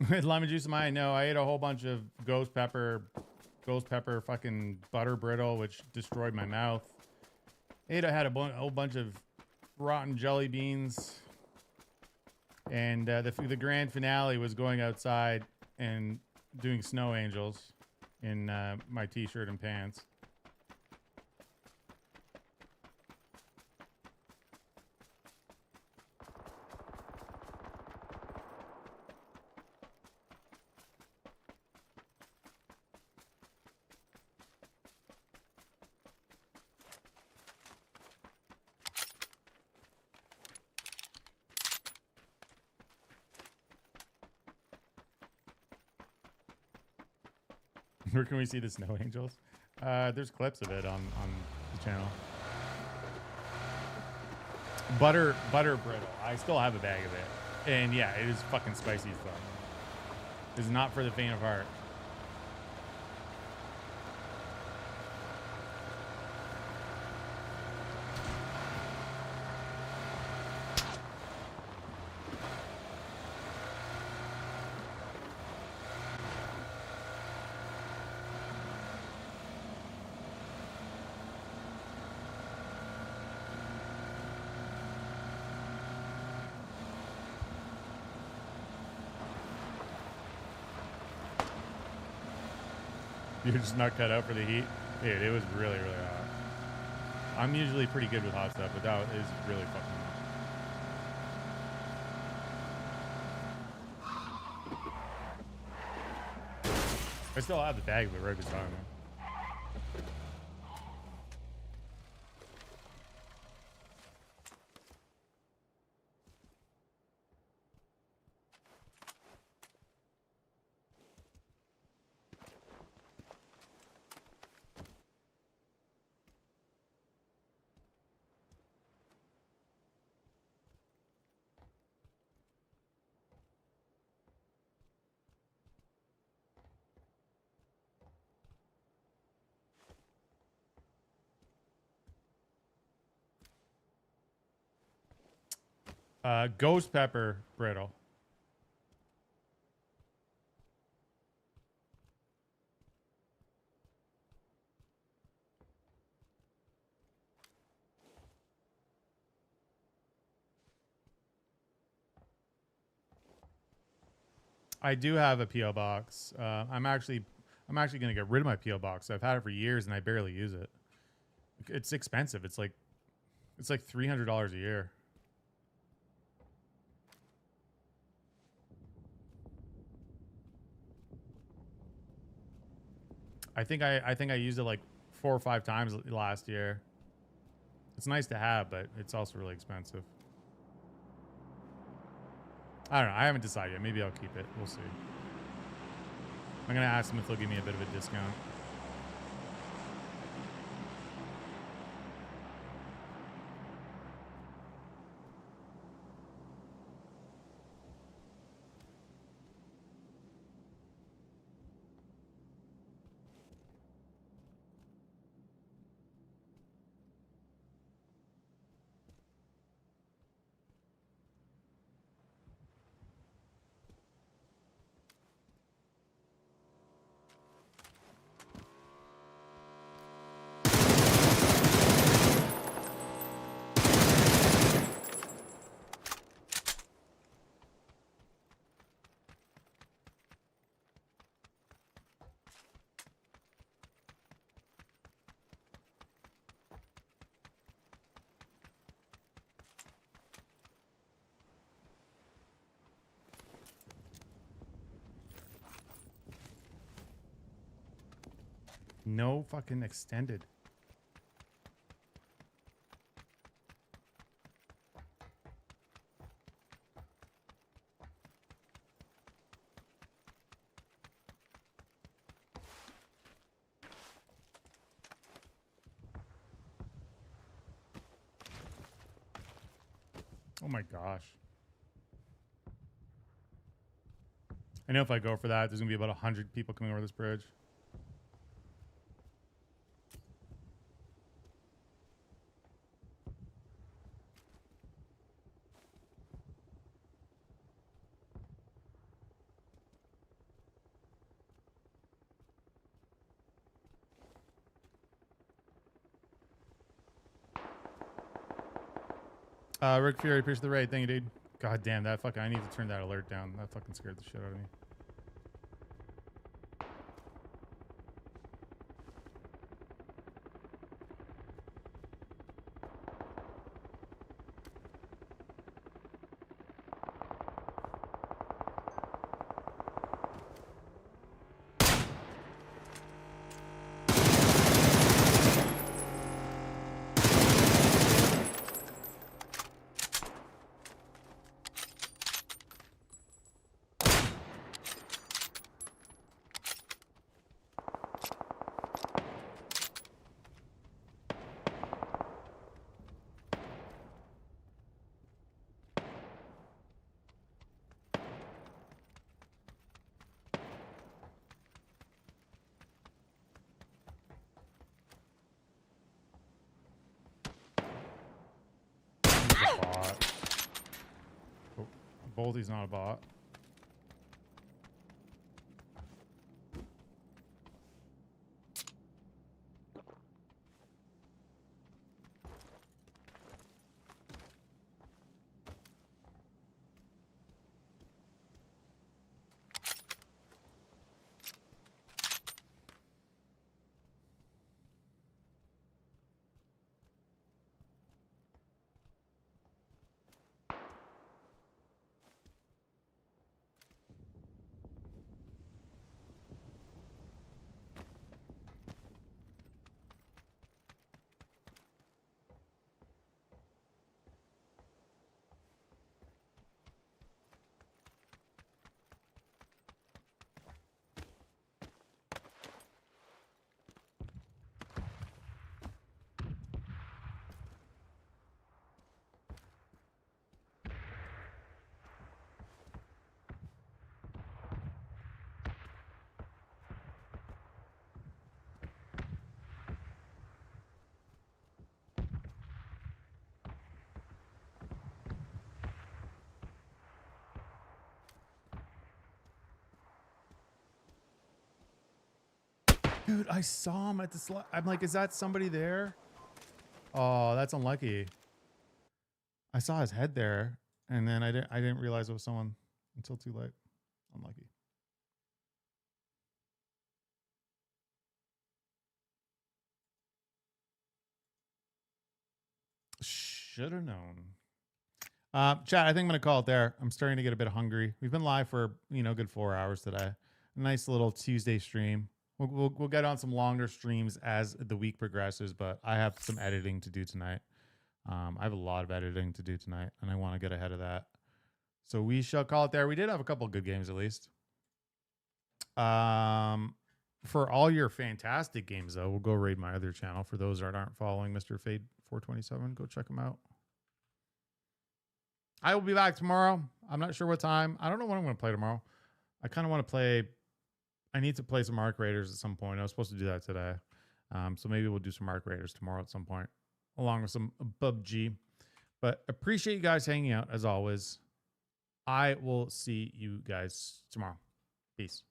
Lemon juice in mine. No, I ate a whole bunch of ghost pepper fucking butter brittle, which destroyed my mouth. Ada had a whole bunch of rotten jelly beans. And the grand finale was going outside and doing snow angels in my t-shirt and pants. Where can we see the snow angels? There's clips of it on the channel. Butter brittle. I still have a bag of it. And yeah, it is fucking spicy as fuck. It's not for the faint of heart. You're just not cut out for the heat. Dude, it was really hot. I'm usually pretty good with hot stuff, but that is really fucking hot. I still have the bag of it right beside me. Ghost pepper brittle. I do have a PO box. I'm actually gonna get rid of my PO box. I've had it for years and I barely use it. It's expensive. It's like $300 a year. I think I used it like 4 or 5 times last year. It's nice to have, but it's also really expensive. I don't know. I haven't decided yet. Maybe I'll keep it. We'll see. I'm gonna ask them if they'll give me a bit of a discount. No fucking extended. Oh my gosh. I know if I go for that, there's gonna be about 100 people coming over this bridge. Rick Fury, appreciate the raid. Thank you, dude. God damn, that fucking, I need to turn that alert down. That fucking scared the shit out of me. Boldy's not a bot. Dude, I saw him at the I'm like, is that somebody there? Oh, that's unlucky. I saw his head there, and then I didn't realize it was someone until too late. Unlucky. Should have known. Chat, I think I'm gonna call it there. I'm starting to get a bit hungry. We've been live for good 4 hours today. A nice little Tuesday stream. We'll get on some longer streams as the week progresses, but I have some editing to do tonight. I have a lot of editing to do tonight, and I want to get ahead of that. So we shall call it there. We did have a couple of good games at least. For all your fantastic games, though, we'll go raid my other channel. For those that aren't following Mr. Fade 427, go check him out. I will be back tomorrow. I'm not sure what time. I don't know what I'm going to play tomorrow. I kind of want to play. I need to play some Arc Raiders at some point. I was supposed to do that today. So maybe we'll do some Arc Raiders tomorrow at some point, along with some PUBG. But appreciate you guys hanging out as always. I will see you guys tomorrow. Peace.